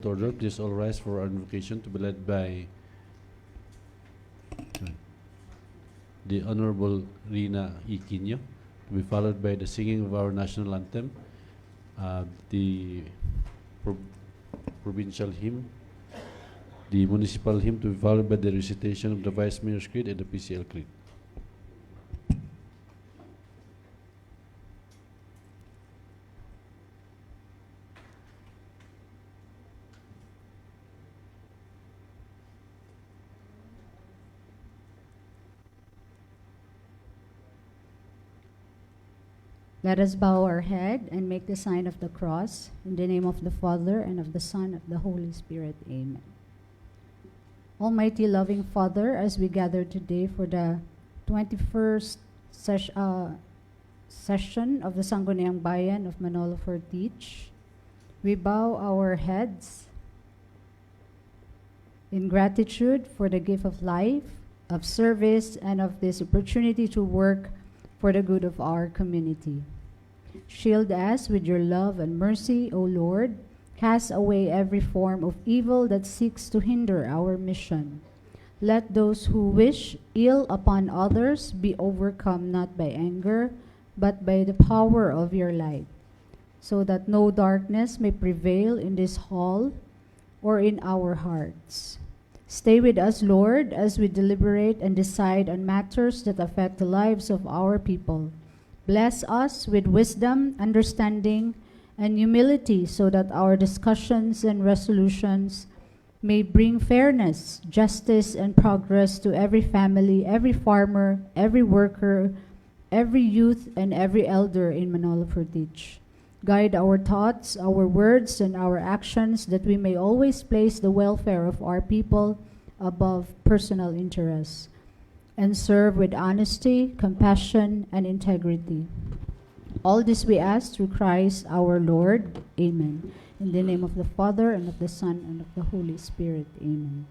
order, please all rise for our invocation to be led by the Honorable Rina Iquinho, to be followed by the singing of our national anthem, the provincial hymn, the municipal hymn, to be followed by the recitation of the Vice Mayor's Creed and the PCL Creed. Let us bow our head and make the sign of the cross in the name of the Father and of the Son and of the Holy Spirit. Amen. Almighty loving Father, as we gather today for the 21st session of the Sangguniang Bayan of Manolo Fortich, we bow our heads in gratitude for the gift of life, of service, and of this opportunity to work for the good of our community. Shield us with your love and mercy, O Lord. Cast away every form of evil that seeks to hinder our mission. Let those who wish ill upon others be overcome not by anger, but by the power of your light, so that no darkness may prevail in this hall or in our hearts. Stay with us, Lord, as we deliberate and decide on matters that affect the lives of our people. Bless us with wisdom, understanding, and humility so that our discussions and resolutions may bring fairness, justice, and progress to every family, every farmer, every worker, every youth, and every elder in Manolo Fortich. Guide our thoughts, our words, and our actions, that we may always place the welfare of our people above personal interests, and serve with honesty, compassion, and integrity. All this we ask through Christ our Lord. Amen. In the name of the Father, and of the Son, and of the Holy Spirit. Amen.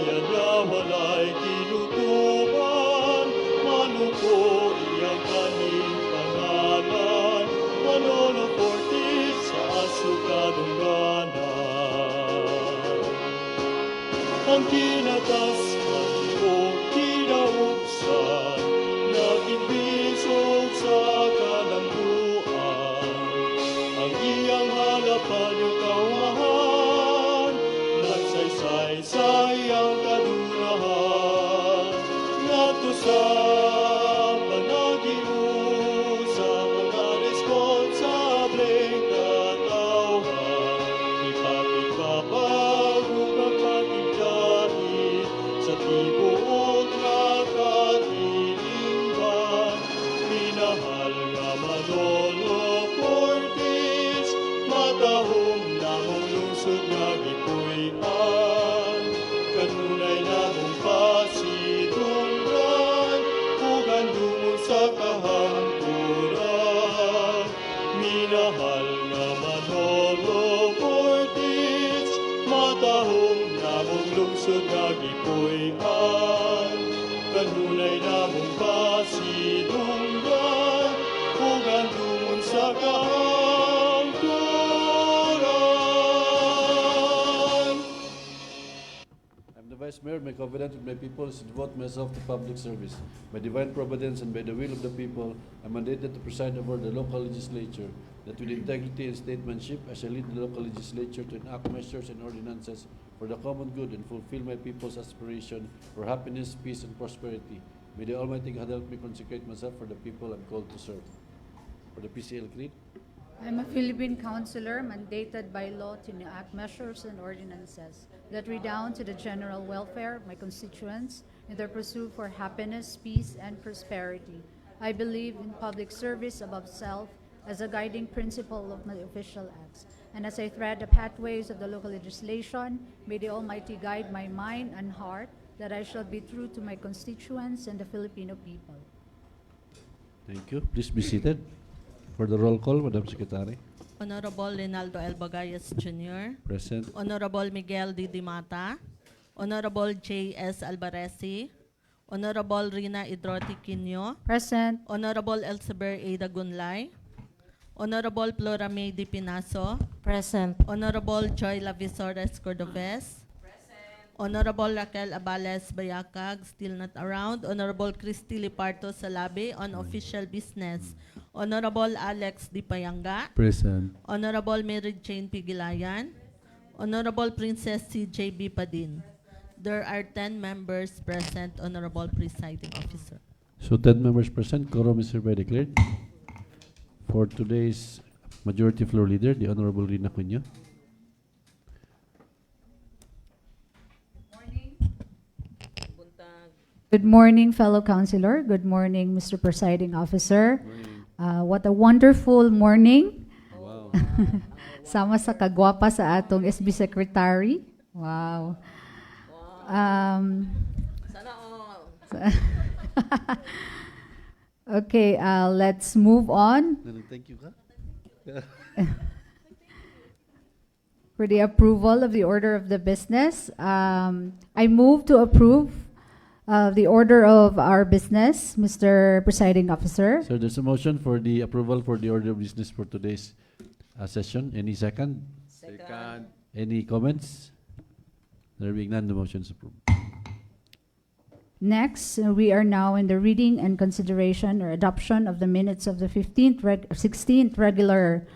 bayan na walay kinutuban, maluko iyang kaning pangalan, Manolo Fortis sa Sugadungganan. Ang kinatas o kinaubsan, nakimbisog sa kalangguan, ang iyang halapan yung kaumahan, nagsaysay-say ang kadunahan, ngadto sa panagiusa, mga responsableng katawhan, ipatipapag ug magpatigdahit sa tibuok nga katilingban. Minahal nga Manolo Fortis, matahong namong lungsod nga gipuy-an, kanunay namong pasidunggan, ug andungon sa kahangturan. Minahal nga Manolo Fortis, matahong namong lungsod nga gipuy-an, kanunay namong pasidunggan, ug andungon sa kahangturan. I'm the Vice Mayor. My covenant with my people is to devote myself to public service. By divine providence and by the will of the people, I am mandated to preside over the local legislature, that with integrity and statesmanship, I shall lead the local legislature to enact measures and ordinances for the common good and fulfill my people's aspiration for happiness, peace, and prosperity. May the Almighty God help me consecrate myself for the people I'm called to serve. For the PCL Creed, I'm a Philippine councillor mandated by law to enact measures and ordinances that redound to the general welfare of my constituents in their pursuit for happiness, peace, and prosperity. I believe in public service above self as a guiding principle of my official acts. And as I thread the pathways of the local legislation, may the Almighty guide my mind and heart, that I shall be true to my constituents and the Filipino people. thank you. Please be seated. For the roll call, Madam Secretary. Honorable Rinaldo L. Bagayas Jr., Present. Honorable Miguel D. Dimata, Honorable J.S. Albaresi, Honorable Rina Idroti Quino, Present. Honorable Elseber A. Dagunlay, Honorable Flora May D. Pinaso, Present. Honorable Joy Lavisores Cordobes, Honorable Raquel Abales Bayacag, still not around, Honorable Christy Liparto Salabe on official business, Honorable Alex Di Payanga, Present. Honorable Mary Jane Pigilayan, Honorable Princess C.J.B. Padin. There are 10 members present, Honorable Presiding Officer. So 10 members present, quorum is hereby declared. For today's majority floor leader, the Honorable Rina Cunyo. Good morning, fellow councilor. Good morning, Mr. Presiding Officer. What a wonderful morning. Wow. Sama sa kagwapa sa atong SB Secretary. Wow. Sana all. Okay, let's move on Thank you ka. for the approval of the order of the business. I move to approve the order of our business, Mr. Presiding Officer. So there's a motion for the approval for the order of business for today's session. Any second? Second. Any comments? There being none, the motion is approved. Next, we are now in the reading and consideration or adoption of the minutes of the 15th regular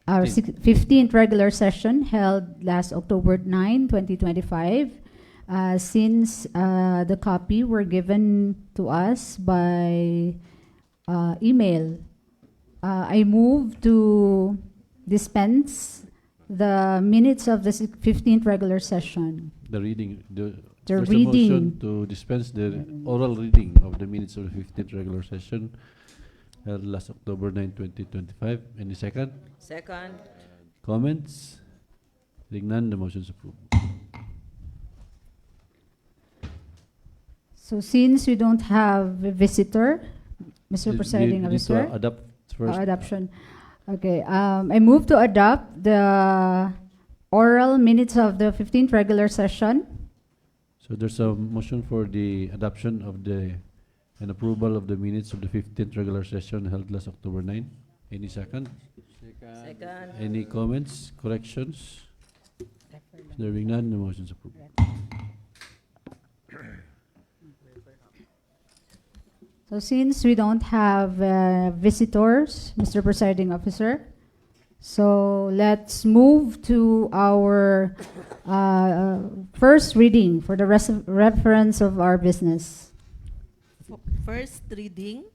15th regular session held last October 9, 2025. Since the copy were given to us by email, I move to dispense the minutes of the 15th regular session. The reading, The there's a reading. motion to dispense the oral reading of the minutes of the 15th regular session held last October 9, 2025. Any second? Second. Comments? Hearing none, the motion is approved. So since we don't have a visitor, Mr. Presiding You need Officer, to adopt first. adoption. Okay, I move to adopt the oral minutes of the 15th regular session. So there's a motion for the adoption of the and approval of the minutes of the 15th regular session held last October 9. Any second? Second. Any comments, corrections? There being none, the motion is approved. So since we don't have visitors, Mr. Presiding Officer, so let's move to our first reading for the reference of our business. First reading,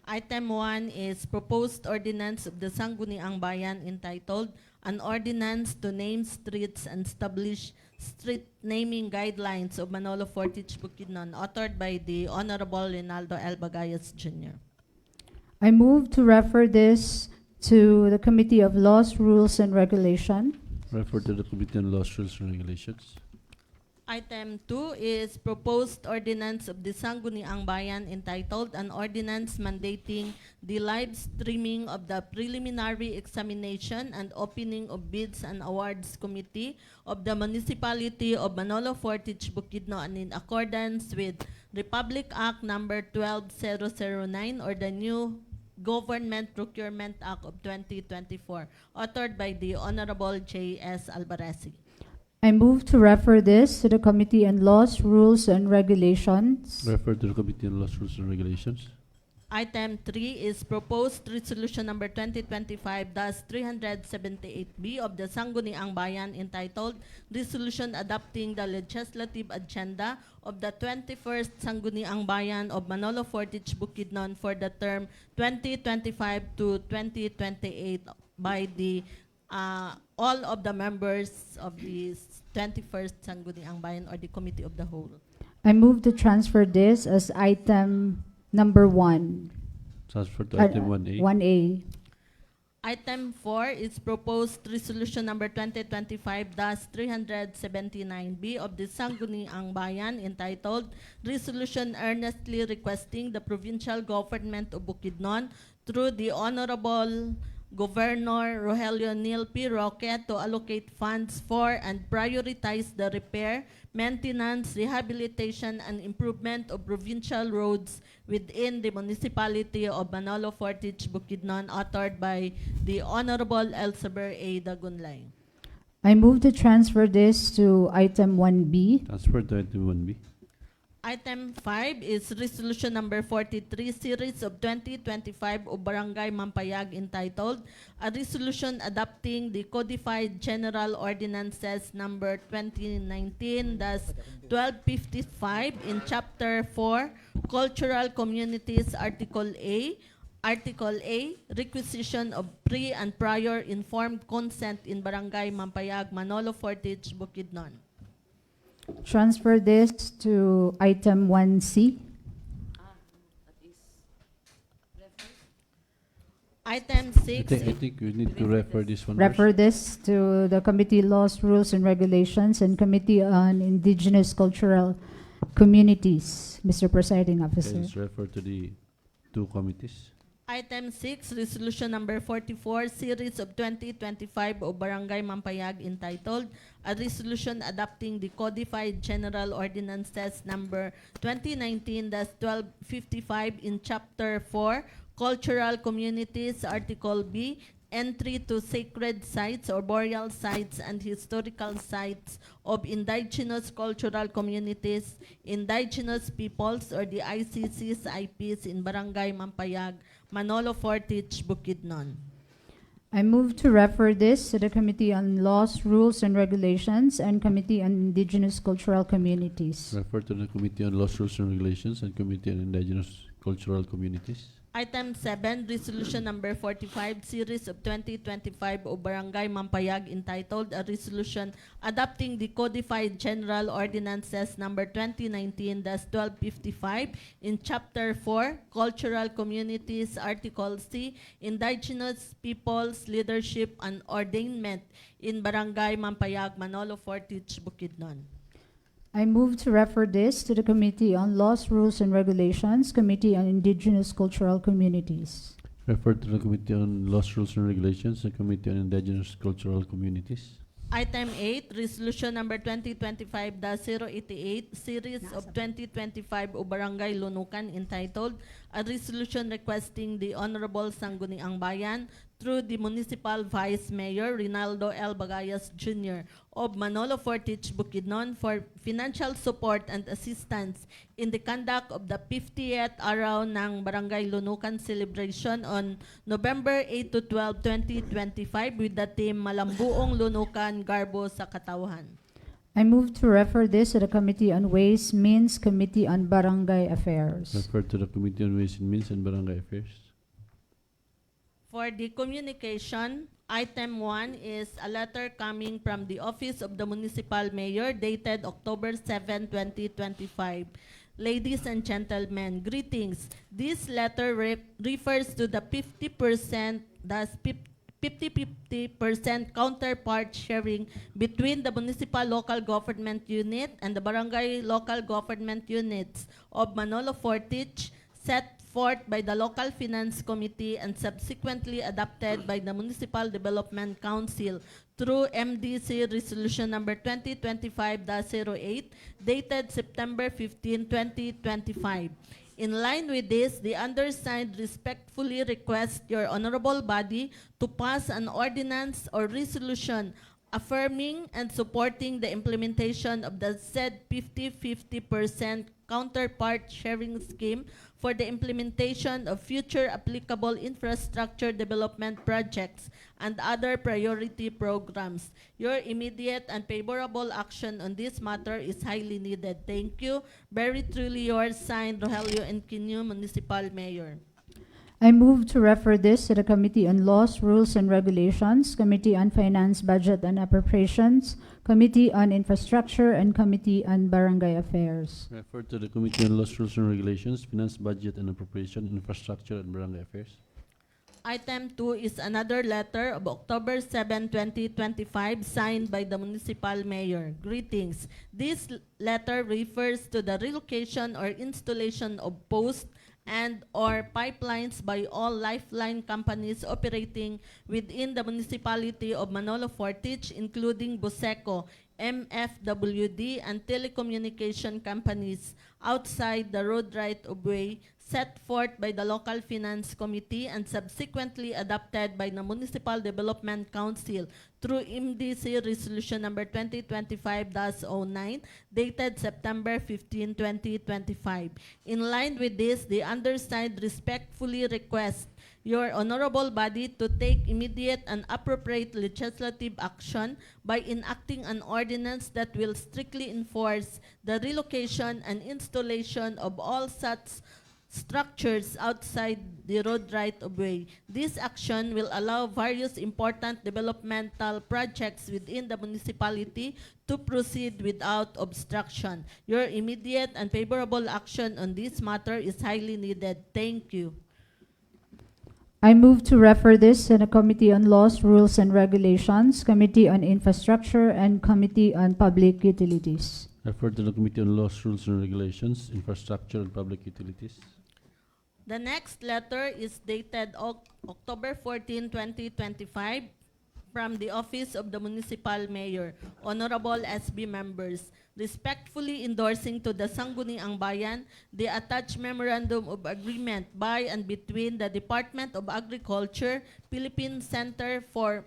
item 1 is proposed ordinance of the Sangguniang Bayan entitled An Ordinance to Name Streets and Establish Street Naming Guidelines of Manolo Fortich Bukidnon, authored by the Honorable Rinaldo L. Bagayas Jr. I move to refer this to the Committee of Laws, Rules, and Regulation. Refer to the Committee on Laws, Rules, and Regulations. Item 2 is proposed ordinance of the Sangguniang Bayan entitled An Ordinance Mandating the Live Streaming of the Preliminary Examination and Opening of Bids and Awards Committee of the Municipality of Manolo Fortich Bukidnon in accordance with Republic Act Number 12009 or the new Government Procurement Act of 2024, authored by the Honorable J.S. Albaresi. I move to refer this to the Committee on Laws, Rules, and Regulations. Refer to the Committee on Laws, Rules, and Regulations. Item 3 is proposed resolution number 2025-378B of the Sangguniang Bayan entitled Resolution Adopting the Legislative Agenda of the 21st Sangguniang Bayan of Manolo Fortich Bukidnon for the term 2025 to 2028 by the all of the members of the 21st Sangguniang Bayan or the Committee of the Whole. I move to transfer this as item number 1. Transfer to item 1A. 1A. Item 4 is proposed resolution number 2025-379B of the Sangguniang Bayan entitled Resolution Earnestly Requesting the Provincial Government of Bukidnon through the Honorable Governor Rogelio Neil P. Roque to allocate funds for and prioritize the repair, maintenance, rehabilitation, and improvement of provincial roads within the municipality of Manolo Fortich Bukidnon, authored by the Honorable Elsaber A. Dagunlay. I move to transfer this to item 1B. Transfer to item 1B. Item 5 is resolution number 43 series of 2025 of Barangay Mampayag entitled A Resolution Adopting the Codified General Ordinances number 2019-1255 in Chapter 4 Cultural Communities Article A, Requisition of Pre and Prior Informed Consent in Barangay Mampayag, Manolo Fortich, Bukidnon. Transfer this to item 1C. Item I 6 think we need to refer this one Refer first. this to the Committee Laws, Rules, and Regulations and Committee on Indigenous Cultural Communities, Mr. Presiding Okay, Officer. let's refer to the two committees. Item 6, resolution number 44, series of 2025 of Barangay Mampayag entitled A Resolution Adopting the Codified General Ordinances number 2019-1255 in Chapter 4 Cultural Communities, Article B, Entry to Sacred Sites or Boreal Sites and Historical Sites of Indigenous Cultural Communities, Indigenous Peoples or the ICC's IPs in Barangay Mampayag, Manolo Fortich, Bukidnon. I move to refer this to the Committee on Laws, Rules, and Regulations and Committee on Indigenous Cultural Communities. Refer to the Committee on Laws, Rules, and Regulations and Committee on Indigenous Cultural Communities. Item 7, resolution number 45, series of 2025 of Barangay Mampayag entitled A Resolution Adopting the Codified General Ordinances number 2019-1255 in Chapter 4 Cultural Communities, Article C, Indigenous Peoples, Leadership, and Ordainment in Barangay Mampayag, Manolo Fortich, Bukidnon. I move to refer this to the Committee on Laws, Rules, and Regulations, Committee on Indigenous Cultural Communities. Refer to the Committee on Laws, Rules, and Regulations and Committee on Indigenous Cultural Communities. Item 8, Resolution Number 2025-088, Series of 2025 o Barangay Lunukan entitled, A Resolution Requesting the Honorable Sangguniang Bayan through the Municipal Vice Mayor Rinaldo L. Bagayas Jr. of Manolo Fortich, Bukidnon for financial support and assistance in the conduct of the 50th araw ng Barangay Lunukan celebration on November 8 to 12, 2025 with the theme Malambuong Lunukan Garbo sa Katawhan. I move to refer this to the Committee on Ways, Means, Committee on Barangay Affairs. Refer to the Committee on Ways and Means and Barangay Affairs. For the communication, item 1 is a letter coming from the Office of the Municipal Mayor dated October 7, 2025. Ladies and gentlemen, greetings. This letter refers to the 50% counterpart sharing between the municipal local government unit and the barangay local government units of Manolo Fortich, set forth by the Local Finance Committee and subsequently adopted by the Municipal Development Council through MDC Resolution Number 2025-08 dated September 15, 2025. In line with this, the undersigned respectfully request your honorable body to pass an ordinance or resolution affirming and supporting the implementation of the said 50-50% counterpart sharing scheme for the implementation of future applicable infrastructure development projects and other priority programs. Your immediate and favorable action on this matter is highly needed. Thank you. Very truly yours, signed, Rogelio Enquinio, Municipal Mayor. I move to refer this to the Committee on Laws, Rules, and Regulations, Committee on Finance, Budget, and Appropriations, Committee on Infrastructure, and Committee on Barangay Affairs. Refer to the Committee on Laws, Rules and Regulations, Finance, Budget and Appropriation, Infrastructure and Barangay Affairs. Item 2 is another letter of October 7, 2025, signed by the Municipal Mayor. Greetings. This letter refers to the relocation or installation of posts and or pipelines by all lifeline companies operating within the municipality of Manolo Fortich, including Buseco, MFWD, and telecommunication companies outside the road right-of-way set forth by the Local Finance Committee and subsequently adopted by the Municipal Development Council through MDC Resolution Number 2025-09 dated September 15, 2025. In line with this, the undersigned respectfully request your honorable body to take immediate and appropriate legislative action by enacting an ordinance that will strictly enforce the relocation and installation of all such structures outside the road right-of-way. This action will allow various important developmental projects within the municipality to proceed without obstruction. Your immediate and favorable action on this matter is highly needed. Thank you. I move to refer this to the Committee on Laws, Rules, and Regulations, Committee on Infrastructure, and Committee on Public Utilities. Refer to the Committee on Laws, Rules and Regulations, Infrastructure and Public Utilities. The next letter is dated October 14, 2025 from the Office of the Municipal Mayor. Honorable SB members, respectfully endorsing to the Sangguniang Bayan the attached Memorandum of Agreement by and between the Department of Agriculture, Philippine Center for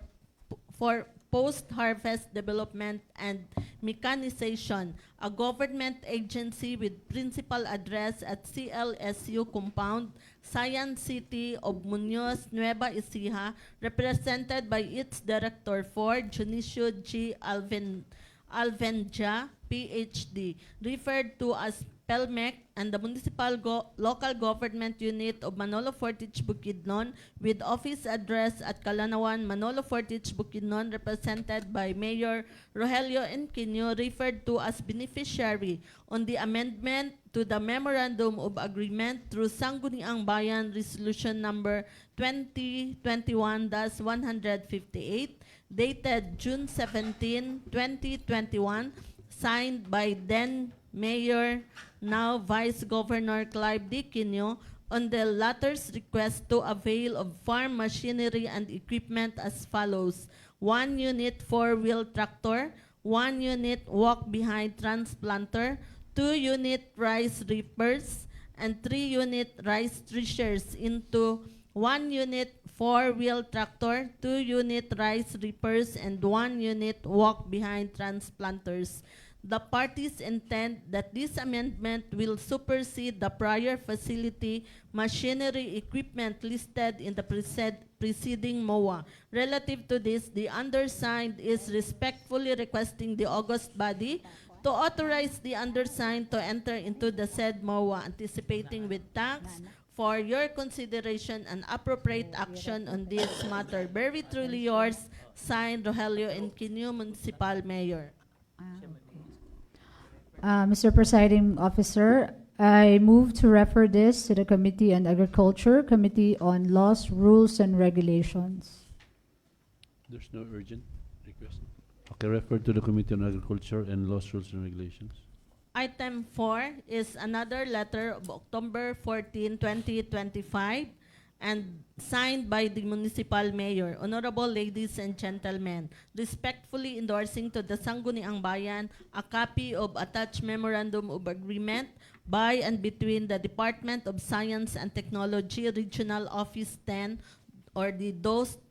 Post-Harvest Development and Mechanization, a government agency with principal address at CLSU Compound, Sayan City of Muñoz, Nueva Ecija, represented by its Director 4, Junicio G. Alvenja, PhD, referred to as PELMEC, and the Municipal Local Government Unit of Manolo Fortich, Bukidnon, with office address at Kalanawan, Manolo Fortich, Bukidnon, represented by Mayor Rogelio Enquinio, referred to as beneficiary on the amendment to the Memorandum of Agreement through Sangguniang Bayan Resolution Number 2021-158, dated June 17, 2021, signed by then Mayor, now Vice Governor Clive D. Quino, on the latter's request to avail of farm machinery and equipment as follows: 1 unit 4-wheel tractor, 1 unit walk-behind transplanter, 2 unit rice reapers, and 3 unit rice threshers into 1 unit 4-wheel tractor, 2 unit rice reapers, and 1 unit walk-behind transplanters. The parties intend that this amendment will supersede the prior facility machinery equipment listed in the preceding MOA. Relative to this, the undersigned is respectfully requesting the august body to authorize the undersigned to enter into the said MOA, anticipating with thanks for your consideration and appropriate action on this matter. Very truly yours, signed Rogelio Inquino, Municipal Mayor. Mr. Presiding Officer, I move to refer this to the Committee on Agriculture, Committee on Laws, Rules, and Regulations. There's no urgent request. Okay, refer to the Committee on Agriculture and Laws, Rules, and Regulations. Item 4 is another letter of October 14, 2025, and signed by the Municipal Mayor. Honorable ladies and gentlemen, respectfully endorsing to the Sangguniang Bayan a copy of attached Memorandum of Agreement by and between the Department of Science and Technology Regional Office 10 or the DOST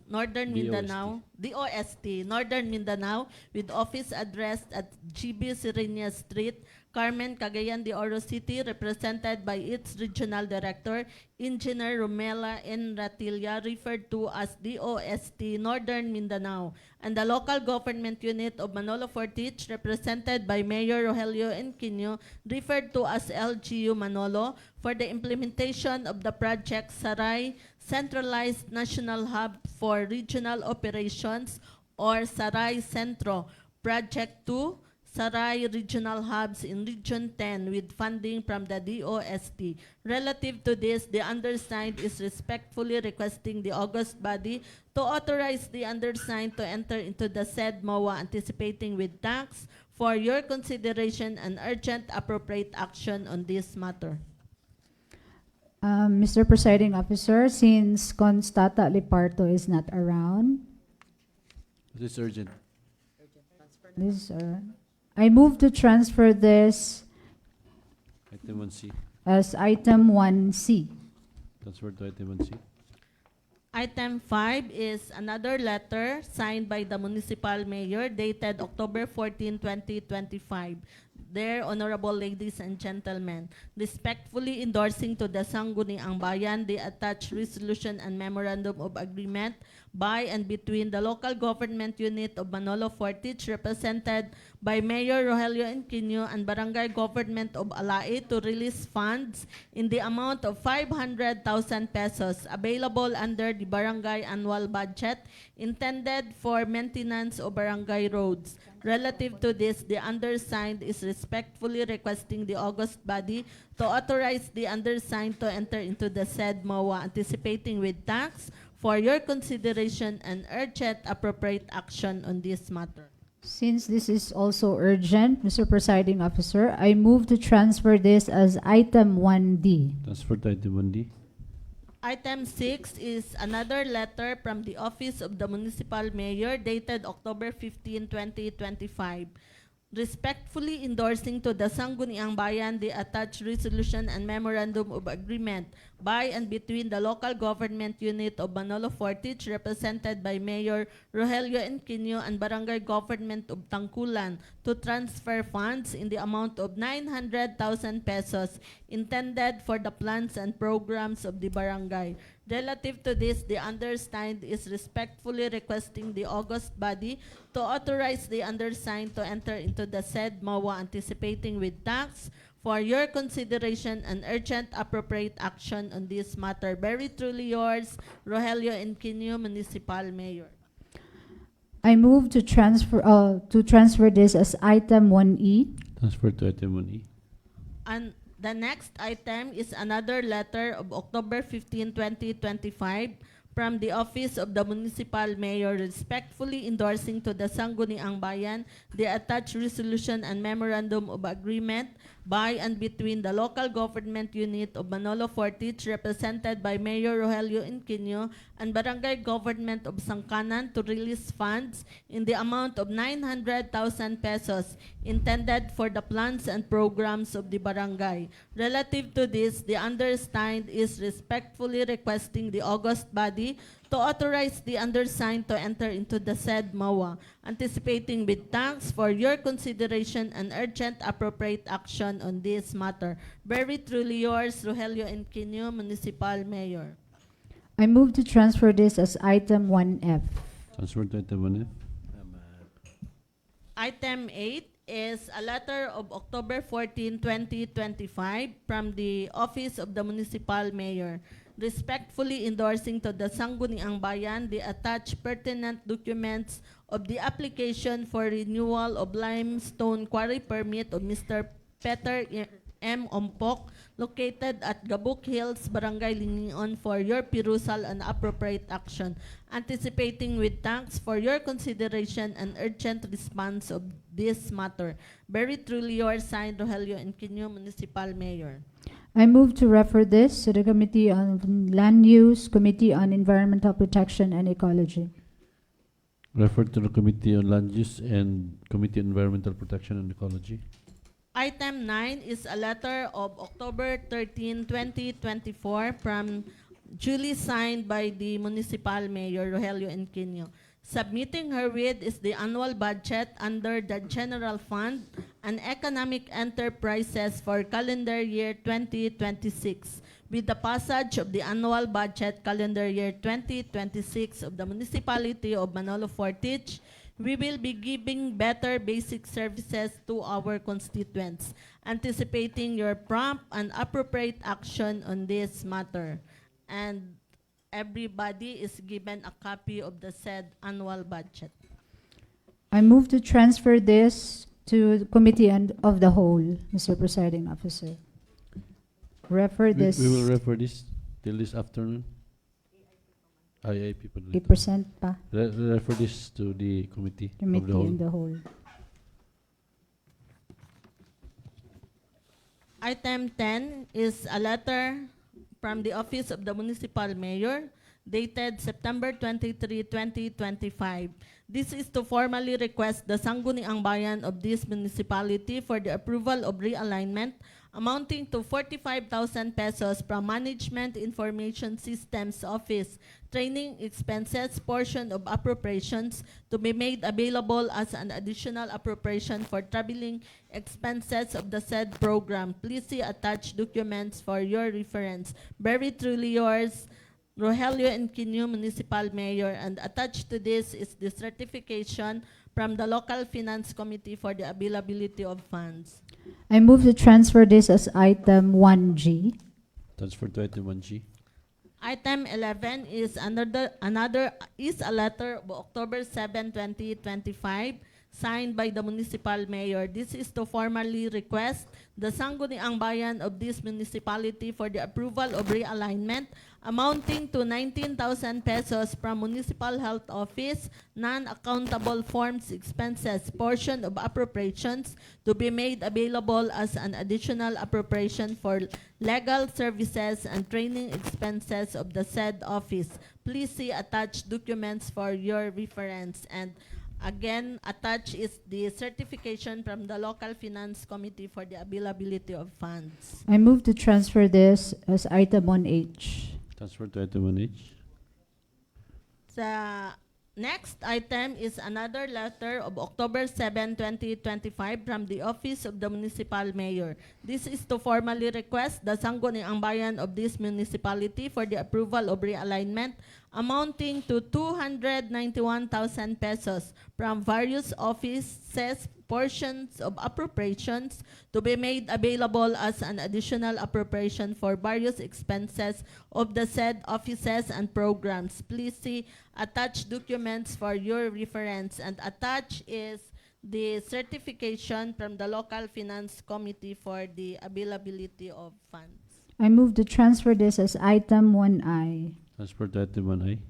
Northern Mindanao, DOST Northern Mindanao, with office addressed at GB Sirenia Street, Carmen, Cagayan de Oro City, represented by its Regional Director, Engineer Romela N. Ratilla, referred to as DOST Northern Mindanao, and the Local Government Unit of Manolo Fortich, represented by Mayor Rogelio Inquino, referred to as LGU Manolo, for the implementation of the project Saray Centralized National Hub for Regional Operations, or Saray Centro, Project 2, Saray Regional Hubs in Region 10 with funding from the DOST. Relative to this, the undersigned is respectfully requesting the august body to authorize the undersigned to enter into the said MOA, anticipating with thanks for your consideration and urgent appropriate action on this matter. Mr. Presiding Officer, since Constata Liparto is not around, This is urgent. this, I move to transfer this Item 1C. as item 1C. Transfer to item 1C. Item 5 is another letter signed by the Municipal Mayor dated October 14, 2025. There, honorable ladies and gentlemen, respectfully endorsing to the Sangguniang Bayan the attached resolution and memorandum of agreement by and between the local government unit of Manolo Fortich, represented by Mayor Rogelio Inquino, and Barangay Government of Alai to release funds in the amount of 500,000 pesos available under the barangay annual budget intended for maintenance of barangay roads. Relative to this, the undersigned is respectfully requesting the august body to authorize the undersigned to enter into the said MOA, anticipating with thanks for your consideration and urgent appropriate action on this matter. Since this is also urgent, Mr. Presiding Officer, I move to transfer this as item 1D. Transfer to item 1D. Item 6 is another letter from the Office of the Municipal Mayor dated October 15, 2025. Respectfully endorsing to the Sangguniang Bayan the attached resolution and memorandum of agreement by and between the local government unit of Manolo Fortich, represented by Mayor Rogelio Inquino, and Barangay Government of Tangkulan to transfer funds in the amount of 900,000 pesos intended for the plans and programs of the barangay. Relative to this, the undersigned is respectfully requesting the august body to authorize the undersigned to enter into the said MOA, anticipating with thanks for your consideration and urgent appropriate action on this matter. Very truly yours, Rogelio Inquino, Municipal Mayor. I move to transfer this as item 1E. Transfer to item 1E. And the next item is another letter of October 15, 2025 from the Office of the Municipal Mayor, respectfully endorsing to the Sangguniang Bayan the attached resolution and memorandum of agreement by and between the local government unit of Manolo Fortich, represented by Mayor Rogelio Inquino, and Barangay Government of Sangkanan to release funds in the amount of 900,000 pesos intended for the plans and programs of the barangay. Relative to this, the undersigned is respectfully requesting the August body to authorize the undersigned to enter into the said MOA, anticipating with thanks for your consideration and urgent appropriate action on this matter. Very truly yours, Rogelio Inquino, Municipal Mayor. I move to transfer this as item 1F. Transfer to item 1F. Item 8 is a letter of October 14, 2025 from the Office of the Municipal Mayor, respectfully endorsing to the Sangguniang Bayan the attached pertinent documents of the application for renewal of limestone quarry permit of Mr. Peter M. Ompok, located at Gabuk Hills, Barangay Lingion, for your perusal and appropriate action, anticipating with thanks for your consideration and urgent response of this matter. Very truly yours, signed Rogelio Inquino, Municipal Mayor. I move to refer this to the Committee on Land Use, Committee on Environmental Protection and Ecology. Refer to the Committee on Land Use and Committee on Environmental Protection and Ecology. Item 9 is a letter of October 13, 2024 from duly signed by the Municipal Mayor Rogelio Inquino. Submitting herewith is the annual budget under the General Fund and Economic Enterprises for calendar year 2026. With the passage of the annual budget calendar year 2026 of the Municipality of Manolo Fortich, we will be giving better basic services to our constituents, anticipating your prompt and appropriate action on this matter. And everybody is given a copy of the said annual budget. I move to transfer this to the Committee of the Whole, Mr. Presiding Officer. Refer this. We will refer this till this afternoon. IIP pa dito. I-present pa. Refer this to the Committee of Committee the Whole. in the Whole. Item 10 is a letter from the Office of the Municipal Mayor dated September 23, 2025. This is to formally request the Sangguniang Bayan of this municipality for the approval of realignment amounting to 45,000 pesos from Management Information Systems Office training expenses portion of appropriations to be made available as an additional appropriation for traveling expenses of the said program. Please see attached documents for your reference. Very truly yours, Rogelio Inquino, Municipal Mayor, and attached to this is the certification from the Local Finance Committee for the availability of funds. I move to transfer this as item 1G. Transfer to item 1G. Item 11 is a letter of October 7, 2025, signed by the Municipal Mayor. This is to formally request the Sangguniang Bayan of this municipality for the approval of realignment amounting to 19,000 pesos from Municipal Health Office, non-accountable forms expenses, portion of appropriations to be made available as an additional appropriation for legal services and training expenses of the said office. Please see attached documents for your reference. And again, attached is the certification from the Local Finance Committee for the availability of funds. I move to transfer this as item 1H. Transfer to item 1H. The next item is another letter of October 7, 2025 from the Office of the Municipal Mayor. This is to formally request the Sangguniang Bayan of this municipality for the approval of realignment amounting to 291,000 pesos from various offices, portions of appropriations to be made available as an additional appropriation for various expenses of the said offices and programs. Please see attached documents for your reference, and attached is the certification from the Local Finance Committee for the availability of funds. I move to transfer this as item 1I. Transfer to item 1A.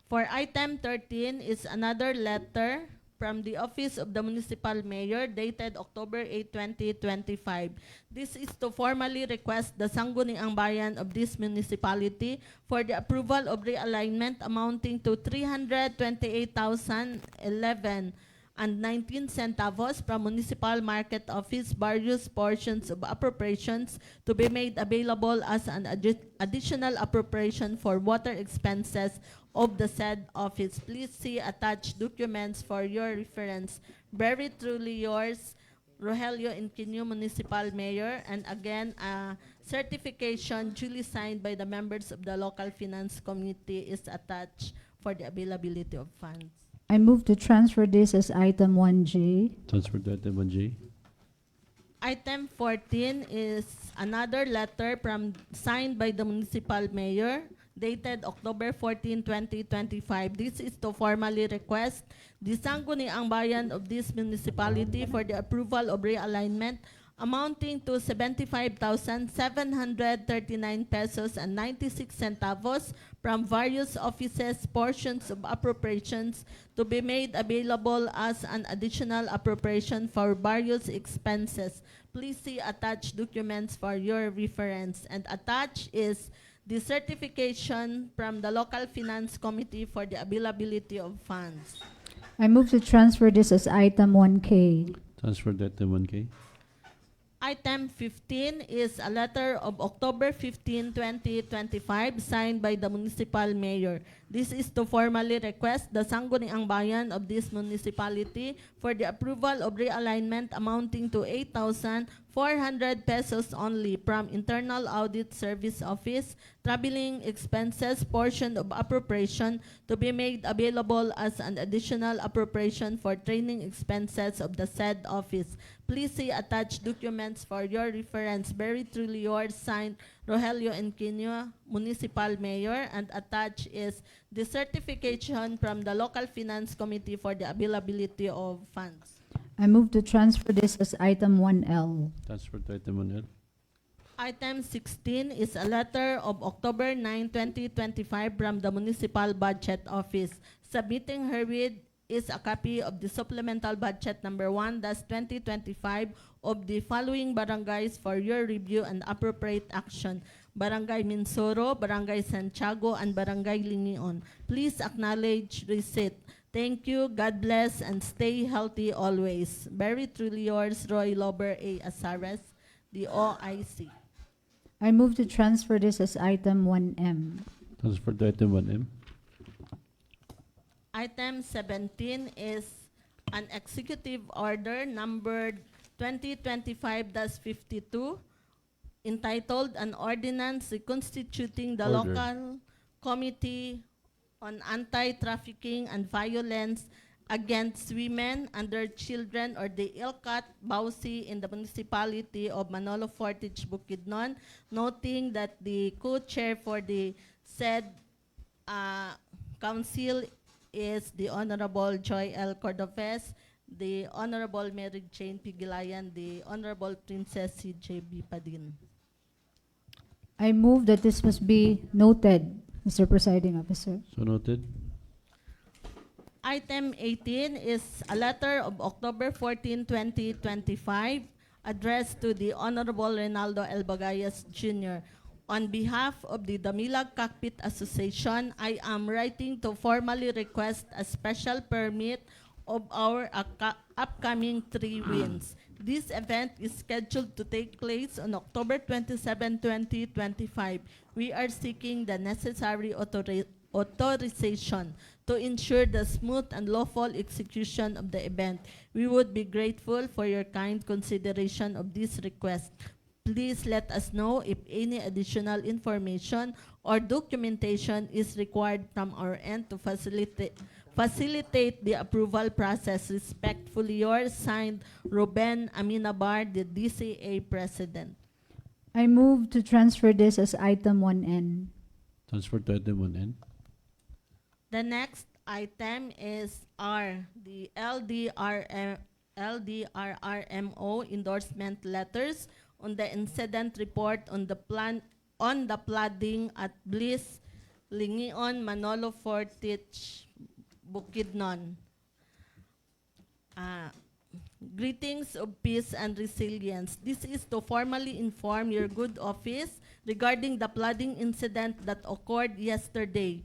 For item 13 is another letter from the Office of the Municipal Mayor dated October 8, 2025. This is to formally request the Sangguniang Bayan of this municipality for the approval of realignment amounting to 328,011 and 19 centavos from Municipal Market Office various portions of appropriations to be made available as an additional appropriation for water expenses of the said office. Please see attached documents for your reference. Very truly yours, Rogelio Inquino, Municipal Mayor, and again, a certification duly signed by the members of the local finance committee is attached for the availability of funds. I move to transfer this as item 1J. Transfer to item 1J. Item 14 is another letter signed by the municipal mayor dated October 14, 2025. This is to formally request the Sangguniang Bayan of this municipality for the approval of realignment amounting to 75,739 pesos and 96 centavos from various offices portions of appropriations to be made available as an additional appropriation for various expenses. Please see attached documents for your reference. And attached is the certification from the local finance committee for the availability of funds. I move to transfer this as item 1K. Transfer to item 1K. Item 15 is a letter of October 15, 2025, signed by the municipal mayor. This is to formally request the Sangguniang Bayan of this municipality for the approval of realignment amounting to 8,400 pesos only from Internal Audit Service Office, traveling expenses portion of appropriation to be made available as an additional appropriation for training expenses of the said office. Please see attached documents for your reference. Very truly yours, signed Rogelio Inquino, Municipal Mayor, and attached is the certification from the local finance committee for the availability of funds. I move to transfer this as item 1L. Transfer to item 1L. Item 16 is a letter of October 9, 2025 from the Municipal Budget Office. Submitting herewith is a copy of the supplemental budget number 1-2025 of the following barangays for your review and appropriate action: Barangay Minsoro, Barangay Santiago, and Barangay Lingion. Please acknowledge receipt. Thank you, God bless, and stay healthy always. Very truly yours, Roy Lober A. Asares, the OIC. I move to transfer this as item 1M. Transfer to item 1M. Item 17 is an executive order numbered 2025-52 entitled An Ordinance Reconstituting the Order. Local Committee on Anti-Trafficking and Violence Against Women and their Children, or the ILCAT Bausi, in the municipality of Manolo Fortich, Bukidnon, noting that the co-chair for the said council is the Honorable Joy L. Cordovez, the Honorable Mary Jane Pigilayan, the Honorable Princess C.J.B. Padin. I move that this must be noted, Mr. Presiding Officer. So noted. Item 18 is a letter of October 14, 2025, addressed to the Honorable Reynaldo L. Bagayas Jr. On behalf of the Damilag Cockpit Association, I am writing to formally request a special permit of our upcoming 3 Winds. This event is scheduled to take place on October 27, 2025. We are seeking the necessary authorization to ensure the smooth and lawful execution of the event. We would be grateful for your kind consideration of this request. Please let us know if any additional information or documentation is required from our end to facilitate the approval process. Respectfully yours, signed Ruben Aminabar, the DCA President. I move to transfer this as item 1N. Transfer to item 1N. The next item is the LDRRMO endorsement letters on the incident report on the flooding at Bliss Lingion, Manolo Fortich, Bukidnon. Greetings of peace and resilience. This is to formally inform your good office regarding the flooding incident that occurred yesterday,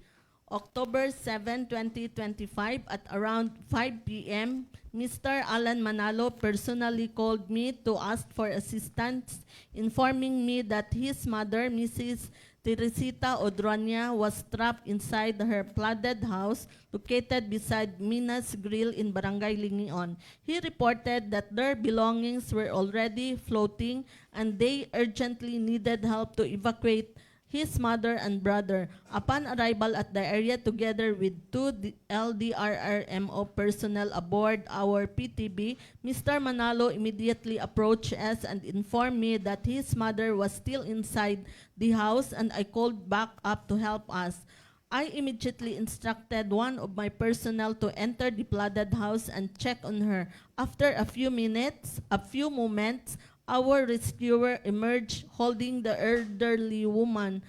October 7, 2025 at around 5 p.m. Mr. Alan Manalo personally called me to ask for assistance, informing me that his mother, Mrs. Teresita Odronia, was trapped inside her flooded house located beside Minas Grill in Barangay Lingion. He reported that their belongings were already floating and they urgently needed help to evacuate his mother and brother. Upon arrival at the area together with two LDRRMO personnel aboard our PTB, Mr. Manalo immediately approached us and informed me that his mother was still inside the house and I called back up to help us. I immediately instructed one of my personnel to enter the flooded house and check on her. After a few moments, our rescuer emerged holding the elderly woman.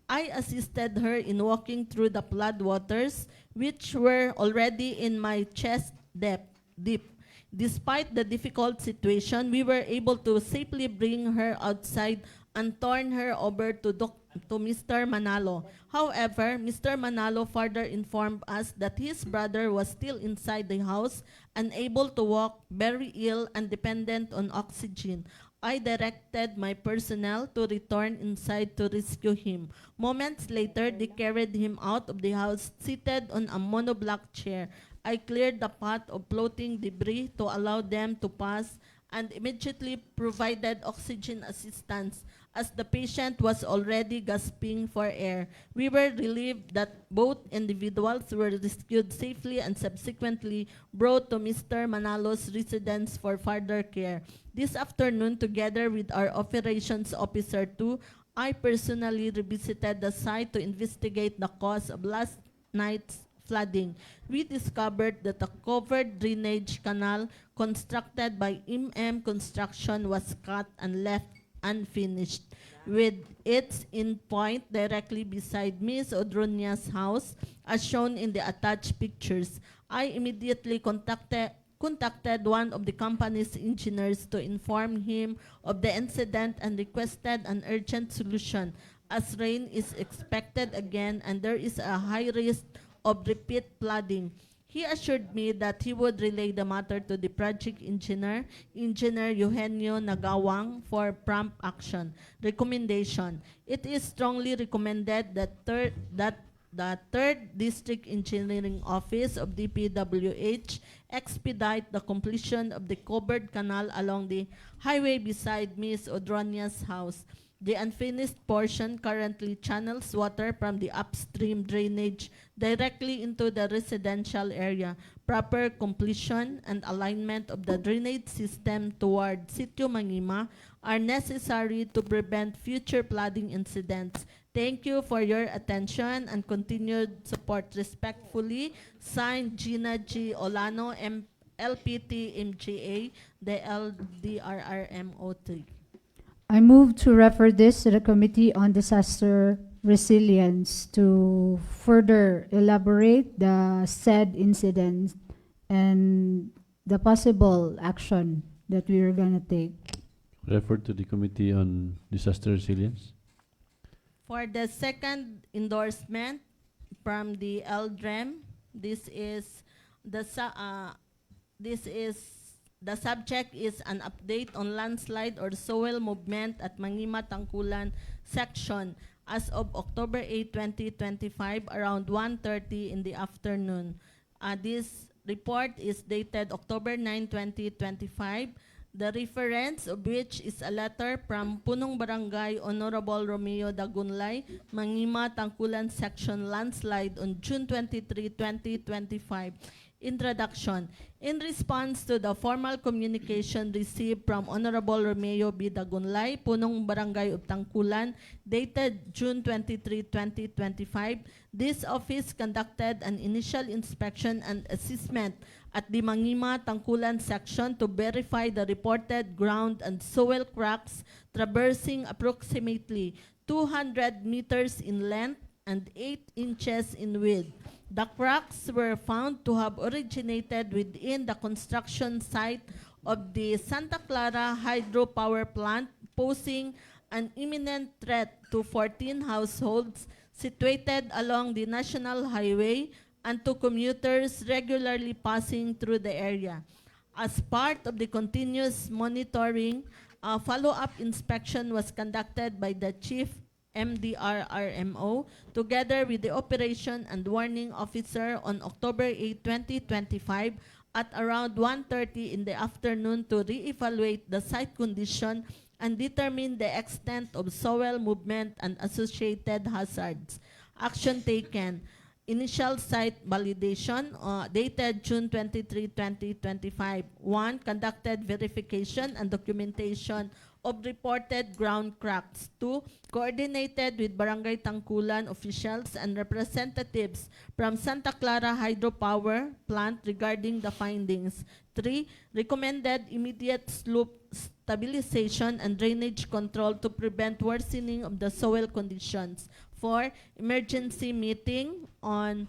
I assisted her in walking through the flood waters, which were already in my chest deep. Despite the difficult situation, we were able to safely bring her outside and turn her over to Mr. Manalo. However, Mr. Manalo further informed us that his brother was still inside the house, unable to walk, very ill, and dependent on oxygen. I directed my personnel to return inside to rescue him. Moments later, they carried him out of the house seated on a monoblock chair. I cleared the path of floating debris to allow them to pass and immediately provided oxygen assistance as the patient was already gasping for air. We were relieved that both individuals were rescued safely and subsequently brought to Mr. Manalo's residence for further care. This afternoon, together with our operations officer 2, I personally revisited the site to investigate the cause of last night's flooding. We discovered that a covered drainage canal constructed by MM Construction was cut and left unfinished, with its endpoint directly beside Ms. Odronia's house, as shown in the attached pictures. I immediately contacted one of the company's engineers to inform him of the incident and requested an urgent solution, as rain is expected again and there is a high risk of repeat flooding. He assured me that he would relay the matter to the project engineer, Engineer Eugenio Nagawang, for prompt action. Recommendation: it is strongly recommended that the 3rd District Engineering Office of DPWH expedite the completion of the covered canal along the highway beside Ms. Odronia's house. The unfinished portion currently channels water from the upstream drainage directly into the residential area. Proper completion and alignment of the drainage system toward Sitio Mangima are necessary to prevent future flooding incidents. Thank you for your attention and continued support. Respectfully, signed Gina G. Olano, LPT MGA, the LDRRMO3. I move to refer this to the Committee on Disaster Resilience to further elaborate the said incident and the possible action that we are going to take. Refer to the Committee on Disaster Resilience. For the second endorsement from the LDREM, the subject is an update on landslide or soil movement at Mangima Tangkulan section as of October 8, 2025, around 1:30 in the afternoon. This report is dated October 9, 2025. The reference of which is a letter from Punong Barangay Honorable Romeo Dagunlay, Mangima Tangkulan section landslide on June 23, 2025. Introduction. In response to the formal communication received from Honorable Romeo B. Dagunlay, Punong Barangay of Tangkulan, dated June 23, 2025, this office conducted an initial inspection and assessment at the Mangima Tangkulan section to verify the reported ground and soil cracks traversing approximately 200 meters in length, and 8 inches in width. The cracks were found to have originated within the construction site of the Santa Clara hydropower plant, posing an imminent threat to 14 households situated along the national highway and to commuters regularly passing through the area. As part of the continuous monitoring, a follow-up inspection was conducted by the Chief MDRRMO together with the Operation and Warning Officer on October 8, 2025 at around 1:30 in the afternoon to re-evaluate the site condition and determine the extent of soil movement and associated hazards. Action taken. Initial site validation dated June 23, 2025. 1. Conducted verification and documentation of reported ground cracks. 2. Coordinated with Barangay Tangkulan officials and representatives from Santa Clara Hydropower Plant regarding the findings. 3. Recommended immediate slope stabilization and drainage control to prevent worsening of the soil conditions. 4. Emergency meeting on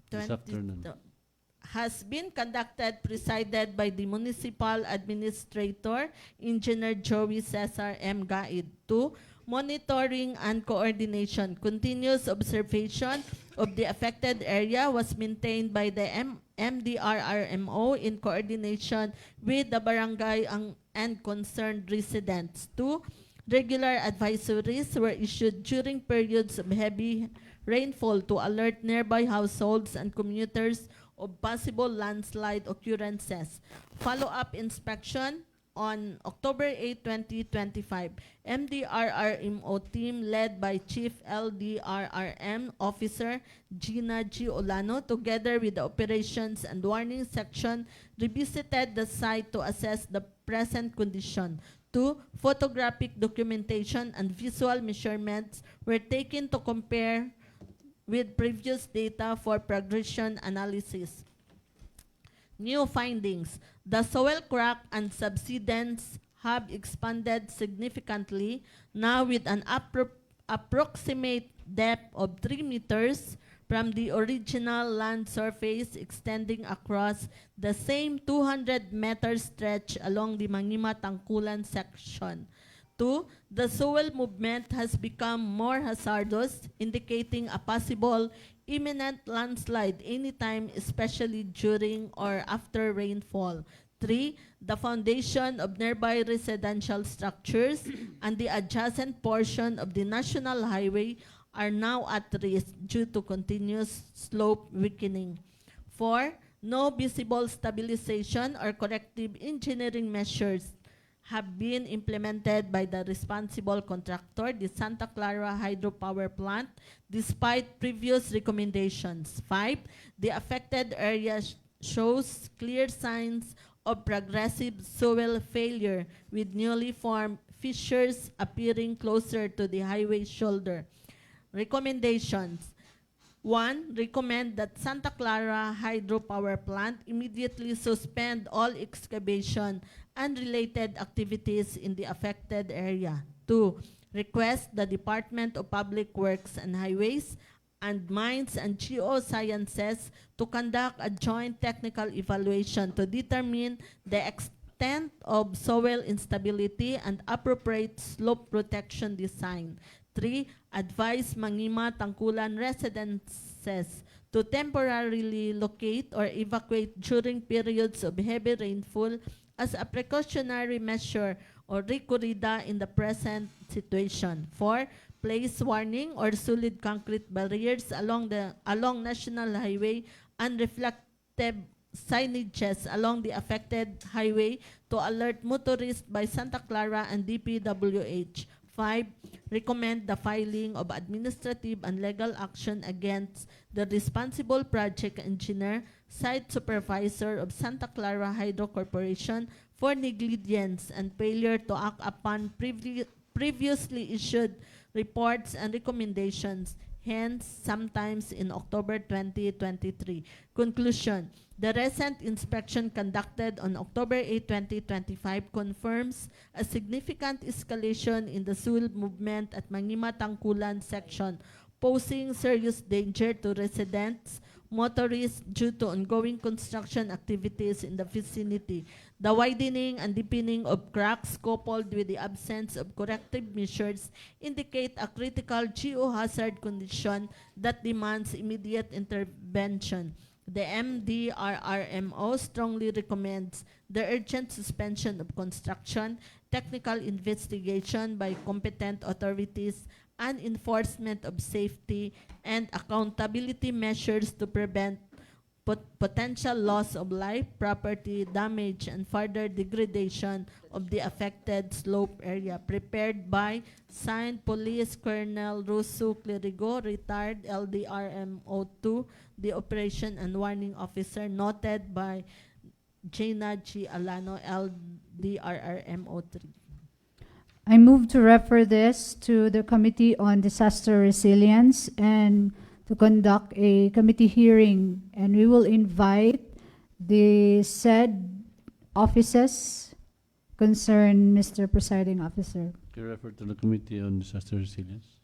This 20 afternoon. has been conducted, presided by the Municipal Administrator, Engineer Joey Cesar M. Gaid. 2. Monitoring and coordination. Continuous observation of the affected area was maintained by the MDRRMO in coordination with the barangay and concerned residents. 2. Regular advisories were issued during periods of heavy rainfall to alert nearby households and commuters of possible landslide occurrences. Follow-up inspection on October 8, 2025. MDRRMO team led by Chief LDRRM Officer Gina G. Olano together with the Operations and Warning Section revisited the site to assess the present condition. 2. Photographic documentation and visual measurements were taken to compare with previous data for progression analysis. New findings. The soil crack and subsidence have expanded significantly, now with an approximate depth of 3 meters from the original land surface extending across the same 200-meter stretch along the Mangima Tangkulan section. 2. The soil movement has become more hazardous, indicating a possible imminent landslide anytime, especially during or after rainfall. 3. The foundation of nearby residential structures and the adjacent portion of the national highway are now at risk due to continuous slope weakening. 4. No visible stabilization or corrective engineering measures have been implemented by the responsible contractor, the Santa Clara Hydropower Plant, despite previous recommendations. 5. The affected area shows clear signs of progressive soil failure, with newly formed fissures appearing closer to the highway shoulder. Recommendations. 1. Recommend that Santa Clara Hydropower Plant immediately suspend all excavation and related activities in the affected area. 2. Request the Department of Public Works and Highways and Mines and Geosciences to conduct a joint technical evaluation to determine the extent of soil instability and appropriate slope protection design. 3. Advise Mangima Tangkulan residences to temporarily locate or evacuate during periods of heavy rainfall as a precautionary measure or recorrida in the present situation. 4. Place warning or solid concrete barriers along National Highway and reflective signages along the affected highway to alert motorists by Santa Clara and DPWH. 5. Recommend the filing of administrative and legal action against the responsible project engineer, site supervisor of Santa Clara Hydro Corporation for negligence and failure to act upon previously issued reports and recommendations, hence sometimes in October 2023. Conclusion. The recent inspection conducted on October 8, 2025 confirms a significant escalation in the soil movement at Mangima Tangkulan section, posing serious danger to residents, motorists due to ongoing construction activities in the vicinity. The widening and deepening of cracks coupled with the absence of corrective measures indicate a critical geohazard condition that demands immediate intervention. The MDRRMO strongly recommends the urgent suspension of construction, technical investigation by competent authorities, and enforcement of safety and accountability measures to prevent potential loss of life, property damage, and further degradation of the affected slope area. Prepared by signed Police Colonel Rusu Clerigo, retired LDRMO2, the Operation and Warning Officer, noted by Jaina G. Alano, LDRRMO3. I move to refer this to the Committee on Disaster Resilience and to conduct a committee hearing, and we will invite the said offices concerned, Mr. Presiding Officer. Can you refer to the Committee on Disaster Resilience?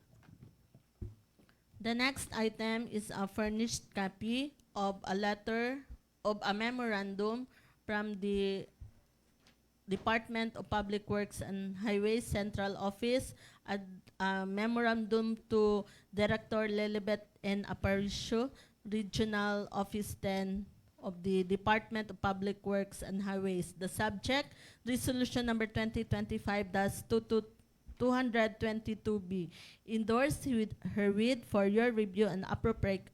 The next item is a furnished copy of a letter of a memorandum from the Department of Public Works and Highways Central Office, a memorandum to Director Lilibet N. Aparicio, Regional Office 10 of the Department of Public Works and Highways. The subject, Resolution number 2025-222B, endorsed with herewith for your review and appropriate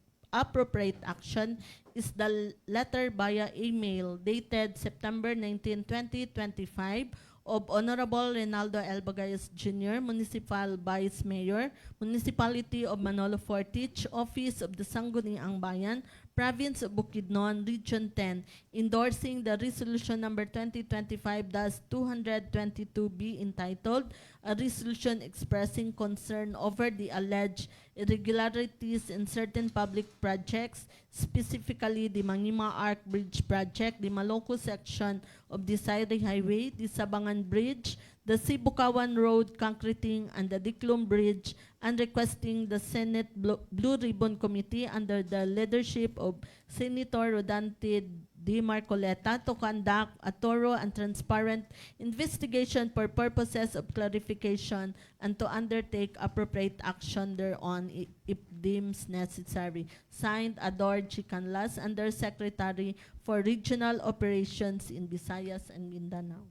action is the letter via email dated September 19, 2025 of Honorable Reynaldo L. Bagayas Jr., Municipal Vice Mayor, Municipality of Manolo Fortich, Office of the Sangguniang Bayan, Province of Bukidnon, Region 10, endorsing the Resolution number 2025-222B entitled, a resolution expressing concern over the alleged irregularities in certain public projects, specifically the Mangima Arc Bridge Project, the Maloco section of the Sairi Highway, the Sabangan Bridge, the Sibukawan Road concreting, and the Diklum Bridge, and requesting the Senate Blue Ribbon Committee under the leadership of Senator Rodante D. Marcoleta to conduct a thorough and transparent investigation for purposes of clarification and to undertake appropriate action thereon if deems necessary. Signed, Ador G. Canlas, Undersecretary for Regional Operations in Visayas and Mindanao.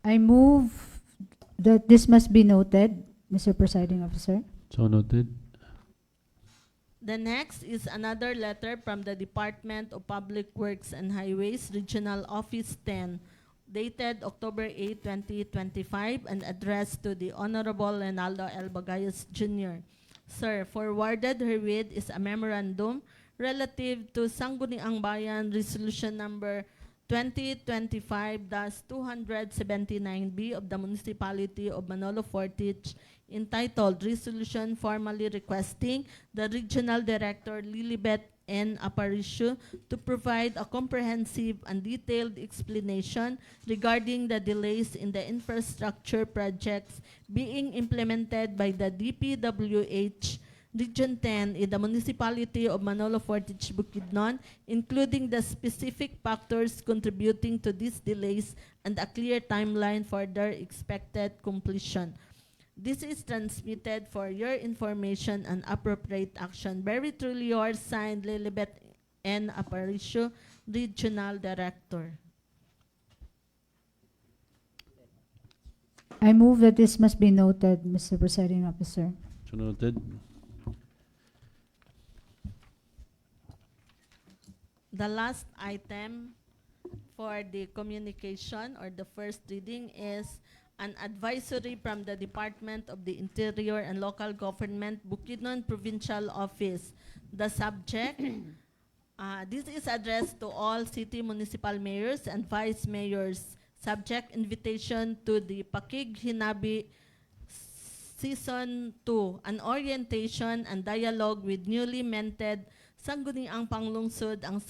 I move that this must be noted, Mr. Presiding Officer. So noted. The next is another letter from the Department of Public Works and Highways, Regional Office 10, dated October 8, 2025, and addressed to the Honorable Reynaldo L. Bagayas Jr. Sir, forwarded herewith is a memorandum relative to Sangguniang Bayan Resolution number 2025-279B of the Municipality of Manolo Fortich, entitled Resolution formally requesting the Regional Director Lilibet N. Aparicio to provide a comprehensive and detailed explanation regarding the delays in the infrastructure projects being implemented by the DPWH Region 10 in the Municipality of Manolo Fortich, Bukidnon, including the specific factors contributing to these delays and a clear timeline for their expected completion. This is transmitted for your information and appropriate action. Very truly yours, signed, Lilibet N. Aparicio, Regional Director. I move that this must be noted, Mr. Presiding Officer. So noted. The last item for the communication or the first reading is an advisory from the Department of the Interior and Local Government, Bukidnon Provincial Office. The subject, this is addressed to all city municipal mayors and vice mayors. Subject, invitation to the Pakig Hinabi Season 2, an orientation and dialogue with newly minted Sangguniang Panglungsod and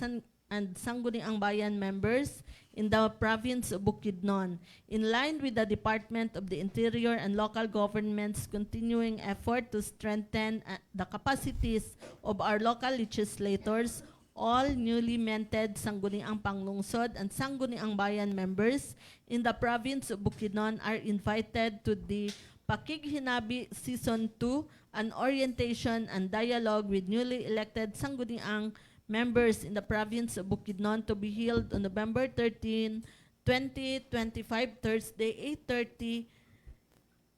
Sangguniang Bayan members in the province of Bukidnon, in line with the Department of the Interior and local government's continuing effort to strengthen the capacities of our local legislators. All newly minted Sangguniang Panglungsod and Sangguniang Bayan members in the province of Bukidnon are invited to the Pakighinabi Season 2, an orientation and dialogue with newly elected Sangguniang members in the province of Bukidnon to be held on November 13, 2025, Thursday, 8:30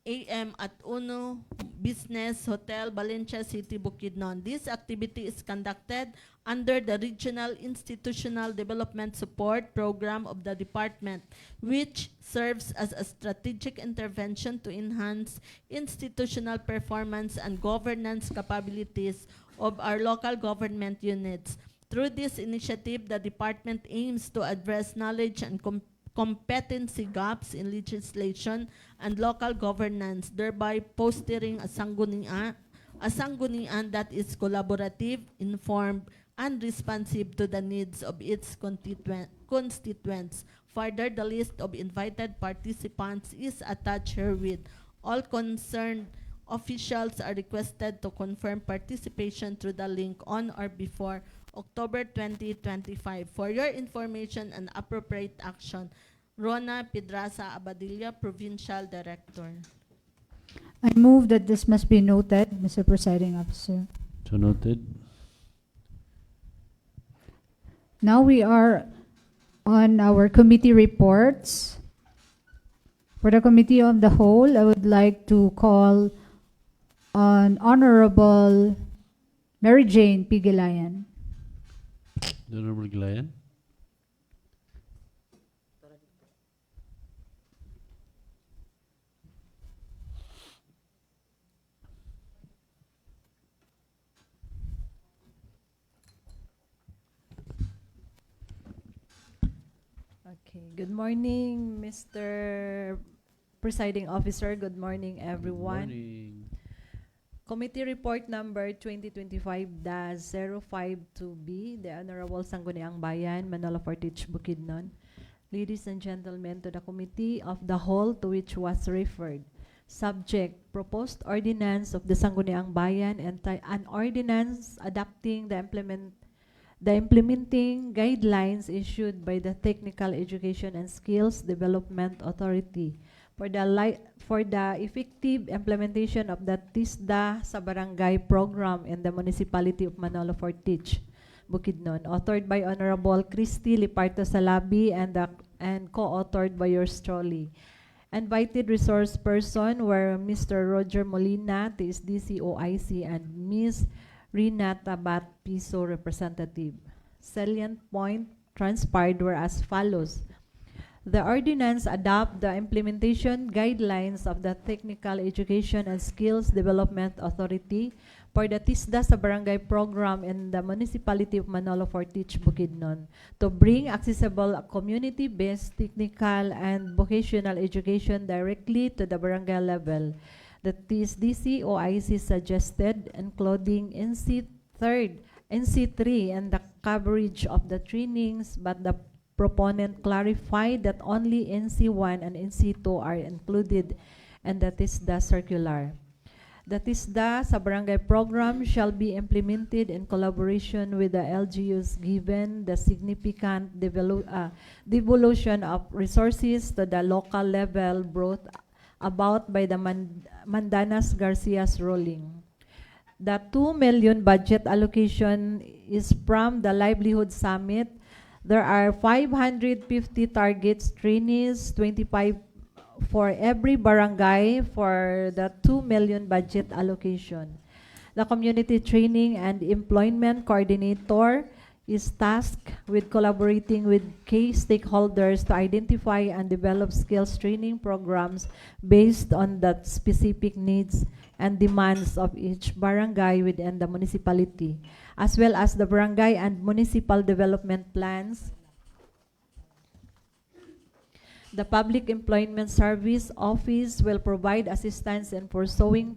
a.m. at Uno Business Hotel, Valencia City, Bukidnon. This activity is conducted under the Regional Institutional Development Support Program of the Department, which serves as a strategic intervention to enhance institutional performance and governance capabilities of our local government units. Through this initiative, the department aims to address knowledge and competency gaps in legislation and local governance, thereby fostering a sanggunian that is collaborative, informed, and responsive to the needs of its constituents. Further, the list of invited participants is attached herewith. All concerned officials are requested to confirm participation through the link on or before October 2025. For your information and appropriate action, Rona Pedraza Abadilla, Provincial Director. I move that this must be noted, Mr. Presiding Officer. So noted. Now we are on our committee reports. For the Committee of the Whole, I would like to call on Honorable Mary Jane Pigilayan. The Honorable Gilayan. Okay. Good morning, Mr. Presiding Officer. Good morning, everyone. Good morning. Committee Report number 2025-052B, the Honorable Sangguniang Bayan, Manolo Fortich, Bukidnon. Ladies and gentlemen, to the Committee of the Whole to which was referred. Subject, proposed ordinance of the Sangguniang Bayan and an ordinance adopting the implementing guidelines issued by the Technical Education and Skills Development Authority for the effective implementation of the TISDA sa Barangay program in the municipality of Manolo Fortich, Bukidnon, authored by Honorable Christy Liparto Salabi and co-authored by yours truly. Invited resource person were Mr. Roger Molina, TSDC OIC, and Ms. Rina Tabat Piso, representative. Salient point transpired were as follows. The ordinance adopt the implementation guidelines of the Technical Education and Skills Development Authority for the TISDA sa Barangay program in the municipality of Manolo Fortich, Bukidnon to bring accessible community-based technical and vocational education directly to the barangay level. The TSDC OIC suggested including NC3 and the coverage of the trainings, but the proponent clarified that only NC1 and NC2 are included in the TISDA circular. The TISDA sa Barangay program shall be implemented in collaboration with the LGUs given the significant devolution of resources to the local level brought about by the Mandanas Garcia's ruling. The 2 million budget allocation is from the Livelihood Summit. There are 550 targets, trainees, 25 for every barangay for the 2 million budget allocation. The Community Training and Employment Coordinator is tasked with collaborating with key stakeholders to identify and develop skills training programs based on the specific needs and demands of each barangay within the municipality, as well as the barangay and municipal development plans. The Public Employment Service Office will provide assistance in pursuing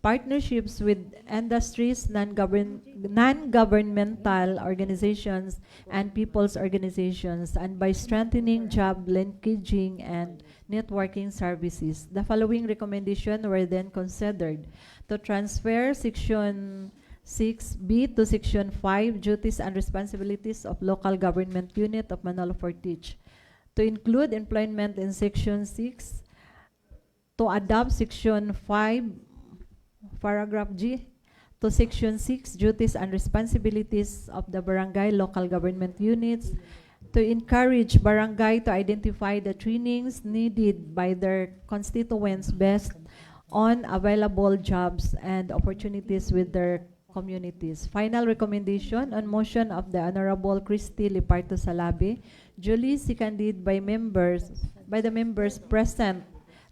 partnerships with industries, non-governmental organizations, and people's organizations, and by strengthening job linkaging and networking services. The following recommendations were then considered: to transfer Section 6B to Section 5, Duties and Responsibilities of Local Government Unit of Manolo Fortich, to include employment in Section 6, to adopt Section 5, Paragraph G, to Section 6, Duties and Responsibilities of the Barangay Local Government Units, to encourage barangay to identify the trainings needed by their constituents based on available jobs and opportunities with their communities. Final recommendation on motion of the Honorable Christy Liparto Salabe, duly seconded by the members present,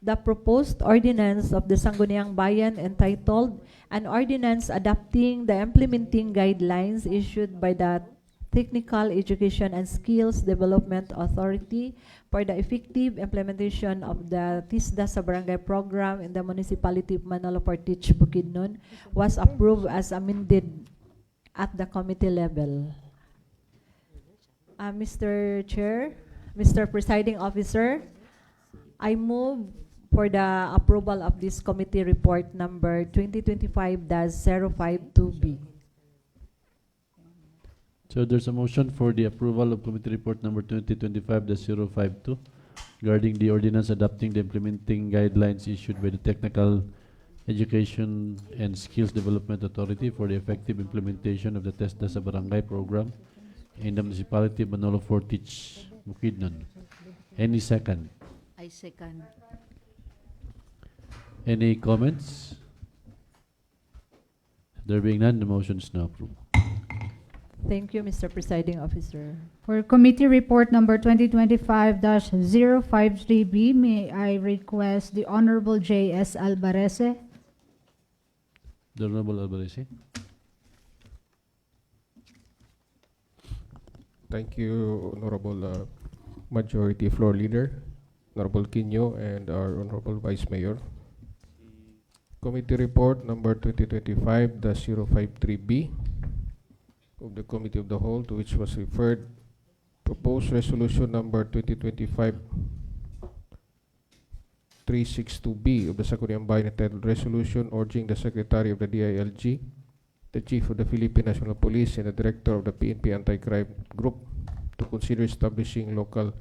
the proposed ordinance of the Sangguniang Bayan entitled An Ordinance Adopting the Implementing Guidelines issued by the Technical Education and Skills Development Authority for the effective implementation of the TISDA sa Barangay program in the municipality of Manolo Fortich, Bukidnon was approved as amended at the committee level. Mr. Chair, Mr. Presiding Officer, I move for the approval of this committee report number 2025-052B. So there's a motion for the approval of committee report number 2025-052 regarding the ordinance adopting the implementing guidelines issued by the Technical Education and Skills Development Authority for the effective implementation of the TESDA sa Barangay program in the municipality of Manolo Fortich, Bukidnon. Any second? I second. Any comments? There being none, the motion is now approved. Thank you, Mr. Presiding Officer. For committee report number 2025-053B, may I request the Honorable J.S. Albarese? The Honorable Alvarez. Thank you, Honorable Majority Floor Leader, Honorable Quino, and our Honorable Vice Mayor. Committee report number 2025-053B of the Committee of the Whole, to which was referred proposed resolution number 2025-362B of the Sangguniang Bayan entitled Resolution urging the Secretary of the DILG, the Chief of the Philippine National Police, and the Director of the PNP Anti-Crime Group to consider establishing local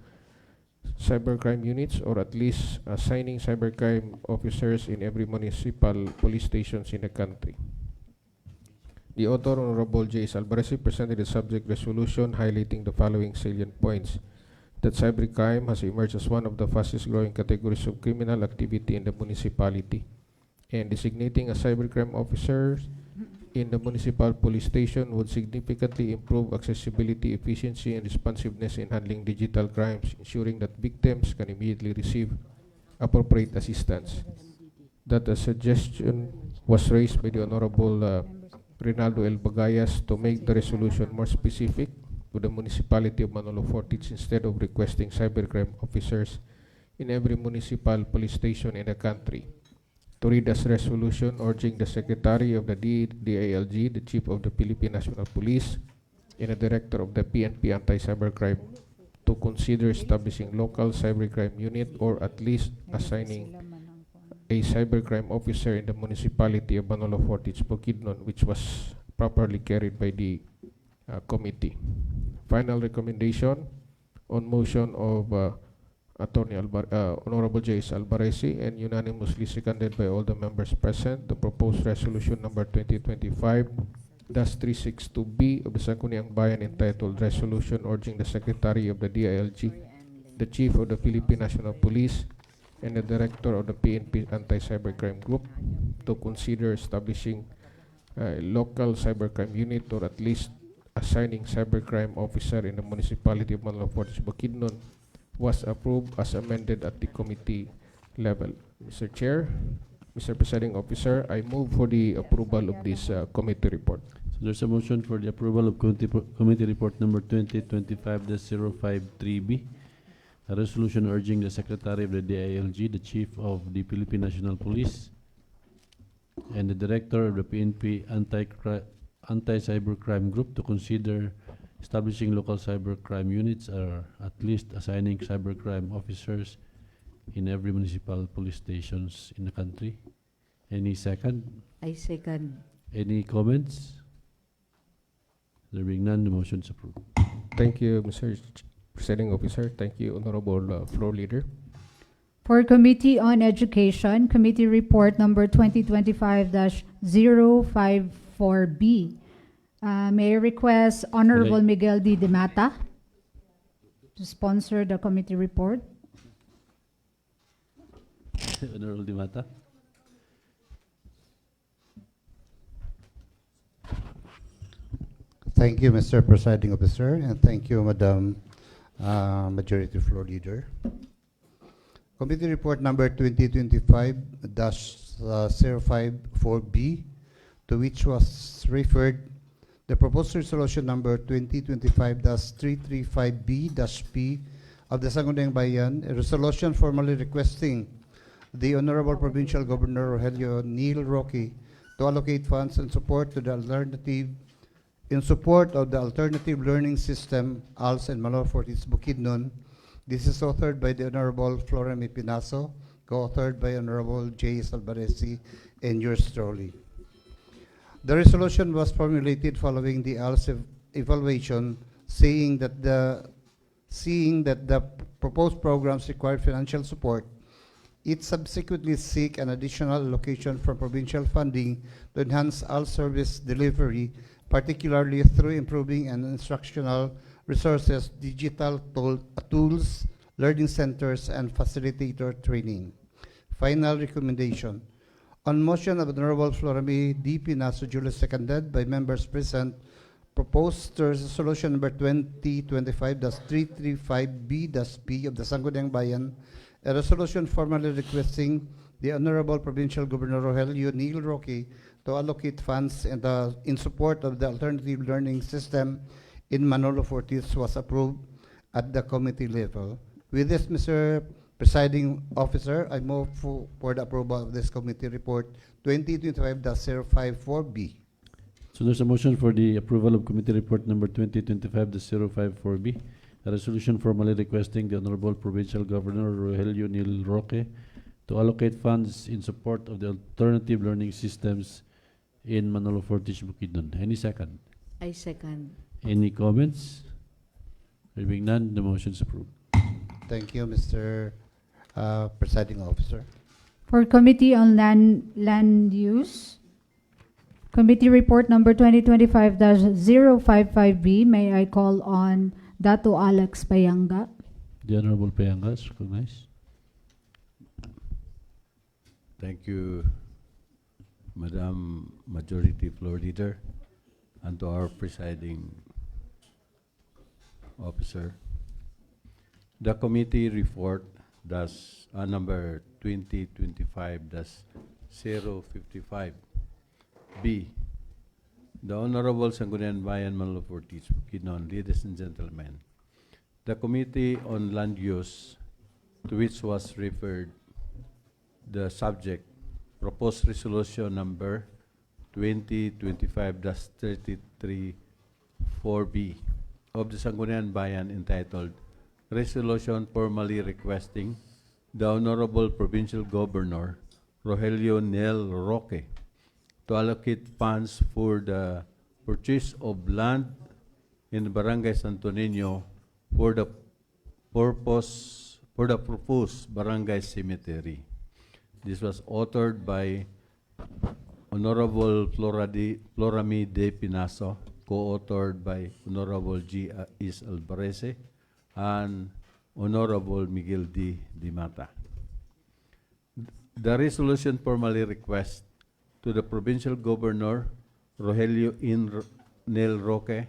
cybercrime units, or at least assigning cybercrime officers in every municipal police stations in the country. The author, Honorable J.S. Alvarez, presented a subject resolution highlighting the following salient points: that cybercrime has emerged as one of the fastest growing categories of criminal activity in the municipality, and designating a cybercrime officer in the municipal police station would significantly improve accessibility, efficiency, and responsiveness in handling digital crimes, ensuring that victims can immediately receive appropriate assistance. That a suggestion was raised by the Honorable Rinaldo L. Bagayas to make the resolution more specific to the municipality of Manolo Fortich instead of requesting cybercrime officers in every municipal police station in the country. To read as resolution urging the Secretary of the DILG, the Chief of the Philippine National Police, and the Director of the PNP Anti-Cybercrime to consider establishing local cybercrime unit, or at least assigning a cybercrime officer in the municipality of Manolo Fortich, Bukidnon, which was properly carried by the committee. Final recommendation on motion of Honorable J.S. Alvarez and unanimously seconded by all the members present, the proposed resolution number 2025-362B of the Sangguniang Bayan entitled Resolution urging the Secretary of the DILG, the Chief of the Philippine National Police, and the Director of the PNP Anti-Cybercrime Group to consider establishing a local cybercrime unit, or at least assigning cybercrime officer in the municipality of Manolo Fortich, Bukidnon, was approved as amended at the committee level. Mr. Chair, Mr. Presiding Officer, I move for the approval of this committee report. So there's a motion for the approval of committee report number 2025-053B. A resolution urging the Secretary of the DILG, the Chief of the Philippine National Police, and the Director of the PNP Anti-Cybercrime Group to consider establishing local cybercrime units or at least assigning cybercrime officers in every municipal police stations in the country. Any second? I second. Any comments? There being none, the motion is approved. Thank you, Mr. Presiding Officer. Thank you, Honorable Floor Leader. For Committee on Education, Committee Report Number 2025-054B. May I request Honorable Wala. Miguel D. Demata to sponsor the committee report. Honorable Dimata. Thank you, Mr. Presiding Officer, and thank you, Madam Majority Floor Leader. Committee Report Number 2025-054B, to which was referred the proposed resolution number 2025-335B-P of the Sangguniang Bayan, a resolution formally requesting the Honorable Provincial Governor Rogelio Neil Roque to allocate funds in support of the alternative learning system, ALS and Manolo Fortis Bukidnon. This is authored by the Honorable Flora M. Pinaso, co-authored by Honorable J. Salvaresi, and yours truly. The resolution was formulated following the ALS evaluation, seeing that the proposed programs require financial support. It subsequently seek an additional allocation from provincial funding to enhance ALS service delivery, particularly through improving and instructional resources, digital tools, learning centers, and facilitator training. Final recommendation. On motion of Honorable Florami D. Pinaso, duly seconded by members present, proposed resolution number 2025-335B-P of the Sangguniang Bayan, a resolution formally requesting the Honorable Provincial Governor Rogelio Neil Roque to allocate funds in support of the alternative learning system in Manolo Fortis was approved at the committee level. With this, Mr. Presiding Officer, I move for the approval of this committee report 2025-054B. So there's a motion for the approval of committee report number 2025-054B, a resolution formally requesting the Honorable Provincial Governor Rogelio Neil Roque to allocate funds in support of the alternative learning systems in Manolo Fortis Bukidnon. Any second? I second. Any comments? There being none, the motion is approved. Thank you, Mr. Presiding Officer. For Committee on Land Use, Committee Report Number 2025-055B, may I call on Dato Alex Payanga. The Honorable Payanga is recognized. Thank you, Madam Majority Floor Leader, and to our presiding officer. The committee report number 2025-055B. The Honorable Sangguniang Bayan Manolo Fortis Bukidnon, ladies and gentlemen, the Committee on Land Use, to which was referred the subject, proposed resolution number 2025-334B of the Sangguniang Bayan entitled Resolution formally requesting the Honorable Provincial Governor Rogelio Neil Roque to allocate funds for the purchase of land in Barangay Santo Niño for the proposed Barangay Cemetery. This was authored by Honorable Florami De Pinaso, co-authored by Honorable G. Is Alvarese, and Honorable Miguel D. Dimata. The resolution formally requests to the Provincial Governor Rogelio Neil Roque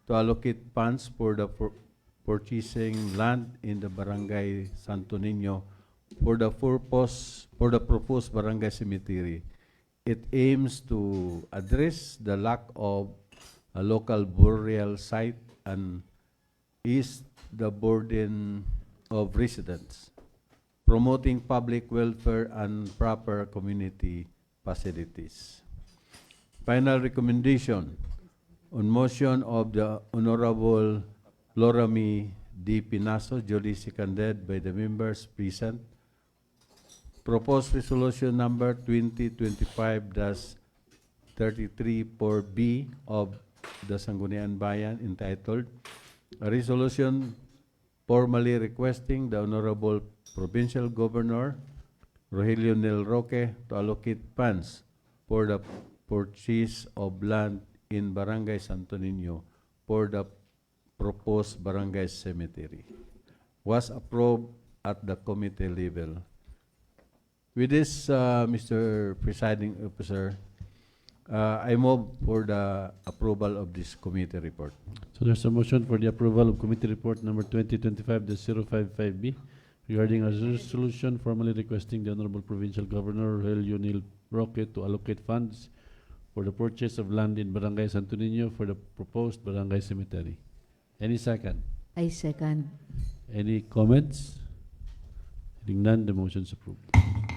to allocate funds for the purchasing land in the Barangay Santo Niño for the proposed Barangay Cemetery. It aims to address the lack of a local burial site and ease the burden of residents, promoting public welfare and proper community facilities. Final recommendation on motion of the Honorable Lorami D. Pinaso, duly seconded by the members present. Proposed resolution number 2025-33-4B of the Sangguniang Bayan entitled, "A Resolution Formally Requesting the Honorable Provincial Governor Rogelio Nel Roque to allocate funds for the purchase of land in Barangay Santo Niño for the proposed barangay cemetery," was approved at the committee level. With this, Mr. Presiding Officer, I move for the approval of this committee report. So there's a motion for the approval of committee report number 2025-055B regarding a resolution formally requesting the Honorable Provincial Governor Rogelio Nel Roque to allocate funds for the purchase of land in Barangay Santo Niño for the proposed barangay cemetery. Any second? I second. Any comments? Hearing none, the motion is approved.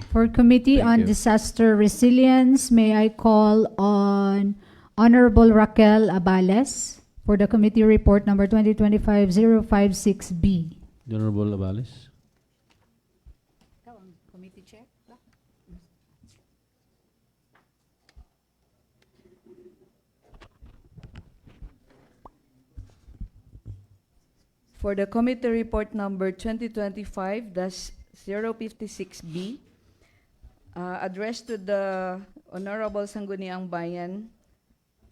For Committee Thank on you. Disaster Resilience, may I call on Honorable Raquel Abales for the committee report number 2025-056B. The Honorable Abales. Committee Chair. For the committee report number 2025-056B, addressed to the Honorable Sangguniang Bayan,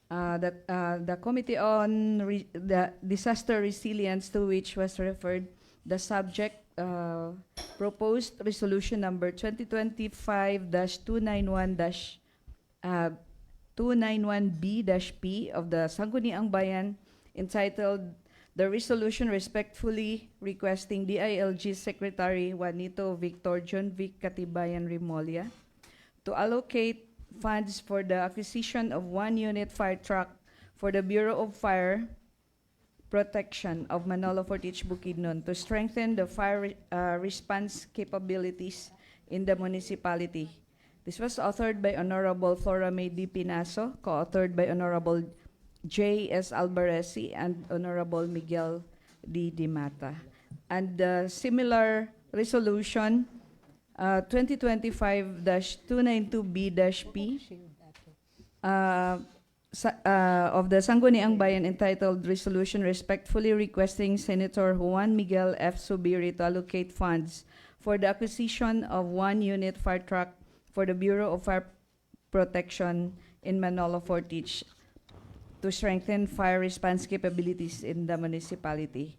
the Committee on the Disaster Resilience, to which was referred the subject proposed resolution number 2025-291-291B-P of the Sangguniang Bayan, entitled, "The resolution respectfully requesting DILG Secretary Juanito Victor John Vic Katibayan Remolia to allocate funds for the acquisition of 1 unit fire truck for the Bureau of Fire Protection of Manolo Fortich Bukidnon to strengthen the fire response capabilities in the municipality." This was authored by Honorable Flora May D. Pinaso, co-authored by Honorable J. S. Albaresi and Honorable Miguel D. Dimata. And similar resolution, 2025-292B-P of the Sangguniang Bayan, entitled, "Resolution respectfully requesting Senator Juan Miguel F. Subiri to allocate funds for the acquisition of 1 unit fire truck for the Bureau of Fire Protection in Manolo Fortich to strengthen fire response capabilities in the municipality."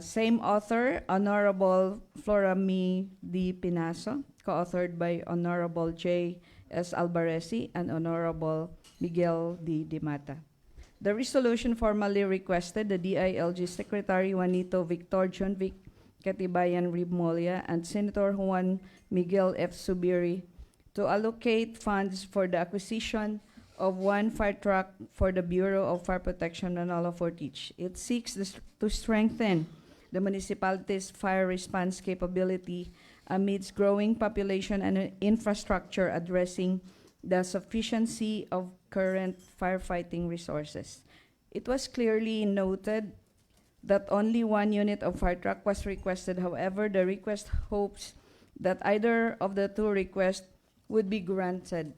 Same author, Honorable Flora May D. Pinaso, co-authored by Honorable J. S. Albaresi and Honorable Miguel D. Dimata. The resolution formally requested the DILG Secretary Juanito Victor John Vic Katibayan Remolia and Senator Juan Miguel F. Subiri to allocate funds for the acquisition of 1 fire truck for the Bureau of Fire Protection Manolo Fortich. It seeks to strengthen the municipality's fire response capability amidst growing population and infrastructure, addressing the sufficiency of current firefighting resources. It was clearly noted that only 1 unit of fire truck was requested. However, the request hopes that either of the two requests would be granted.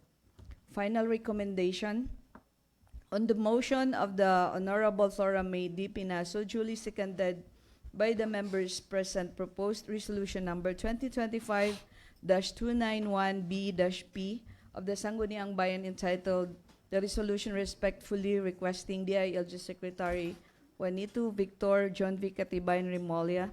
Final recommendation. On the motion of the Honorable Flora May D. Pinaso, duly seconded by the members present, proposed resolution number 2025-291B-P of the Sangguniang Bayan, entitled, "The resolution respectfully requesting DILG Secretary Juanito Victor John V. Katibayan Remolia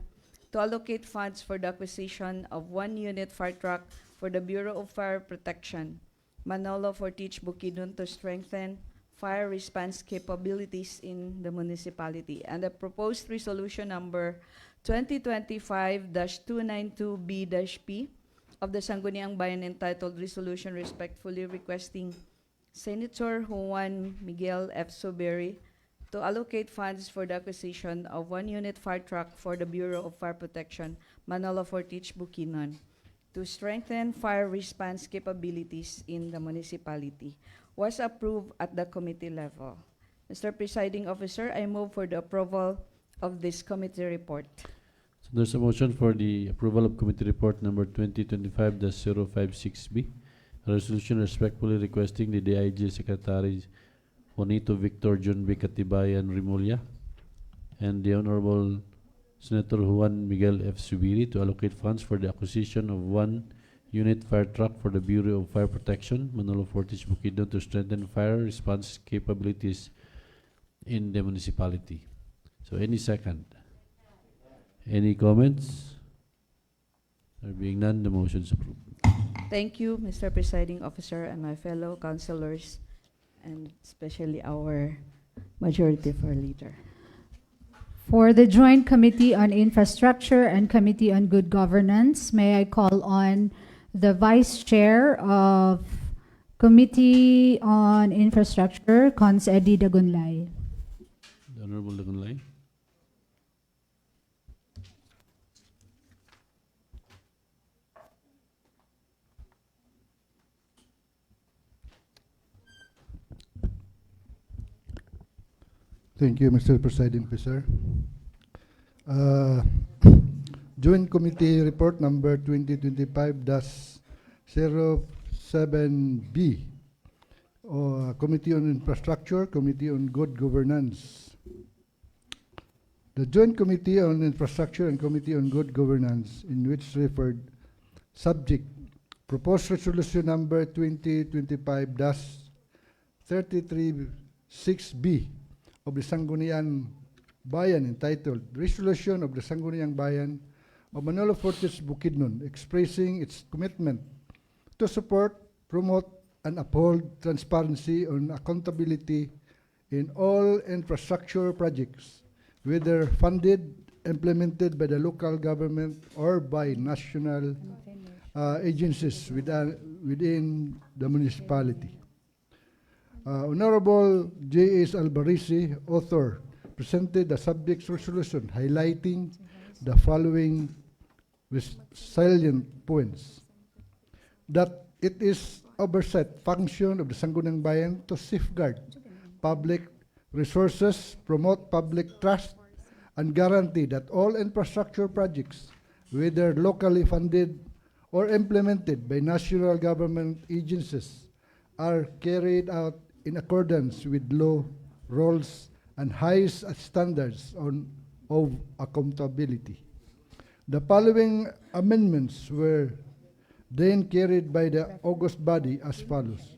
to allocate funds for the acquisition of 1 unit fire truck for the Bureau of Fire Protection, Manolo Fortich Bukidnon, to strengthen fire response capabilities in the municipality." And the proposed resolution number 2025-292B-P of the Sangguniang Bayan, entitled, "Resolution respectfully requesting Senator Juan Miguel F. Subiri to to allocate funds for the acquisition of 1 unit fire truck for the Bureau of Fire Protection, Manolo Fortich, Bukidnon, to strengthen fire response capabilities in the municipality, was approved at the committee level. Mr. Presiding Officer, I move for the approval of this committee report. So there's a motion for the approval of committee report number 2025-056B, a resolution respectfully requesting the DIG Secretary Juanito Victor John B. Katibayan Rimulya and the Honorable Senator Juan Miguel F. Subiri to allocate funds for the acquisition of 1 unit fire truck for the Bureau of Fire Protection, Manolo Fortich, Bukidnon, to strengthen fire response capabilities in the municipality. So any second? Any comments? There being none, the motion is approved. Thank you, Mr. Presiding Officer, and my fellow councilors, and especially our majority floor leader. For the Joint Committee on Infrastructure and Committee on Good Governance, may I call on the Vice Chair of Committee on Infrastructure, Cons. Eddie Dagunlay. The Honorable Dagunlay. Thank you, Mr. Presiding Officer. Joint Committee Report number 2025-07B, Committee on Infrastructure, Committee on Good Governance. The Joint Committee on Infrastructure and Committee on Good Governance, in which referred subject proposed resolution number 2025-336B of the Sangguniang Bayan, entitled Resolution of the Sangguniang Bayan of Manolo Fortich, Bukidnon, expressing its commitment to support, promote, and uphold transparency and accountability in all infrastructure projects, whether funded, implemented by the local government or by national agencies within the municipality. Honorable J.S. Albarisi, author, presented the subject resolution highlighting the following salient points: that it is oversight function of the Sangguniang Bayan to safeguard public resources, promote public trust, and guarantee that all infrastructure projects, whether locally funded or implemented by national government agencies, are carried out in accordance with law, rules, and highest standards of accountability. The following amendments were then carried by the august body as follows: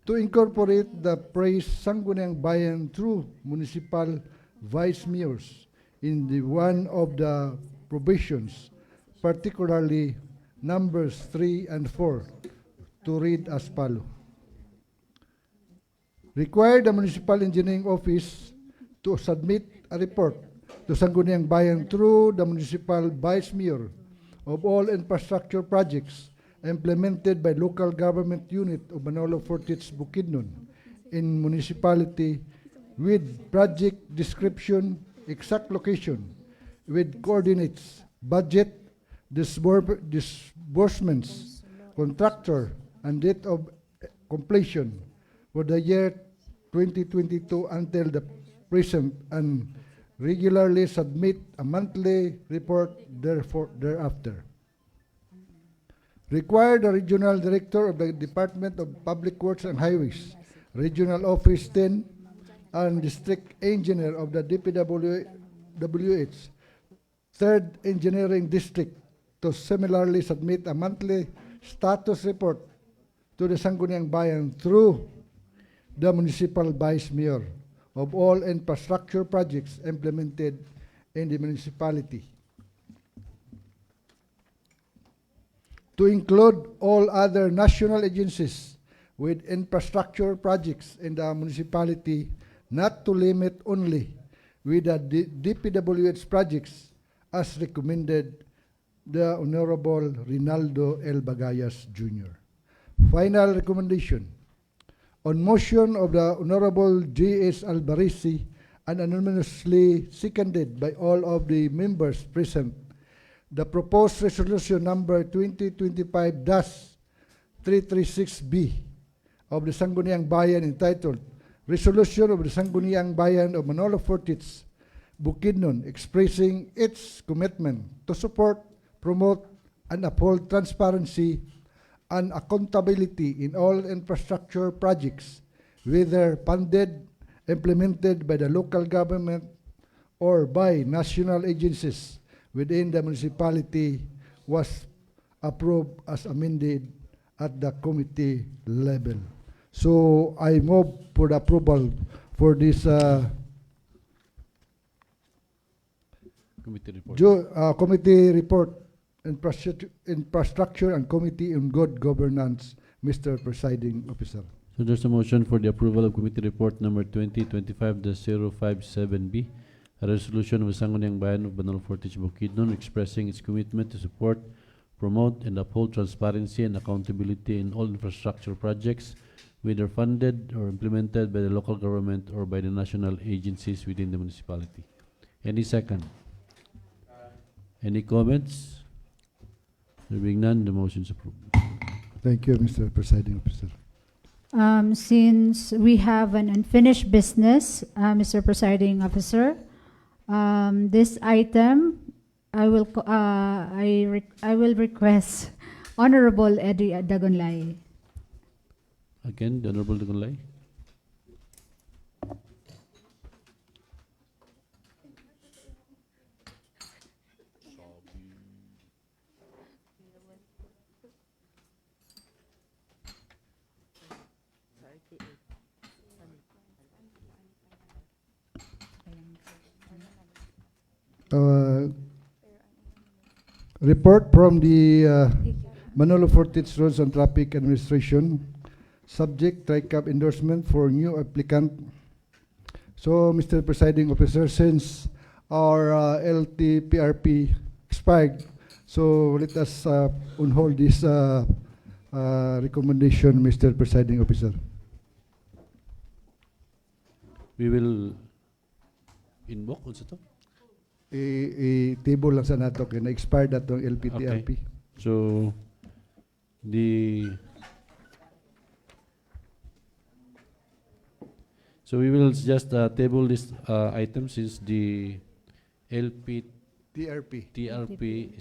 to incorporate the phrase Sangguniang Bayan through municipal vice mayors in the one of the provisions, particularly numbers 3 and 4, to read as follows: require the Municipal Engineering Office to submit a report to Sangguniang Bayan through the municipal vice mayor of all infrastructure projects implemented by local government unit of Manolo Fortich, Bukidnon in municipality, with project description, exact location, with coordinates, budget, disbursements, contractor, and date of completion for the year 2022 until the present, and regularly submit a monthly report thereafter. Require the Regional Director of the Department of Public Works and Highways, Regional Office 10, and District Engineer of the DPWH, 3rd Engineering District, to similarly submit a monthly status report to the Sangguniang Bayan through the municipal vice mayor of all infrastructure projects implemented in the municipality, to include all other national agencies with infrastructure projects in the municipality, not to limit only with the DPWH projects as recommended the Honorable Rinaldo L. Bagayas Jr. Final recommendation: on motion of the Honorable J.S. Albarisi, and anonymously seconded by all of the members present, the proposed resolution number 2025-336B of the Sangguniang Bayan entitled Resolution of the Sangguniang Bayan of Manolo Fortich, Bukidnon, expressing its commitment to support, promote, and uphold transparency and accountability in all infrastructure projects, whether funded, implemented by the local government or by national agencies within the municipality, was approved as amended at the committee level. So I move for the approval for this Committee report. committee report, infrastructure and committee on good governance, Mr. Presiding Officer. So there's a motion for the approval of committee report number 2025-057B, a resolution of the Sangguniang Bayan of Manolo Fortich, Bukidnon, expressing its commitment to support, promote, and uphold transparency and accountability in all infrastructure projects, whether funded or implemented by the local government or by the national agencies within the municipality. Any second? Any comments? There being none, the motion is approved. Thank you, Mr. Presiding Officer. Since we have an unfinished business, Mr. Presiding Officer, this item, I will request Honorable Eddie Dagonlay. Again, the Honorable Dagonlay. Report from the Manolo Fortich Roads and Traffic Administration, subject TRICAP endorsement for new applicant. So, Mr. Presiding Officer, since our LTPRP expired, so let us on hold this recommendation, Mr. Presiding Officer. We will invoke also to. I-table lang sa nato kaya na-expired na itong LPTRP. So we will just table this item since the TRP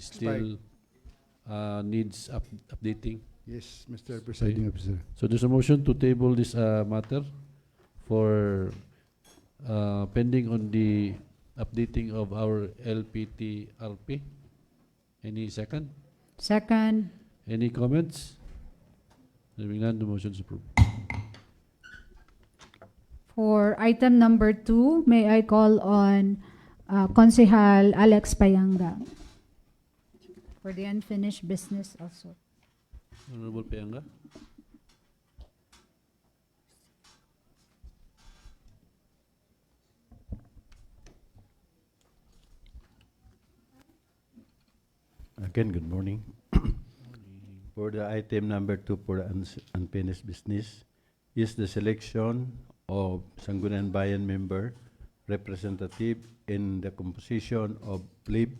still needs updating. Yes, Mr. Presiding Officer. So there's a motion to table this matter for pending on the updating of our LPTRP. Any second? Second, Any comments? Hearing none, the motion is approved. for item number 2, may I call on Consihal Alex Payanga for the unfinished business also. Honorable Payanga. Again, good morning. For the item number 2 for the unfinished business is the selection of Sangguniang Bayan member representative in the composition of PLIB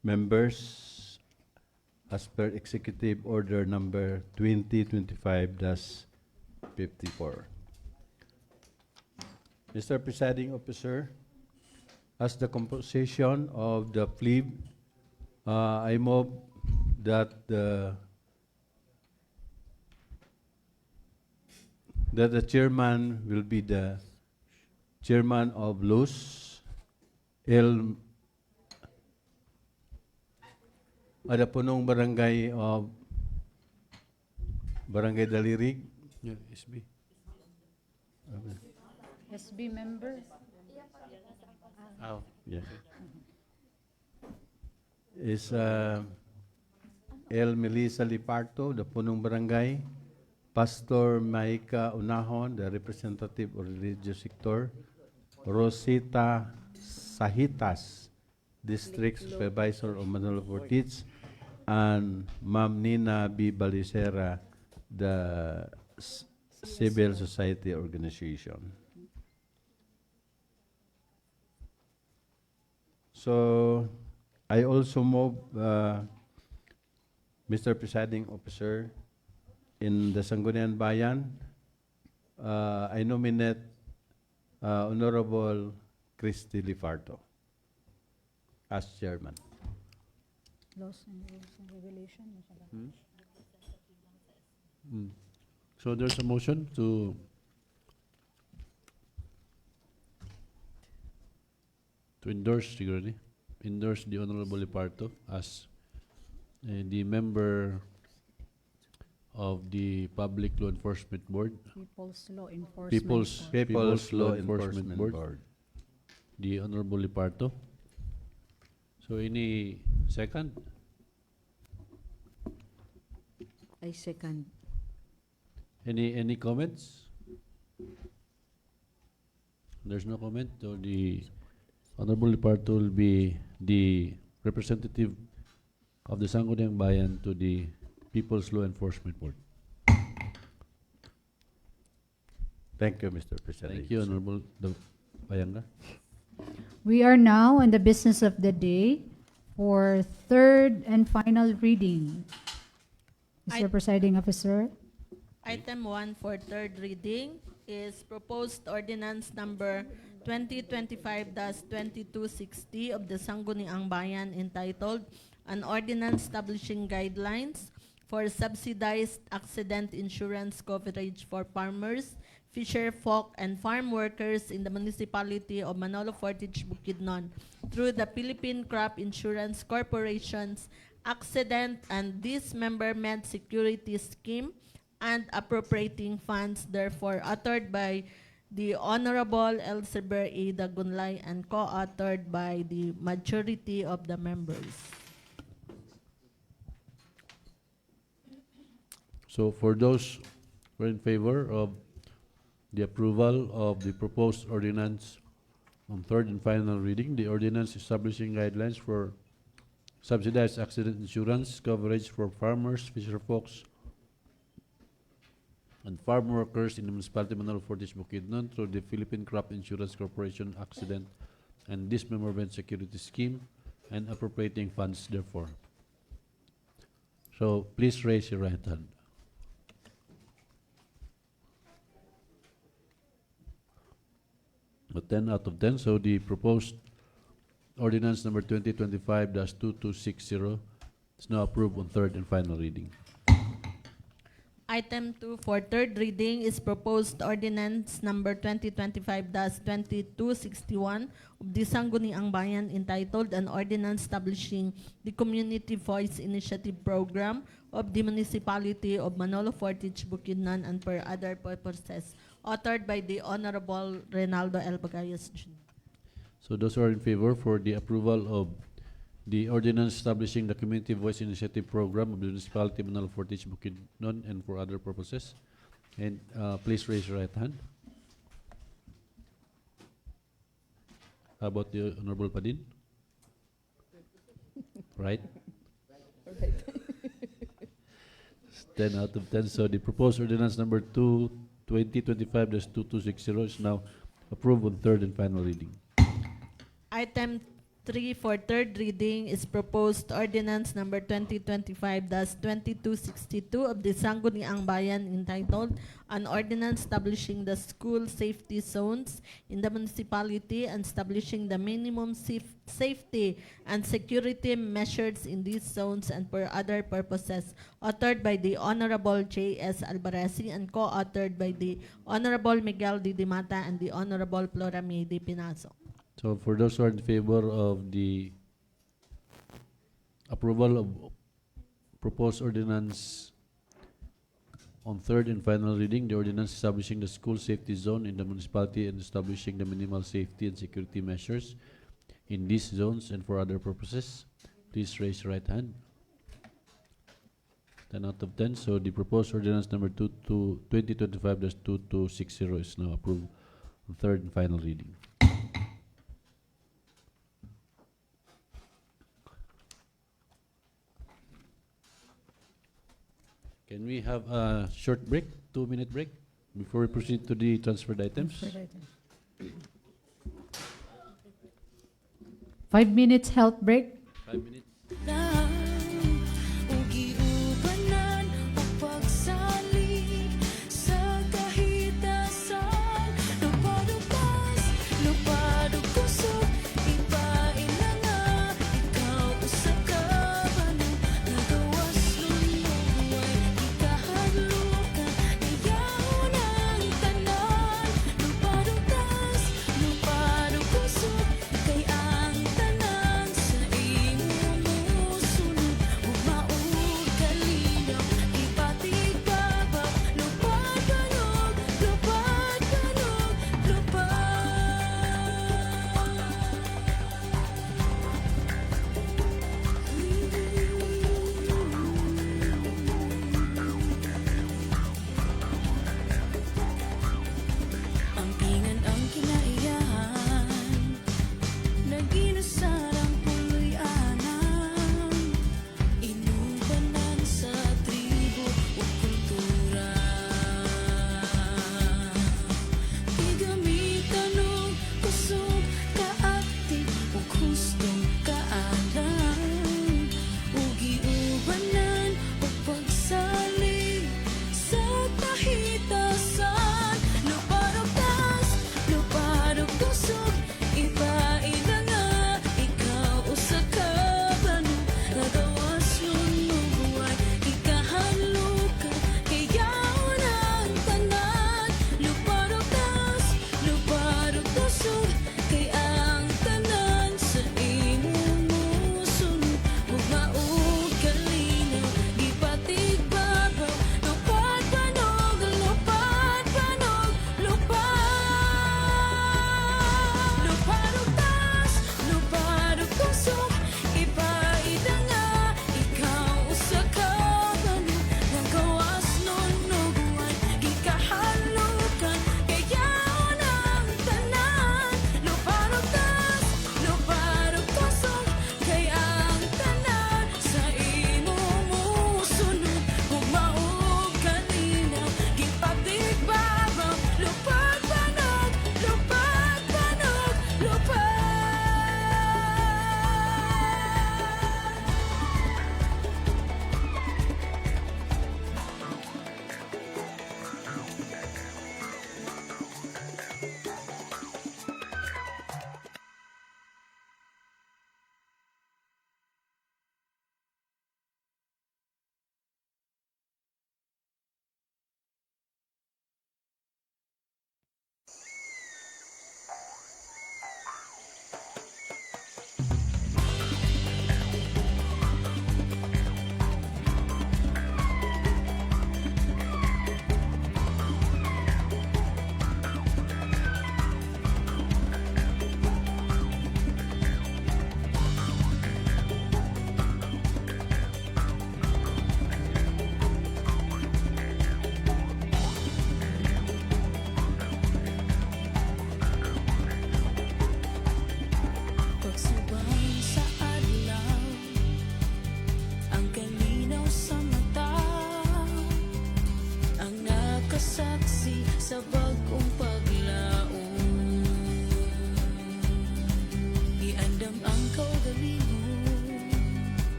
members as per Executive Order number 2025-54. Mr. Presiding Officer, as the composition of the PLIB, I move that the chairman will be the chairman of Luz, ada punong barangay of Barangay Dalirig. Yeah, SB. SB member? Oh. Yeah. Is El Melissa Liparto, the punong barangay. Pastor Maika Unahon, the representative of religious sector. Rosita Sahitas, district supervisor of Manolo Fortich. And Ma'am Nina B. Balicera, the civil society organization. So, I also move, Mr. Presiding Officer, in the Sangguniang Bayan, I nominate Honorable Christy Lifardo as chairman. Laws and rules and regulation. So there's a motion to endorse the Honorable Liparto as the member of the Public Law Enforcement Board, People's Law Enforcement. People's Law Enforcement Board. The Honorable Liparto. So any second? I second. Any comments? There's no comment. So the Honorable Liparto will be the representative of the Sangguniang Bayan to the People's Law Enforcement Board. Thank you, Mr. President. Thank you, Honorable Bayanga. We are now on the business of the day for third and final reading. Mr. Presiding Officer. Item 1 for third reading is proposed ordinance number 2025-2260 of the Sangguniang Bayan entitled An Ordinance Establishing Guidelines for Subsidized Accident Insurance Coverage for Farmers, Fisher Folk, and Farm Workers in the Municipality of Manolo Fortich, Bukidnon through the Philippine Crop Insurance Corporation's Accident and Dismemberment Security Scheme and appropriating funds therefore authored by the Honorable Elzéber A. Dagunlay and co-authored by the majority of the members. So for those who are in favor of the approval of the proposed ordinance on third and final reading, the ordinance establishing guidelines for subsidized accident insurance coverage for farmers, fisher folks, and farm workers in the municipality of Manolo Fortich, Bukidnon through the Philippine Crop Insurance Corporation Accident and Dismemberment Security Scheme and appropriating funds therefore. So please raise your right hand. A 10 out of 10, so the proposed ordinance number 2025-2260 is now approved on third and final reading. Item 2 for third reading is proposed ordinance number 2025-2261 of the Sangguniang Bayan entitled An Ordinance Establishing the Community Voice Initiative Program of the Municipality of Manolo Fortich, Bukidnon and for other purposes, authored by the Honorable Reynaldo L. Bagayas Jr. So those who are in favor for the approval of the ordinance establishing the Community Voice Initiative Program of the Municipality of Manolo Fortich, Bukidnon and for other purposes, and please raise your right hand. How about the Honorable Padin? Right? 10 out of 10. So the proposed ordinance number 2025-2260 is now approved on third and final reading. Item 3 for third reading is proposed ordinance number 2025-2262 of the Sangguniang Bayan entitled An Ordinance Establishing the School Safety Zones in the Municipality and Establishing the Minimum Safety and Security Measures in these zones and for other purposes, authored by the Honorable J.S. Albarresi and co-authored by the Honorable Miguel D. Dimata and the Honorable Floramie D. Pinazo. So for those who are in favor of the approval of proposed ordinance on third and final reading, the ordinance establishing the school safety zone in the municipality and establishing the minimal safety and security measures in these zones and for other purposes, please raise your right hand. 10 out of 10. So the proposed ordinance number 2025-2260 is now approved on third and final reading. Can we have a short break, 2-minute break, before we proceed to the transferred items? 5 minutes health break. 5 minutes. Ugiubanan o pagsali sa kahitasan. Lupadupas, lupadugusok, ipain na nga. Ikaw usa ka balo, nagawas lumuway. Ikahadlukan, iyaw ng tanan. Lupadutas, lupadugusok, kay ang tanan sa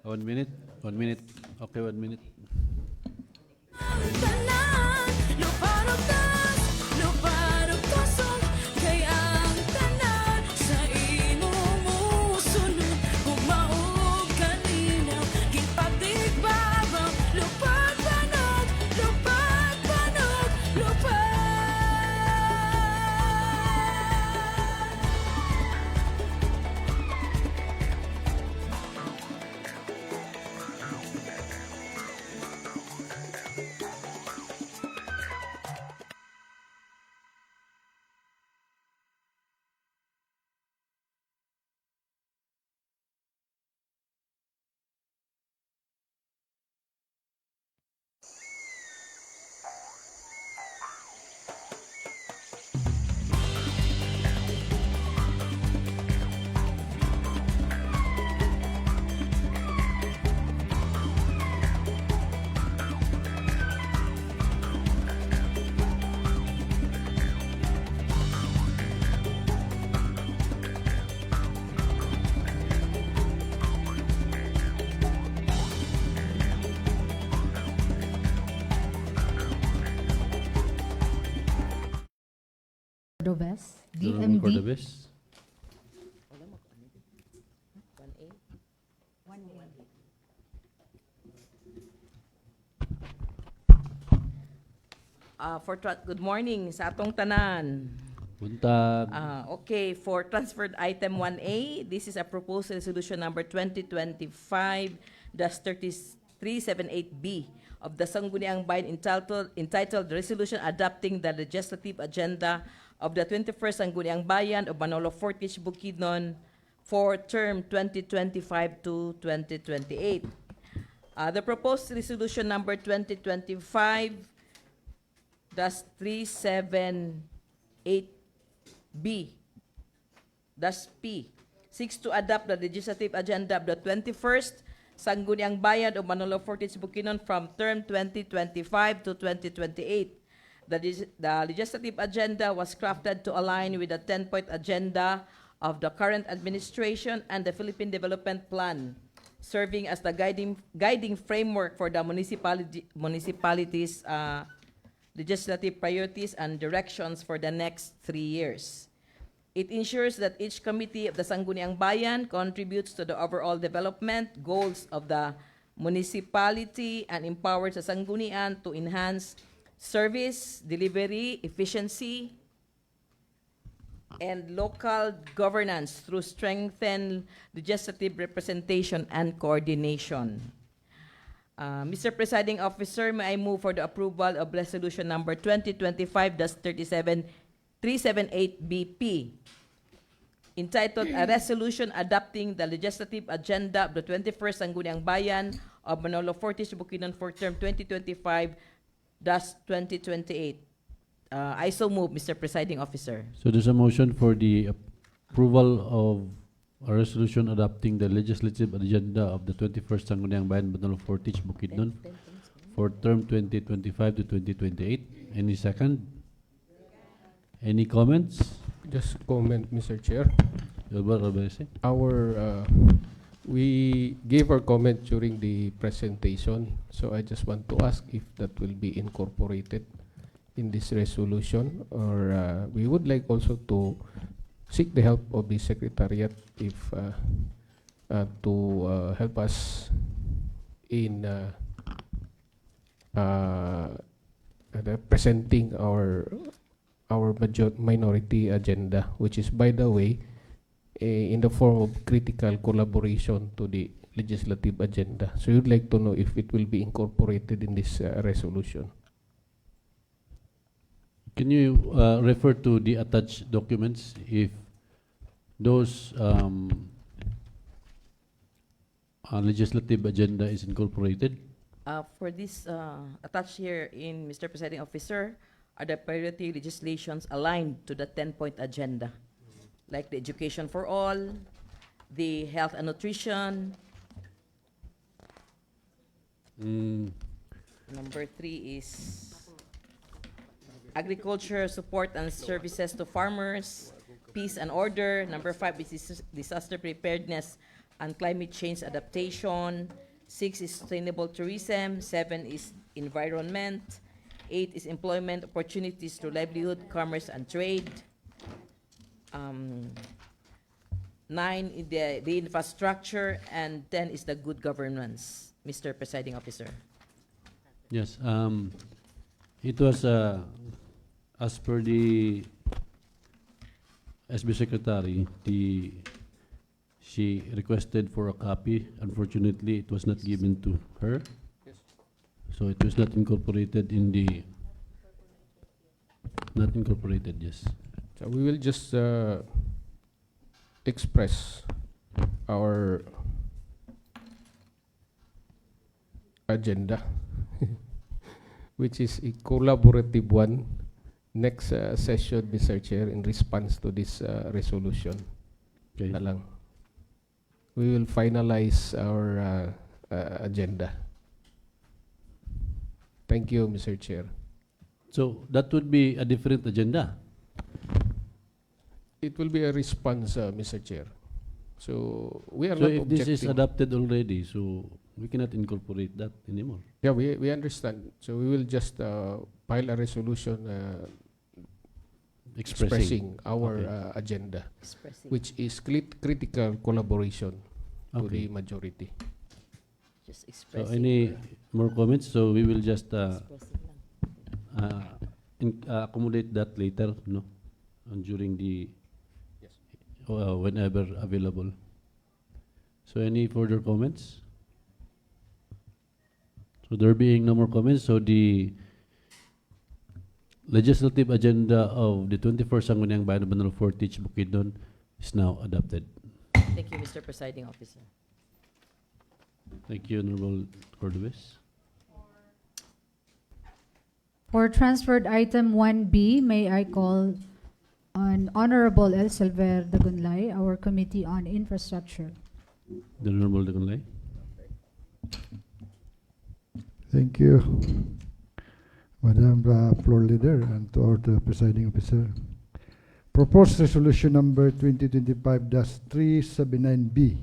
1 minute. 1 minute. Okay, 1 minute. Tanan, luparog tas, luparog kusog, kay ang tanan sa imo musunod. Humaog kalinaw, gipagdigbabaw, lupad panog, lupad panog, lupad. Cordovez, Honorable DMD. Cordovez. Good morning sa atong tanan. Buntag. Okay, for transferred item 1A, this is a proposed resolution number 2025-3378B of the Sangguniang Bayan entitled Resolution Adopting the Legislative Agenda of the 21st Sangguniang Bayan of Manolo Fortich Bukidnon for term 2025 to 2028. The proposed resolution number 2025-378B Thus P seeks to adopt the legislative agenda of the 21st Sangguniang Bayan of Manolo Fortich Bukidnon from term 2025 to 2028. The legislative agenda was crafted to align with the 10-point agenda of the current administration and the Philippine Development Plan, serving as the guiding framework for the municipalities' legislative priorities and directions for the next 3 years. It ensures that each committee of the Sangguniang Bayan contributes to the overall development goals of the municipality and empowers the Sanggunian to enhance service, delivery, efficiency, and local governance through strengthened legislative representation and coordination. Mr. Presiding Officer, may I move for the approval of resolution number 2025-378BP, entitled A Resolution Adopting the Legislative Agenda of the 21st Sangguniang Bayan of Manolo Fortich Bukidnon for term 2025-2028. I so move, Mr. Presiding Officer. So there's a motion for the approval of a resolution adopting the legislative agenda of the 21st Sangguniang Bayan Manolo Fortich Bukidnon for term 2025 to 2028. Any second? Any comments? Just comment, Mr. Chair. We gave our comment during the presentation, so I just want to ask if that will be incorporated in this resolution, or we would like also to seek the help of the Secretariat if to help us in presenting our minority agenda, which is, by the way, in the form of critical collaboration to the legislative agenda. So you'd like to know if it will be incorporated in this resolution. Can you refer to the attached documents if those legislative agenda is incorporated? For this attached here in Mr. Presiding Officer are the priority legislations aligned to the 10-point agenda, like the education for all, the health and nutrition. Number 3 is agriculture support and services to farmers, peace and order. Number 5 is disaster preparedness and climate change adaptation. 6 is sustainable tourism. 7 is environment. 8 is employment opportunities through livelihood, commerce, and trade. 9 is the infrastructure, and 10 is the good governance, Mr. Presiding Officer. Yes, it was, as per the SB Secretary, she requested for a copy. Unfortunately, it was not given to her. So it was not incorporated in the, not incorporated, yes. So we will just express our agenda, which is a collaborative one, next session, Mr. Chair, in response to this resolution. Okay. Na lang. We will finalize our agenda. Thank you, Mr. Chair. So that would be a different agenda. It will be a response, Mr. Chair. So we are So not if this is objecting. adopted already, so we cannot incorporate that anymore. Yeah, we understand. So we will just file a resolution expressing our Okay. agenda, Expressing. which is critical collaboration to Okay. the majority. Just So expressing. any more comments? So we will just Expressing lang. accommodate that later, no? And during the, whenever available. So any further comments? So there being no more comments, so the legislative agenda of the 21st Sangguniang Bayan of Manalo Fortich Bukidnon is now adopted. Thank you, Mr. Presiding Officer. Thank you, Honorable Cordobes. For transferred item 1B, may I call on Honorable Elsalver Dagunlay, our Committee on Infrastructure. The Honorable Dagunlay. Thank you, Madam Floor Leader, and to our Presiding Officer. Proposed Resolution Number 2025-379B.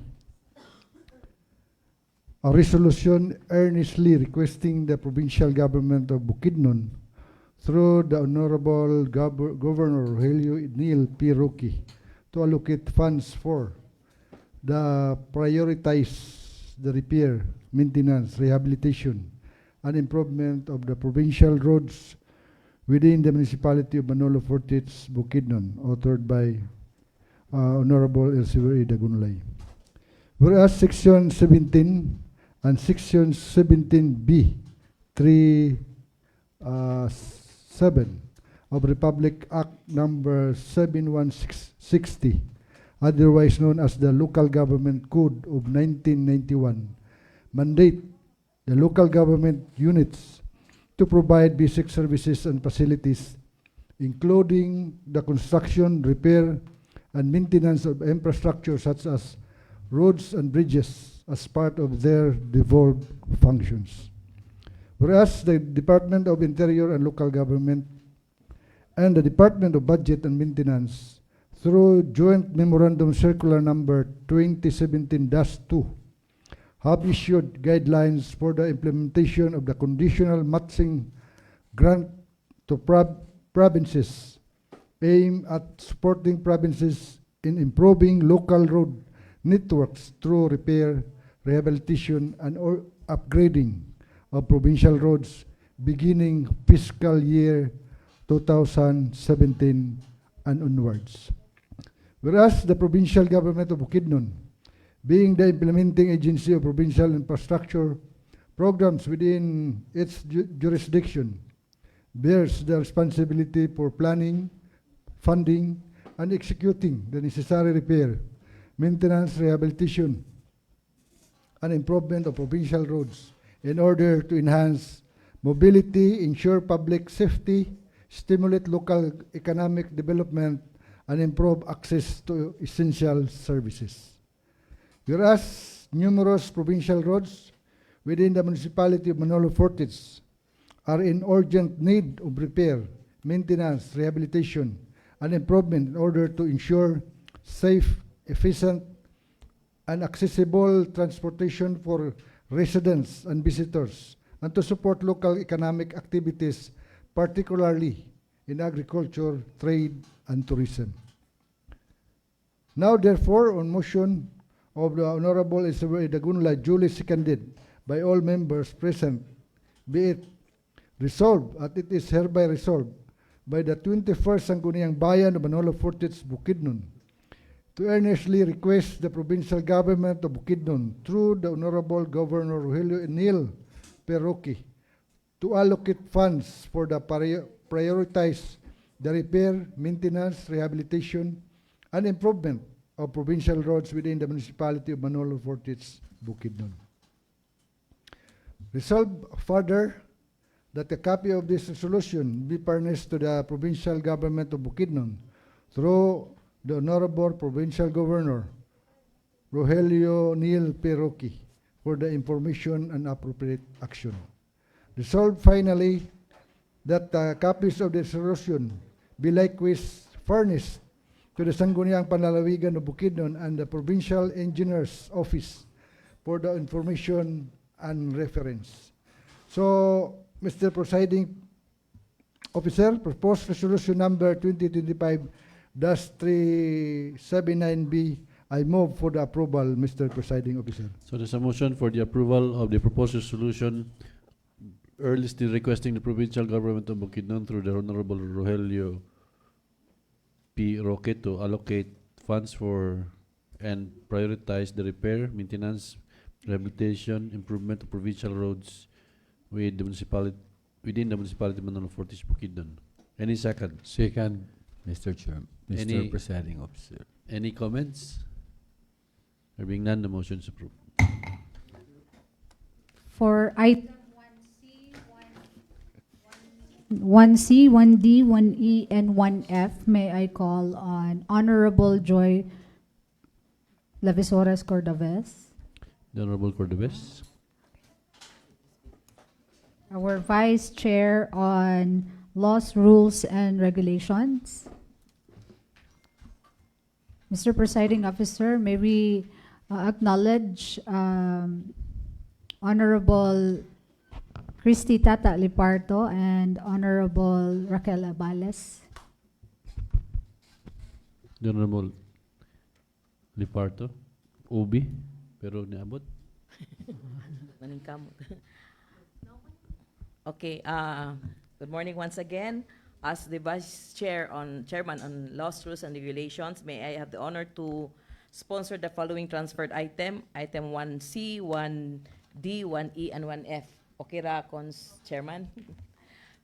A resolution earnestly requesting the provincial government of Bukidnon, through the Honorable Governor Rogelio Neil P. Roque, to allocate funds for the prioritize the repair, maintenance, rehabilitation, and improvement of the provincial roads within the municipality of Manolo Fortich, Bukidnon, authored by Honorable Elsevier Dagunlay. Whereas Section 17 and Section 17B 7 of Republic Act Number 71660, otherwise known as the Local Government Code of 1991, mandate the local government units to provide basic services and facilities, including the construction, repair, and maintenance of infrastructure such as roads and bridges as part of their devolved functions. Whereas the Department of Interior and Local Government and the Department of Budget and Maintenance, through Joint Memorandum Circular Number 2017-2, have issued guidelines for the implementation of the conditional matching grant to provinces aimed at supporting provinces in improving local road networks through repair, rehabilitation, and or upgrading of provincial roads beginning fiscal year 2017 and onwards. Whereas the provincial government of Bukidnon, being the implementing agency of provincial infrastructure programs within its jurisdiction, bears the responsibility for planning, funding, and executing the necessary repair, maintenance, rehabilitation, and improvement of provincial roads in order to enhance mobility, ensure public safety, stimulate local economic development, and improve access to essential services. Whereas numerous provincial roads within the municipality of Manolo Fortich are in urgent need of repair, maintenance, rehabilitation, and improvement in order to ensure safe, efficient, and accessible transportation for residents and visitors, and to support local economic activities, particularly in agriculture, trade, and tourism. Now, therefore, on motion of the Honorable Isabel Dagunla, duly seconded by all members present, be it resolved, at it is hereby resolved by the 21st Sangguniang Bayan of Manolo Fortich, Bukidnon, to earnestly request the provincial government of Bukidnon through the Honorable Governor Rogelio Enil Peroki to allocate funds for the prioritize the repair, maintenance, rehabilitation, and improvement of provincial roads within the municipality of Manolo Fortich, Bukidnon. Resolved further that a copy of this resolution be furnished to the provincial government of Bukidnon through the Honorable Provincial Governor Rogelio Neil Peroki for the information and appropriate action. Resolved finally that copies of this resolution be likewise furnished to the Sangguniang Panlalawigan of Bukidnon and the Provincial Engineer's Office for the information and reference. So, Mr. Presiding Officer, proposed resolution number 2025-379B, I move for the approval, Mr. Presiding Officer. So there's a motion for the approval of the proposed resolution, earnestly requesting the provincial government of Bukidnon through the Honorable Rogelio P. Roque to allocate funds for and prioritize the repair, maintenance, rehabilitation, improvement of provincial roads with the municipality, within the municipality of Manolo Fortich, Bukidnon. Any second? Second, Mr. Chair, Mr. Any- Presiding Officer. Any comments? There being none, the motion is approved. For item 1C, 1D, 1E, and 1F, may I call on Honorable Joy Lavisores Cordovez, The Honorable Cordovez. our Vice Chair on Laws, Rules, and Regulations. Mr. Presiding Officer, may we acknowledge Honorable Christy Tata Liparto and Honorable Raquel Abales. The Honorable Liparto. Ubi. Pero niabot. Maningkamot. Okay, good morning once again. As the Vice Chairman on Laws, Rules, and Regulations, may I have the honor to sponsor the following transferred item, item 1C, 1D, 1E, and 1F. Okay ra, Chairman?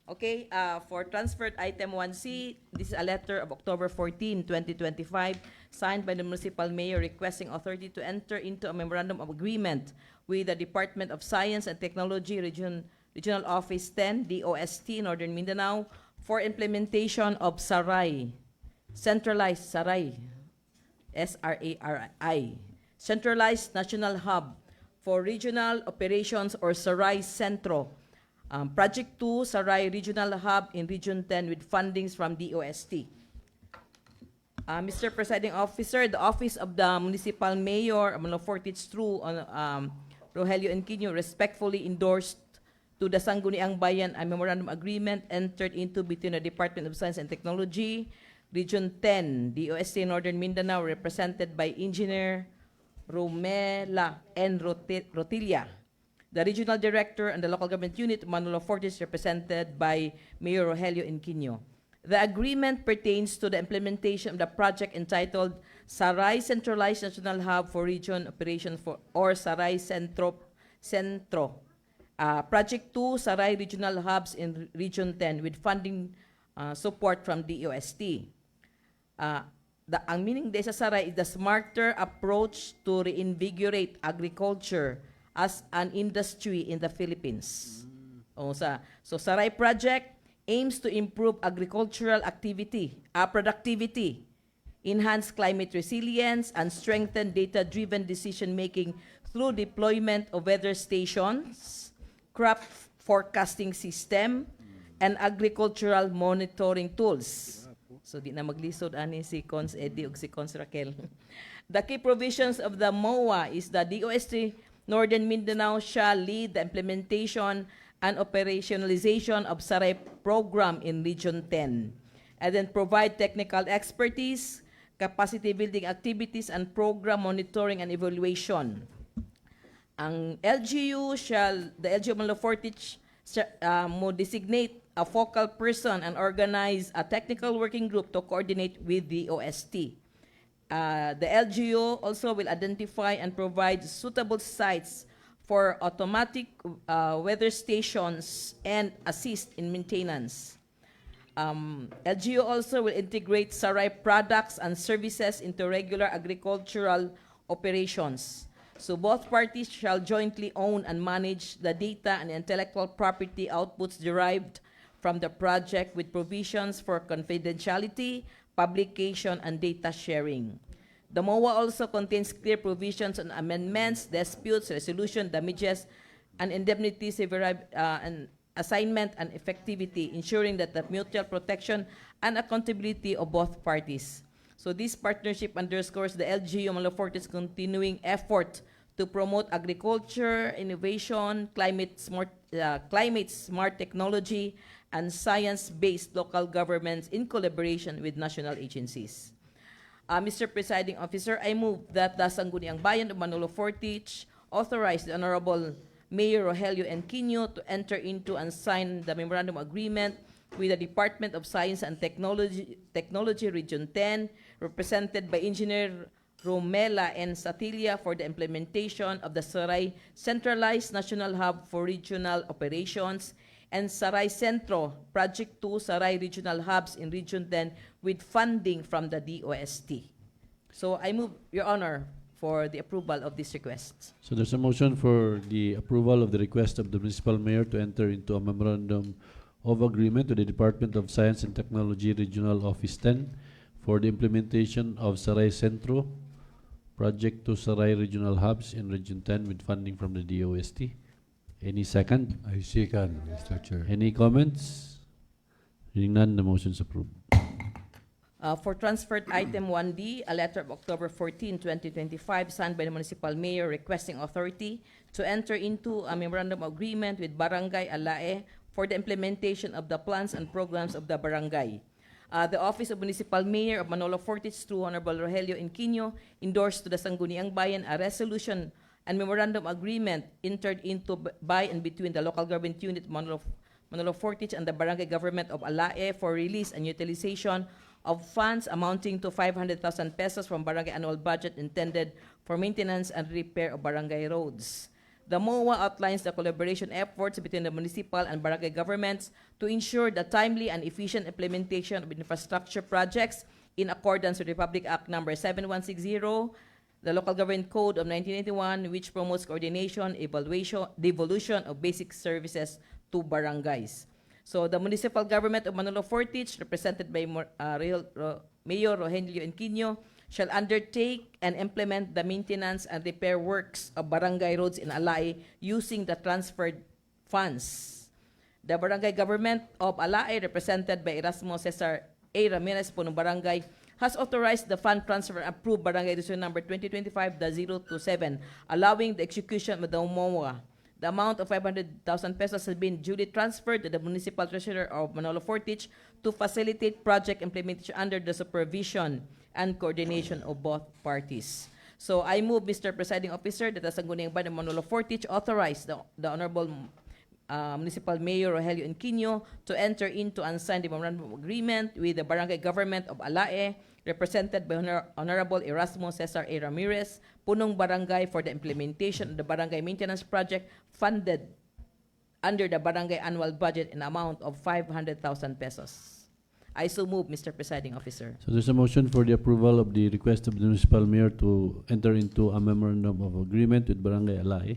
Okay, for transferred item 1C, this is a letter of October 14, 2025, signed by the Municipal Mayor requesting authority to enter into a memorandum of agreement with the Department of Science and Technology Regional Office 10, DOST, Northern Mindanao, for implementation of SARAI, Centralized SRARI, Centralized National Hub for Regional Operations, or SARAI Centro. Project 2, SARAI Regional Hub in Region 10 with fundings from DOST. Mr. Presiding Officer, the Office of the Municipal Mayor, Manolo Fortich, through Rogelio Enquino, respectfully endorsed to the Sangguniang Bayan a memorandum agreement entered into between the Department of Science and Technology, Region 10, DOST Northern Mindanao, represented by Engineer Romela N. Rotilla, the Regional Director, and the Local Government Unit, Manolo Fortich, represented by Mayor Rogelio Enquino. The agreement pertains to the implementation of the project entitled SARAI Centralized National Hub for Region Operations, or SARAI Centro. Project 2, SARAI Regional Hubs in Region 10 with funding support from DOST. Ang meaning de sa SARAI is the smarter approach to reinvigorate agriculture as an industry in the Philippines. So SARAI project aims to improve agricultural productivity, enhance climate resilience, and strengthen data-driven decision-making through deployment of weather stations, crop forecasting system, and agricultural monitoring tools. So di na maglisod ani si Cons Eddie ug si Cons Raquel. The key provisions of the MOA is the DOST Northern Mindanao shall lead the implementation and operationalization of Saray program in Region 10, and then provide technical expertise, capacity building activities, and program monitoring and evaluation. The LGU Manolo Fortich mo designate a focal person and organize a technical working group to coordinate with the OST. The LGU also will identify and provide suitable sites for automatic weather stations and assist in maintenance. LGU also will integrate Saray products and services into regular agricultural operations. So both parties shall jointly own and manage the data and intellectual property outputs derived from the project with provisions for confidentiality, publication, and data sharing. The MOA also contains clear provisions on amendments, disputes, resolution, damages, and indemnities, and assignment and effectivity, ensuring that the mutual protection and accountability of both parties. So this partnership underscores the LGU Manolo Fortich continuing effort to promote agriculture, innovation, climate smart technology, and science-based local governments in collaboration with national agencies. Mr. Presiding Officer, I move that the Sangguniang Bayan of Manolo Fortich authorize the Honorable Mayor Rogelio Enquino to enter into and sign the memorandum agreement with the Department of Science and Technology Region 10, represented by Engineer Romela N. Satilla, for the implementation of the Saray Centralized National Hub for Regional Operations and Saray Centro Project 2 Saray Regional Hubs in Region 10 with funding from the DOST. So I move, Your Honor, for the approval of this request. So there's a motion for the approval of the request of the municipal mayor to enter into a memorandum of agreement with the Department of Science and Technology Regional Office 10 for the implementation of Saray Centro Project to Saray Regional Hubs in Region 10 with funding from the DOST. Any second? I second, Mr. Chair. Any comments? Hearing none, the motion is approved. For transferred item 1D, a letter of October 14, 2025, signed by the municipal mayor requesting authority to enter into a memorandum agreement with Barangay Alae for the implementation of the plans and programs of the barangay. The Office of Municipal Mayor of Manolo Fortich through Honorable Rogelio Enquino endorsed to the Sangguniang Bayan a resolution and memorandum agreement entered into by and between the local government unit Manolo Fortich and the barangay government of Alae for release and utilization of funds amounting to 500,000 pesos from barangay annual budget intended for maintenance and repair of barangay roads. The MOA outlines the collaboration efforts between the municipal and barangay governments to ensure the timely and efficient implementation of infrastructure projects in accordance with Republic Act Number 7160, the Local Government Code of 1981, which promotes coordination, devolution of basic services to barangays. So the municipal government of Manolo Fortich, represented by Mayor Rogelio Enquino, shall undertake and implement the maintenance and repair works of barangay roads in Alae using the transferred funds. The barangay government of Alae, represented by Erasmo Cesar A. Ramirez, Punong Barangay, has authorized the fund transfer and approved barangay resolution number 2025-027, allowing the execution of the MOA. The amount of 500,000 pesos has been duly transferred to the municipal treasurer of Manolo Fortich to facilitate project implementation under the supervision and coordination of both parties. So I move, Mr. Presiding Officer, that the Sangguniang Bayan of Manolo Fortich authorize the Honorable Municipal Mayor Rogelio Enquino to enter into and sign the memorandum of agreement with the barangay government of Alae, represented by Honorable Erasmo Cesar A. Ramirez, Punong Barangay, for the implementation of the barangay maintenance project funded under the barangay annual budget in amount of 500,000 pesos. I so move, Mr. Presiding Officer. So there's a motion for the approval of the request of the municipal mayor to enter into a memorandum of agreement with Barangay Alae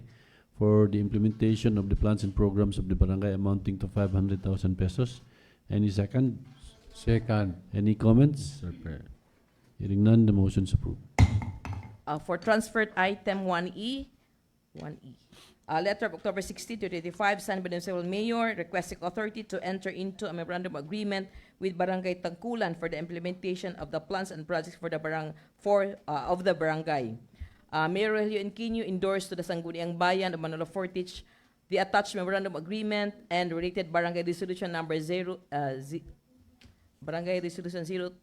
for the implementation of the plans and programs of the barangay amounting to 500,000 pesos. Any second? Second, Any comments? Mr. Chair. Hearing none, the motion is approved. For transferred item 1E, A letter of October 16, 2025, signed by the municipal mayor requesting authority to enter into a memorandum agreement with Barangay Tangkulan for the implementation of the plans and projects for the of the barangay. Mayor Rogelio Enquino endorsed to the Sangguniang Bayan of Manolo Fortich the attached memorandum agreement and related barangay resolution number Barangay Resolution 020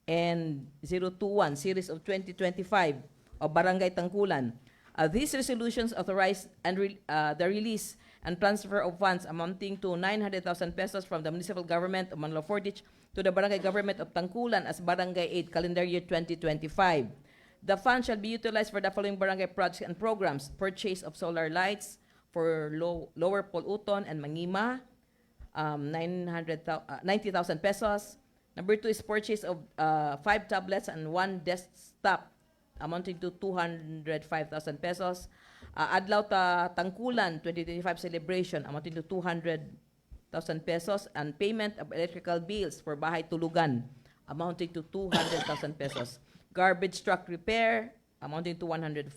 and 021 series of 2025 of Barangay Tangkulan. These resolutions authorize the release and transfer of funds amounting to 900,000 pesos from the municipal government of Manolo Fortich to the barangay government of Tangkulan as Barangay 8 calendar year 2025. The funds shall be utilized for the following barangay projects and programs: purchase of solar lights for Lower Poluton and Mangima, 90,000 pesos. Number 2 is purchase of 5 tablets and 1 desktop amounting to 205,000 pesos. Adlaw ta Tangkulan 2025 celebration amounting to 200,000 pesos, and payment of electrical bills for Bahay Tulugan amounting to 200,000 pesos. Garbage truck repair amounting to 105.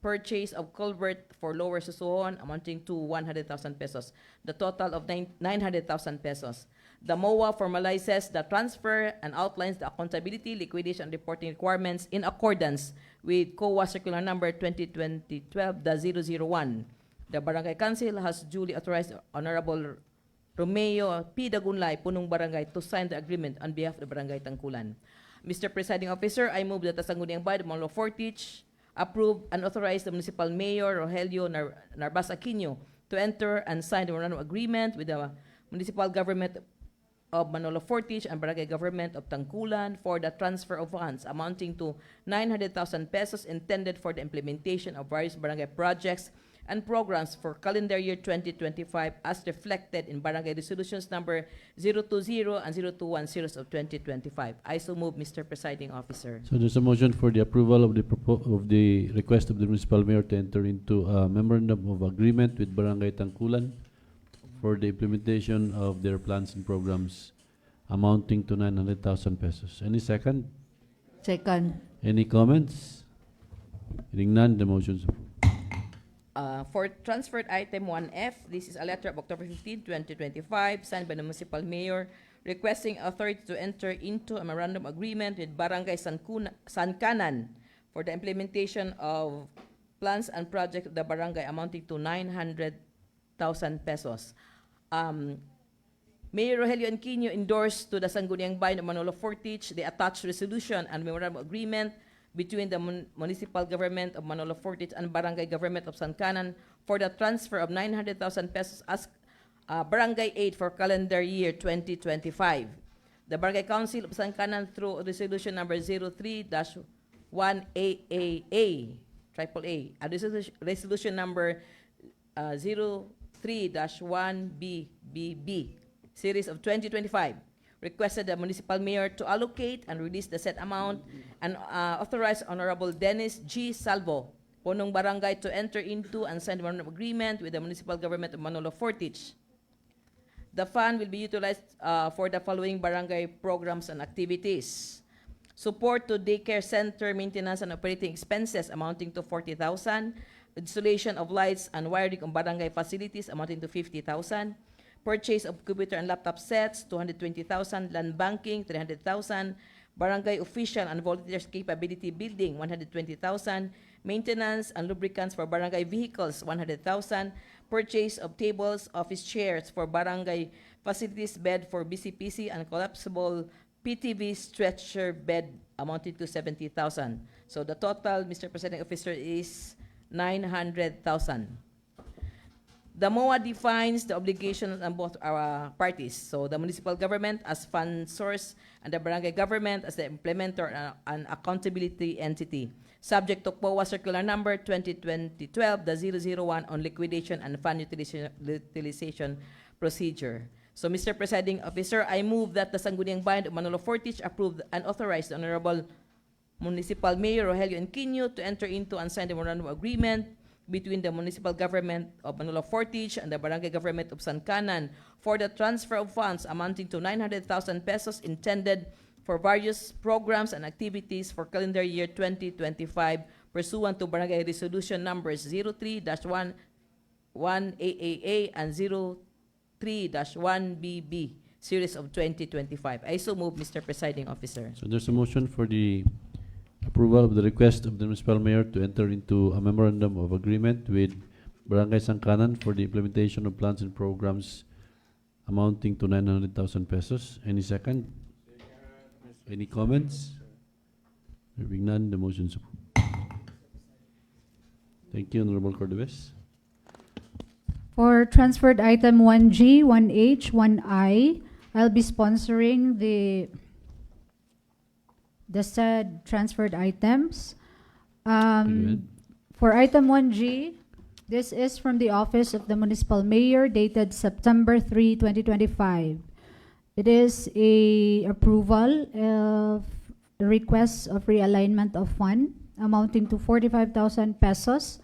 Purchase of culvert for Lower Susuhon amounting to 100,000 pesos. The total of 900,000 pesos. The MOA formalizes the transfer and outlines the accountability, liquidation, and reporting requirements in accordance with COA Circular Number 2020-001. The Barangay Council has duly authorized Honorable Romeo P. Dagunlay, Punong Barangay, to sign the agreement on behalf of the Barangay Tangkulan. Mr. Presiding Officer, I move that the Sangguniang Bayan of Manolo Fortich approve and authorize the Municipal Mayor Rogelio Narbas Aquino to enter and sign the memorandum agreement with the Municipal Government of Manolo Fortich and Barangay Government of Tangkulan for the transfer of funds amounting to 900,000 pesos intended for the implementation of various barangay projects and programs for calendar year 2025 as reflected in Barangay Resolutions number 020 and 021 series of 2025. I so move, Mr. Presiding Officer. So there's a motion for the approval of the request of the municipal mayor to enter into a memorandum of agreement with Barangay Tangkulan for the implementation of their plans and programs amounting to 900,000 pesos. Any second? Second. Any comments? Hearing none, the motion is approved. For transferred item 1F, this is a letter of October 15, 2025, signed by the municipal mayor requesting authority to enter into a memorandum agreement with Barangay Sankanan for the implementation of plans and projects of the barangay amounting to 900,000 pesos. Mayor Rogelio Enquino endorsed to the Sangguniang Bayan of Manolo Fortich the attached resolution and memorandum agreement between the municipal government of Manolo Fortich and barangay government of Sankanan for the transfer of 900,000 pesos as Barangay 8 for calendar year 2025. The Barangay Council of Sankanan through resolution number 03-1AAA, AAA, resolution number 03-1BBB, series of 2025, requested the municipal mayor to allocate and release the said amount and authorize Honorable Dennis G. Salvo, Punong Barangay, to enter into and sign an agreement with the municipal government of Manolo Fortich. The fund will be utilized for the following barangay programs and activities: support to daycare center maintenance and operating expenses amounting to 40,000, installation of lights and wiring on barangay facilities amounting to 50,000, purchase of computer and laptop sets 220,000, land banking 300,000, barangay official and volunteers capability building 120,000, maintenance and lubricants for barangay vehicles 100,000, purchase of tables, office chairs for barangay facilities, bed for BCPC and collapsible PTV stretcher bed amounting to 70,000. So the total, Mr. Presiding Officer, is 900,000. The MOA defines the obligations on both our parties. So the municipal government as fund source and the barangay government as the implementer and accountability entity, subject to COA Circular Number 2020-12-001 on liquidation and fund utilization procedure. So, Mr. Presiding Officer, I move that the Sangguniang Bayan of Manolo Fortich approve and authorize the Honorable Municipal Mayor Rogelio Enquino to enter into and sign the memorandum of agreement between the municipal government of Manolo Fortich and the barangay government of Sankanan for the transfer of funds amounting to 900,000 pesos intended for various programs and activities for calendar year 2025 pursuant to Barangay Resolution numbers 03-1AAA and 03-1BB, series of 2025. I so move, Mr. Presiding Officer. So there's a motion for the approval of the request of the municipal mayor to enter into a memorandum of agreement with Barangay Sangkanan for the implementation of plans and programs amounting to 900,000 pesos. Any second? Any comments? There being none, the motion is approved. Thank you, Honorable Cordovez. For transferred item 1G, 1H, 1I, I'll be sponsoring the said transferred items. ahead. For item 1G, this is from the Office of the Municipal Mayor dated September 3, 2025. It is a approval of the request of realignment of fund amounting to 45,000 pesos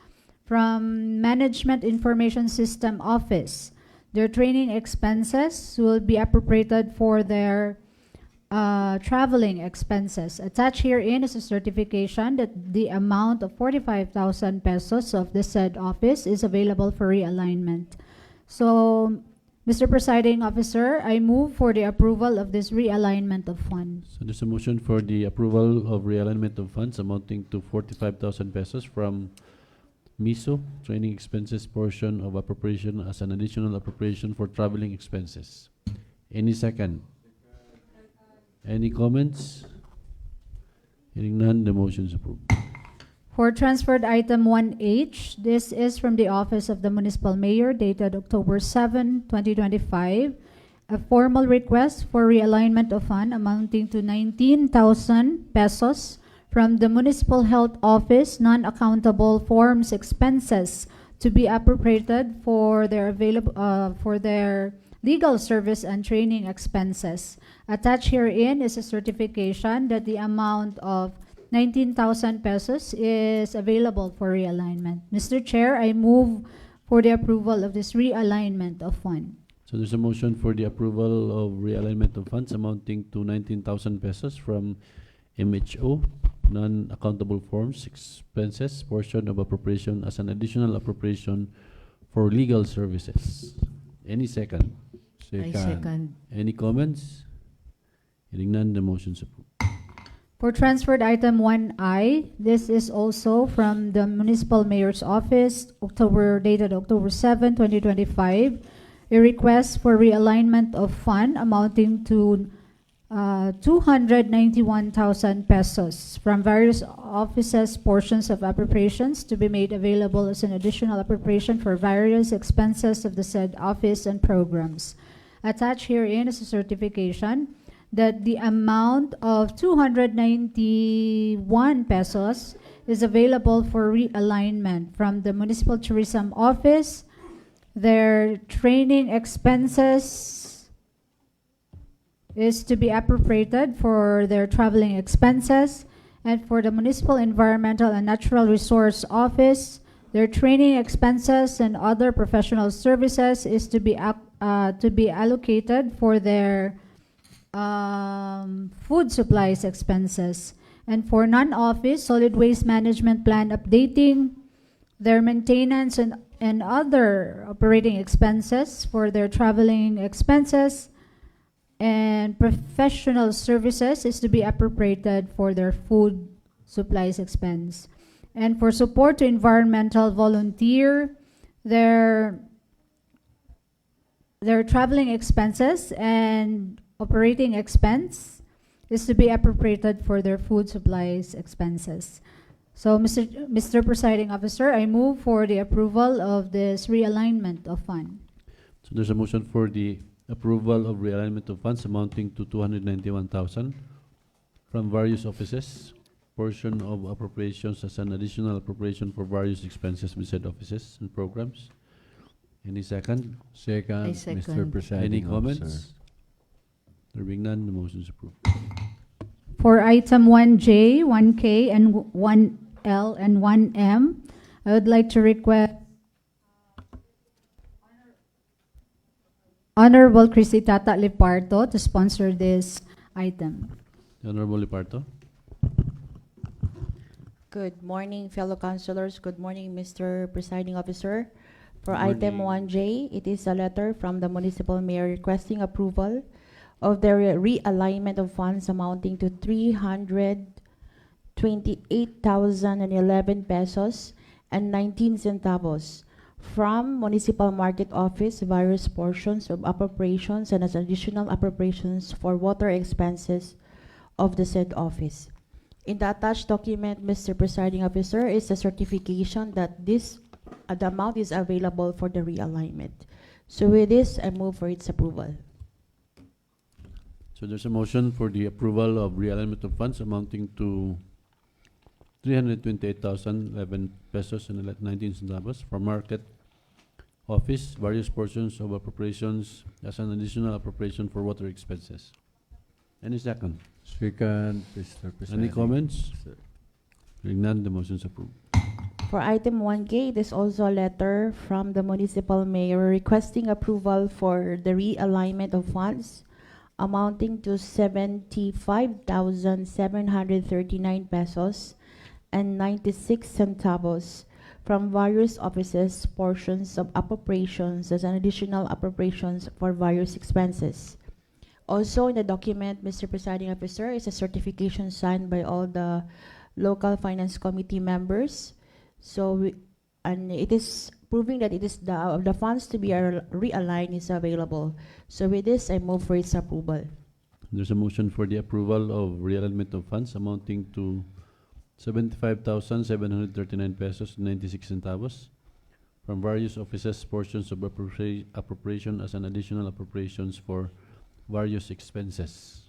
from Management Information System Office. Their training expenses will be appropriated for their traveling expenses. Attached herein is a certification that the amount of 45,000 pesos of the said office is available for realignment. So, Mr. Presiding Officer, I move for the approval of this realignment of funds. So there's a motion for the approval of realignment of funds amounting to 45,000 pesos from MISO, training expenses portion of appropriation as an additional appropriation for traveling expenses. Any second? Any comments? Hearing none, the motion is approved. For transferred item 1H, this is from the Office of the Municipal Mayor dated October 7, 2025. A formal request for realignment of fund amounting to 19,000 pesos from the Municipal Health Office non-accountable forms expenses to be appropriated for their legal service and training expenses. Attached herein is a certification that the amount of 19,000 pesos is available for realignment. Mr. Chair, I move for the approval of this realignment of fund. So there's a motion for the approval of realignment of funds amounting to 19,000 pesos from MHO, non-accountable forms expenses portion of appropriation as an additional appropriation for legal services. Any second? I second. Any comments? Hearing none, the motion is approved. For transferred item 1I, this is also from the Municipal Mayor's Office, dated October 7, 2025. A request for realignment of fund amounting to 291,000 pesos from various offices portions of appropriations to be made available as an additional appropriation for various expenses of the said office and programs. Attached herein is a certification that the amount of 291 pesos is available for realignment from the Municipal Tourism Office. Their training expenses is to be appropriated for their traveling expenses, and for the Municipal Environmental and Natural Resource Office, their training expenses and other professional services is to be allocated for their food supplies expenses. And for non-office, solid waste management plan updating, their maintenance and other operating expenses for their traveling expenses, and professional services is to be appropriated for their food supplies expense. And for support to environmental volunteer, their traveling expenses and operating expense is to be appropriated for their food supplies expenses. So, Mr. Presiding Officer, I move for the approval of this realignment of fund. So there's a motion for the approval of realignment of funds amounting to 291,000 from various offices, portion of appropriations as an additional appropriation for various expenses with said offices and programs. Any second? Second, I second. Mr. Presiding Any Officer. comments? There being none, the motion is approved. For item 1J, 1K, and 1L, and 1M, I would like to request Honorable Christy Tata Liparto to sponsor this item. The Honorable Liparto. Good morning, fellow councilors. Good morning, Mr. Presiding Officer. For Good item morning. 1J, it is a letter from the municipal mayor requesting approval of the realignment of funds amounting to 328,011 pesos and 19 centavos from Municipal Market Office, various portions of appropriations and as additional appropriations for water expenses of the said office. In the attached document, Mr. Presiding Officer, is a certification that the amount is available for the realignment. So with this, I move for its approval. So there's a motion for the approval of realignment of funds amounting to 328,011 pesos and 19 centavos from Market Office, various portions of appropriations as an additional appropriation for water expenses. Any second? Second, Mr. Presiding. Any comments? Sir. Hearing none, the motion is approved. For item 1K, it is also a letter from the municipal mayor requesting approval for the realignment of funds amounting to 75,739 pesos and 96 centavos from various offices, portions of appropriations as an additional appropriations for various expenses. Also in the document, Mr. Presiding Officer, is a certification signed by all the local finance committee members. So, and it is proving that it is the funds to be realigned is available. So with this, I move for its approval. There's a motion for the approval of realignment of funds amounting to 75,739 pesos and 96 centavos from various offices, portions of appropriation as an additional appropriations for various expenses.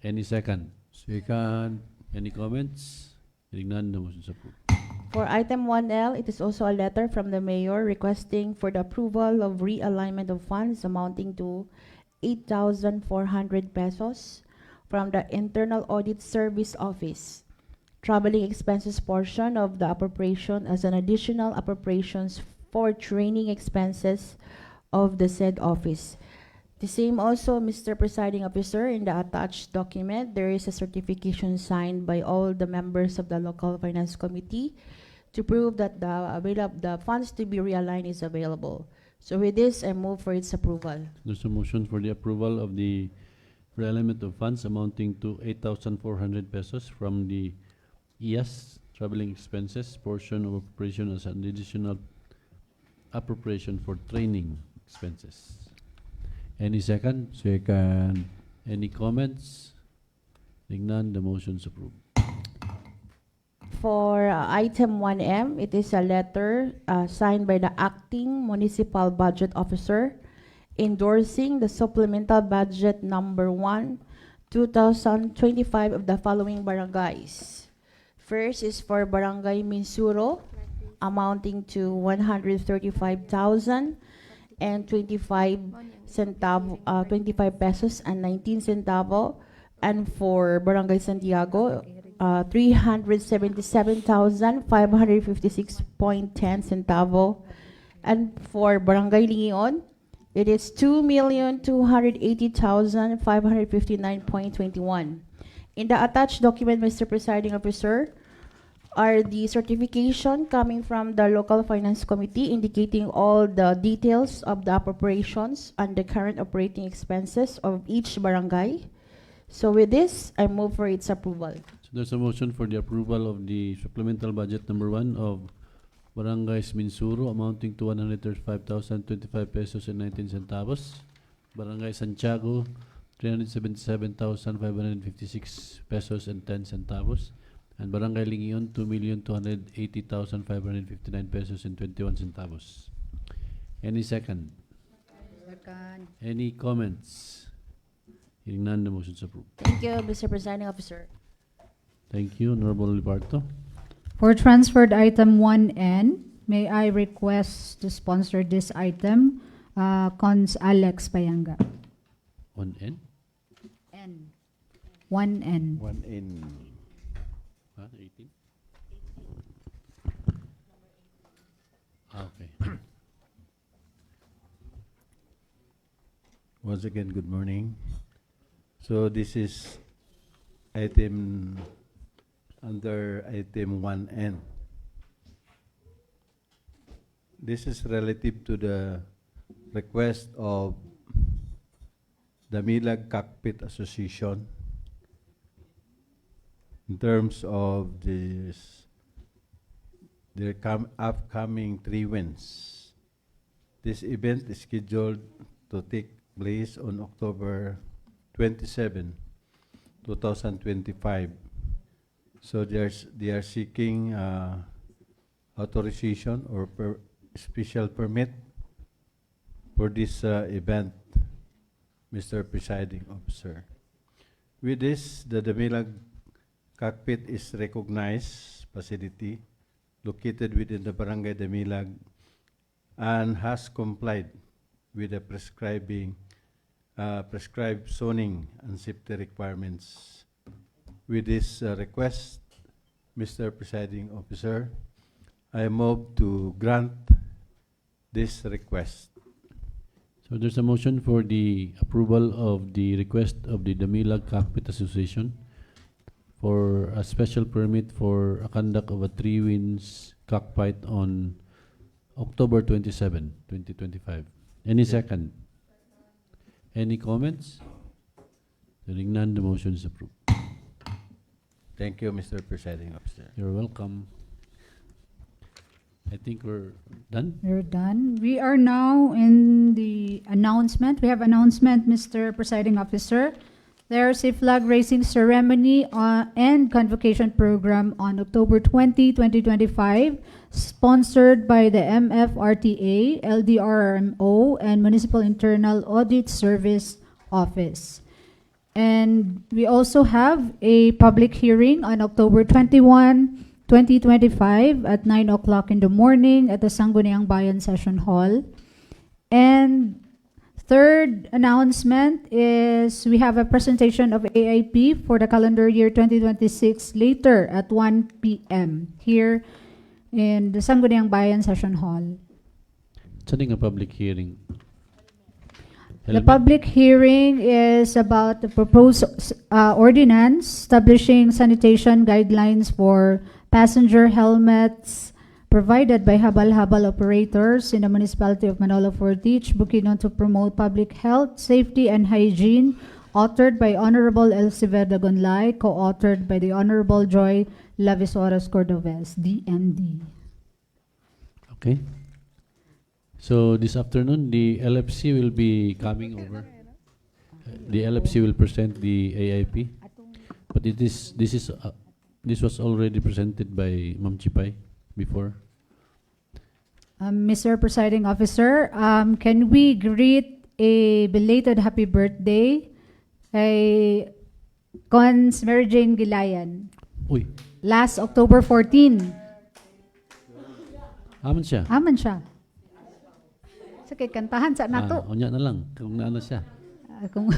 Any second? Second. Any comments? Hearing none, the motion is approved. For item 1L, it is also a letter from the mayor requesting for the approval of realignment of funds amounting to 8,400 pesos from the Internal Audit Service Office, traveling expenses portion of the appropriation as an additional appropriations for training expenses of the said office. The same also, Mr. Presiding Officer, in the attached document, there is a certification signed by all the members of the local finance committee to prove that the funds to be realigned is available. So with this, I move for its approval. There's a motion for the approval of the realignment of funds amounting to 8,400 pesos from the IAS traveling expenses portion of appropriation as an additional appropriation for training expenses. Any second? Second. Any comments? Hearing none, the motion is approved. For item 1M, it is a letter signed by the acting municipal budget officer endorsing the supplemental budget number 1, 2025 of the following barangays. First is for Barangay Minsuro, amounting to 135,000 and 25 pesos and 19 centavo, and for Barangay Santiago, 377,556.10 centavo, and for Barangay Lingion, it is 2,280,559.21. In the attached document, Mr. Presiding Officer, are the certification coming from the local finance committee indicating all the details of the appropriations and the current operating expenses of each barangay. So with this, I move for its approval. So there's a motion for the approval of the supplemental budget number 1 of Barangays Minsuro amounting to 135,025 pesos and 19 centavos. Barangay Santiago, 377,556 pesos and 10 centavos. And Barangay Lingion, 2,280,559 pesos and 21 centavos. Any second? Second. Any comments? Hearing none, the motion is approved. Thank you, Mr. Presiding Officer. Thank you, Honorable Liparto. For transferred item 1N, may I request to sponsor this item, Cons Alex Payanga. 1N? N. 1N. 1N. 18? Okay. Once again, good morning. So this is item under item 1N. This is relative to the request of the Milag Cockpit Association in terms of their upcoming 3 wins. This event is scheduled to take place on October 27, 2025. So they are seeking authorization or special permit for this event, Mr. Presiding Officer. With this, the Damilag Cockpit is recognized facility located within the Barangay Damilag and has complied with the prescribed zoning and safety requirements. With this request, Mr. Presiding Officer, I move to grant this request. So there's a motion for the approval of the request of the Damilag Cockpit Association for a special permit for a conduct of a 3 winds cockfight on October 27, 2025. Any second? Any comments? Hearing none, the motion is approved. Thank you, Mr. Presiding Officer. You're welcome. I think we're done. We're done. We are now in the announcement. We have announcement, Mr. Presiding Officer. There's a flag raising ceremony and convocation program on October 20, 2025, sponsored by the MFRTA, LDRMO, and Municipal Internal Audit Service Office. And we also have a public hearing on October 21, 2025 at 9 o'clock in the morning at the Sangguniang Bayan Session Hall. And third announcement is we have a presentation of AIP for the calendar year 2026 later at 1 p.m. here in the Sangguniang Bayan Session Hall. Setting a public hearing. The public hearing is about the proposed ordinance establishing sanitation guidelines for passenger helmets provided by habal-habal operators in the municipality of Manolo Fortich, Bukidnon, to promote public health, safety, and hygiene, authored by Honorable Elsie Verde Gonlay, co-authored by the Honorable Joy Lavisoras Cordovez, DND. Okay. So this afternoon, the LFC will be coming over. The LFC will present the AIP, but this was already presented by Ma'am Chipay before. Mr. Presiding Officer, can we greet a belated happy birthday kay Cons Mary Jane Gilayan? Uy, Last October 14. aman siya. Aman siya. Sige, kantahan sa nato. Unya na lang, kung naano siya. Kung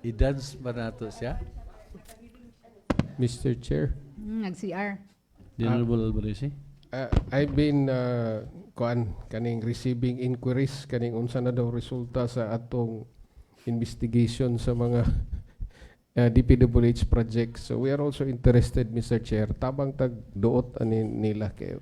I-dance ba nato siya? Mr. Chair, nag-CR. The Honorable Alvarez. I've been kaning receiving inquiries kaning unsa na daw resulta sa atong investigation sa mga DPWH projects. So we are also interested, Mr. Chair, tabang tag duot ani nila kayo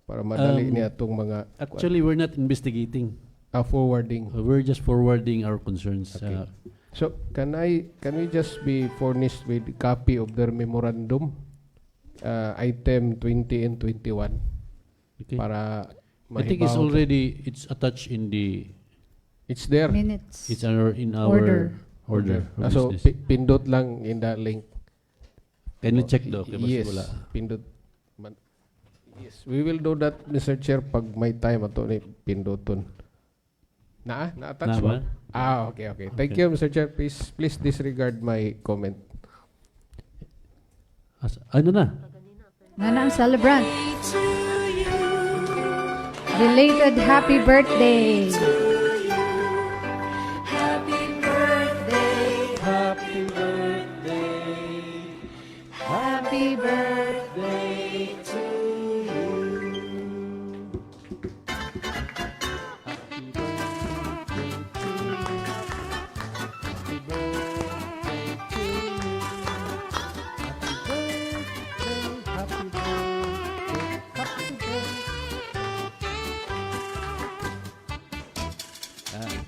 para madali ni atong mga Actually, we're not investigating. forwarding. We're just forwarding our concerns. Okay. So can we just be furnished with a copy of their memorandum, item 20 and 21, Okay. para I think it's mahibaw- already it's in the it's there. Minutes. it's in our order. of So business. pindot lang in that link. Kindly check daw. Okay, Yes, wala. pindot. Yes, we will do that, Mr. Chair, pag may time ato ni pindoton. Na-attach Na ba? mo? Okay. Thank Okay. you, Mr. Chair. Please disregard my comment. Ano na? Nanang celebrant. Belated happy birthday. Happy birthday, Happy birthday. Happy birthday to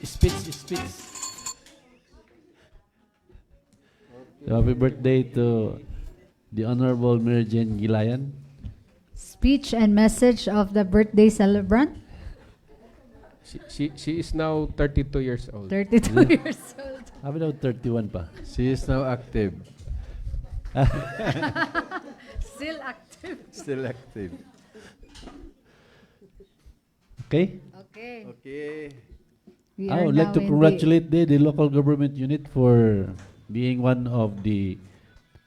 speech. So happy birthday to the Honorable Mayor Jane Gilayan. Speech and message of the birthday celebrant. She is now 32 years old. 32 years old. Happy daw 31 pa. She is now active. Still active. Still active. Okay? Okay. Okay. We I are would like now to in congratulate the local government unit for being one of the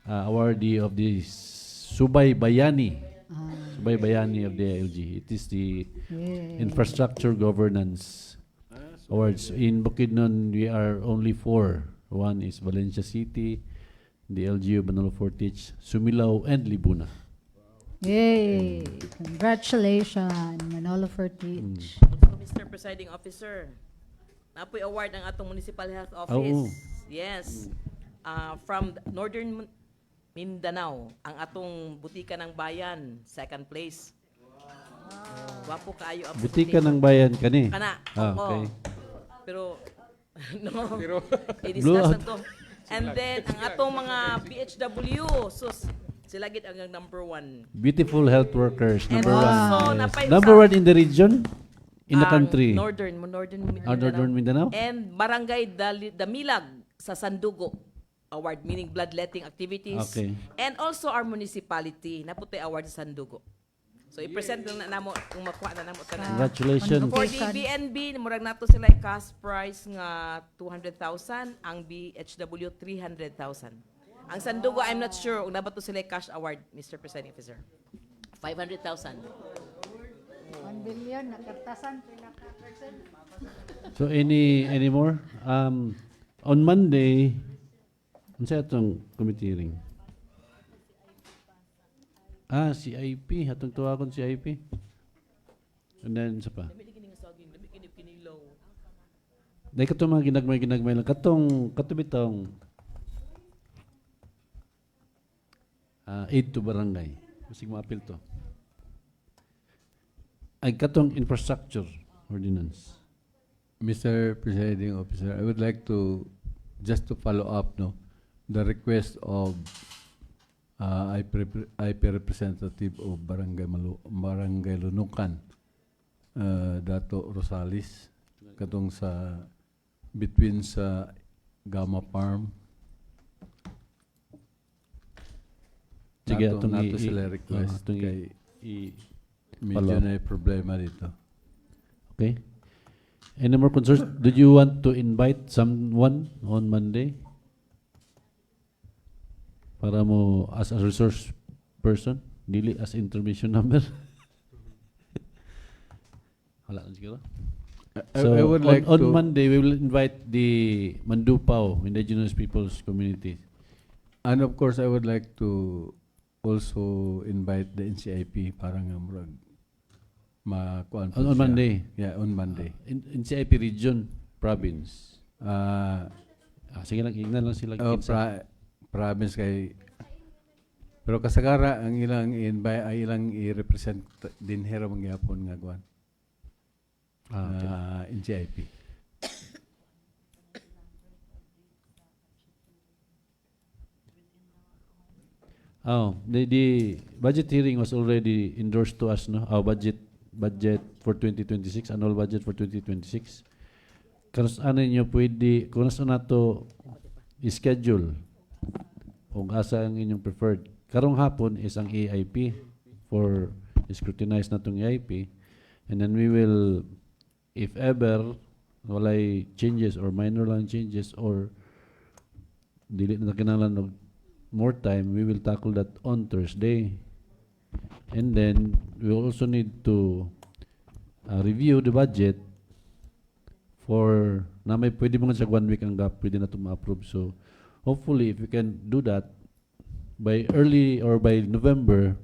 awardee of the Subay Bayani. Subay Bayani of the LG. It is the Yay. Infrastructure Governance Awards. In Bukidnon, we are only 4. One is Valencia City, the LGU Manolo Fortich, Sumilao, and Libuna. Yay! Congratulations, Manolo Fortich. Also, Mr. Presiding Officer, napoy award ang atong Municipal Health Office. Oo. Yes. From Northern Mindanao, ang atong Butika ng Bayan, second place. Wapo kaayo ang Butika ng bayan kani. Kana. Ah, oo. okay. Pero, no. Blue I-discuss out. na to. And then, ang atong mga BHW, sus, sila gid ang number 1. Beautiful health workers, And number 1. also, napay Number sa- 1 in the region? In the Ang country? Northern Mindanao. Northern Mindanao? And Barangay Damilag sa Sandugo Award, meaning bloodletting activities. Okay. And also our municipality, naputi award sa Sandugo. So, i-present na namo kung makuha na namo tanan. Congratulations. For the BNB, murag nato sila cash prize nga 200,000, ang BHW 300,000. Ang Sandugo, I'm not sure kung nabato sila cash award, Mr. Presiding Officer. 500,000. 1 billion, nakartasan. So any more? On Monday, ano sa itong committee hearing? CIP. Hatong tuwakon CIP. And then, sa pa? Dahil katong mga ginagmay lang. Katong bitong 8 to barangay. Masig ma-appeal to. Ay katong infrastructure ordinance. Mr. Presiding Officer, I would like to just to follow up the request of IP representative of Barangay Lunukan, Dato Rosales, katong sa between sa Gama Farm. Sige, Nato atong sila request atong kay follow medyo up. na problema dito. Okay. Any more concerns? Did you want to invite someone on Monday? Para mo as a resource person, dili as information number. Wala na siguro. I would like on to Monday we will invite the Mandupao Indigenous Peoples Community. And of course, I would like to also invite the NCIP para nga murag makuan po On siya. Monday. Yeah, on Monday. In CIP region, province. Sige lang, ignan lang sila. Province kay pero kasagara ang ilang invite ay ilang i-represent din hero mangyapon nga kuan. NCIP. The budget hearing was already endorsed to us, no? Our budget for 2026, annual budget for 2026. Kung ano niyo pwede, kung ano na to schedule kung asa ang inyong preferred. Karong hapon is ang AIP for scrutinize na tong AIP, and then we will, if ever walay changes or minor lang changes or dili na kinahanglan og more time, we will tackle that on Thursday. And then we also need to review the budget for na may pwede mga sa 1 week ang gap, pwede na ito ma-approve. So hopefully if we can do that by early or by November,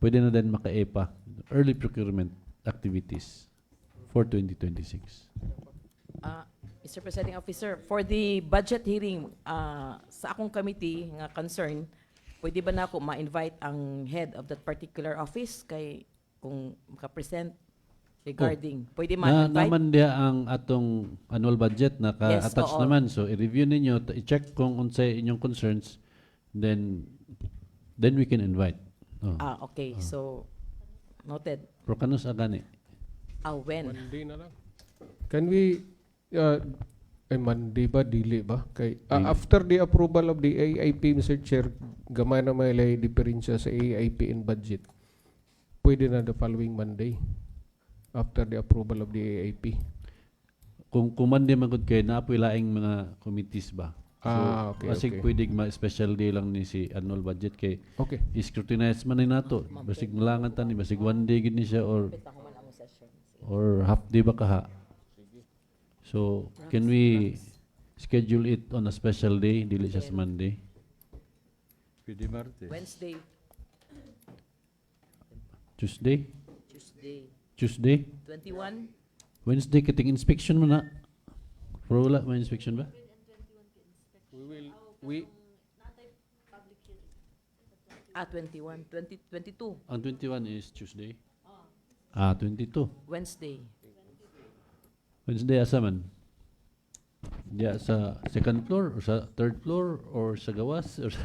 pwede na din maka-EPA, early procurement activities for 2026. Mr. Presiding Officer, for the budget hearing, sa akong committee nga concern, pwede ba na ako ma-invite ang head of that particular office kay kung maka-present regarding. Pwede Na, man invite? naman dia ang atong annual budget naka-attach Yes, oo. naman. So i-review ninyo, i-check kung unsay inyong concerns, then we can invite. Oh. Okay. So, noted. Pero kanus agani. When? Monday na lang. Can we, Monday ba, dili ba? After the approval of the AIP, Mr. Chair, gamay na may diferensya sa AIP and budget. Pwede na the following Monday after the approval of the AIP. Kung kumande magud kay naapoy laing mga committees ba. Okay, basig okay. pwede ma-special day lang ni si annual budget kay Okay. i-scrutinize man ni nato. Basig malangan ta ni basig one day gid ni siya or half day ba kaha. So can we schedule it on a special day, dili siya sa Monday? Pwede Martes. Wednesday. Tuesday? Tuesday. Tuesday? 21? Wednesday kiting inspection mo na. Pero wala may inspection ba? We 21. 22. Ang 21 is Tuesday. 22. Wednesday. Wednesday asa man? Diya sa second floor or sa third floor or sa gawas or sa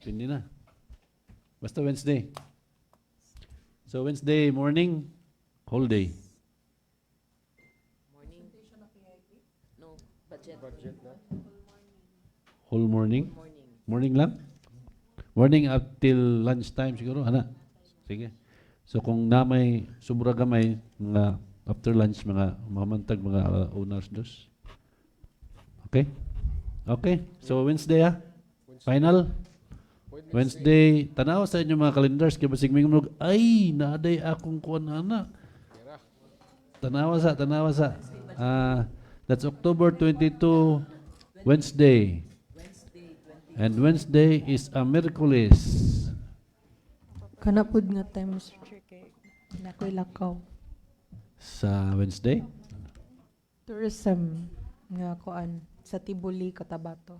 Pindi na. Basta Wednesday. So Wednesday morning, whole day. Morning. No, budget. Whole morning? Morning. Morning lang? Morning up till lunchtime siguro, ana. Sige. So kung namay sobra gamay mga after lunch mga mamantag mga unas dos. Okay? Okay. So Wednesday Final. Wednesday, tanaw sa inyo mga calendars kay basig mingog ay naaday akong kuan ana. Tanawa sa. That's October 22 Wednesday. And Wednesday is a Miraculous. Kanapod nga time, Mr. Chair, kay nakoy lakaw. Sa Wednesday? Tourism nga kuan sa Tibuli, Cotabato.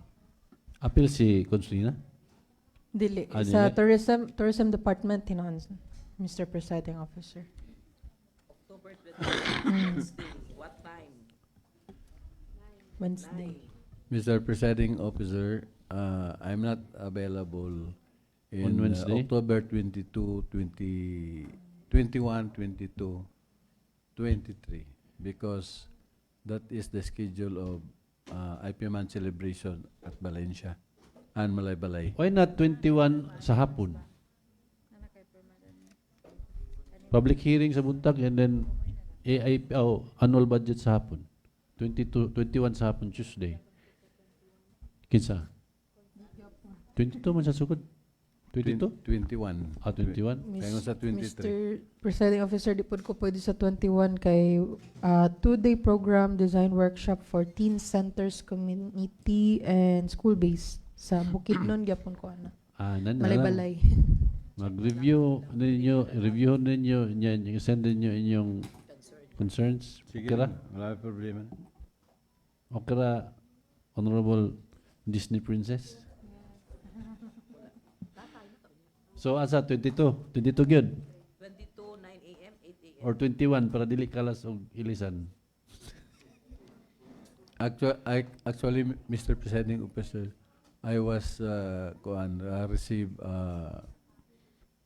Apil si Consulina? Dili. Dili? Sa tourism department, tinuan, Mr. Presiding Officer. October 22. Wednesday. What time? Wednesday. Mr. Presiding Officer, I'm not available in On Wednesday? October 22, 20, 21, 22, 23 because that is the schedule of IP Man celebration at Valencia and Malay-Balay. Why not 21 sa hapon? Public hearing sa buntag and then AIP, annual budget sa hapon. 21 sa hapon, Tuesday. Kinsa? 22 man sa sugod. 22? 21. 21? Kaya nga sa 23. Mr. Presiding Officer, di po ko pwede sa 21 kay 2-day program design workshop for teen centers, community, and school-based sa Bukidnon, gyapon ko ana. Malay-balay. Mag-review ninyo, send ninyo inyong concerns. Sige, Okay ra? wala problema. Okay ra, Honorable Disney Princess? So, asa 22? 22 gyud? 22, 9 a.m., 8 a.m. Or 21 para dili kalas og ilisan? Actually, Mr. Presiding Officer, I was received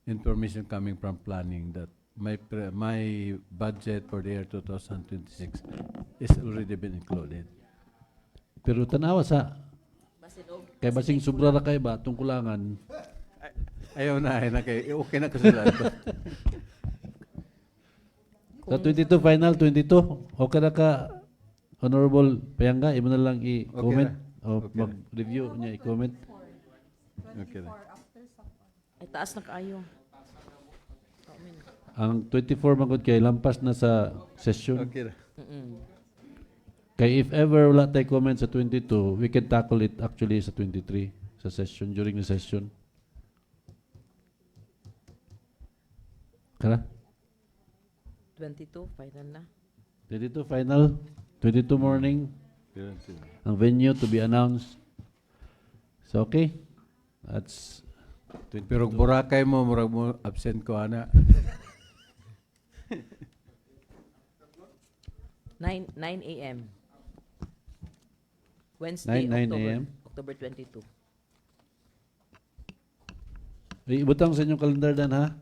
information coming from planning that my budget for the year 2026 is already been included. Pero tanawa sa kay basing sobra ra kay ba tungkulangan. Ayaw na kay okay na kasulad. Sa 22 final 22, okay na ka Honorable Payanga, imo na lang i-comment o mag-review niya i-comment. Okay na. Ay, taas na kaayo. Ang 24 magod kay lampas na sa session. Okay na. Kay if ever wala tay comment sa 22, we can tackle it actually sa 23 sa session during the session. Kara? 22, final na. 22 final, 22 morning. Ang venue to be announced. So okay. That's Pero Boracay mo, murag mo absent ko, ana. 9 a.m. Wednesday, 9 a.m.? October 22. Ibutang sa inyong kalendar dan, ha?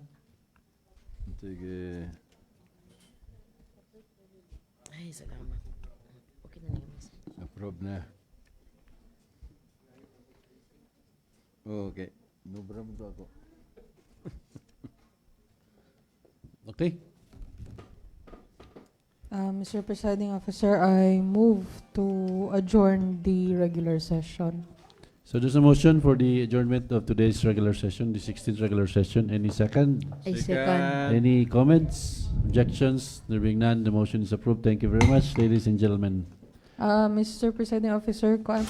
Sige. Ay, salamat. Okay na niya, Miss. Approve na. Okay. No problem to ako. Okay. Mr. Presiding Officer, I move to adjourn the regular session. So there's a motion for the adjournment of today's regular session, the 16th regular session. Any second? I second. Any comments, objections? There being none, the motion is approved. Thank you very much, ladies and gentlemen. Mr. Presiding Officer, ko ang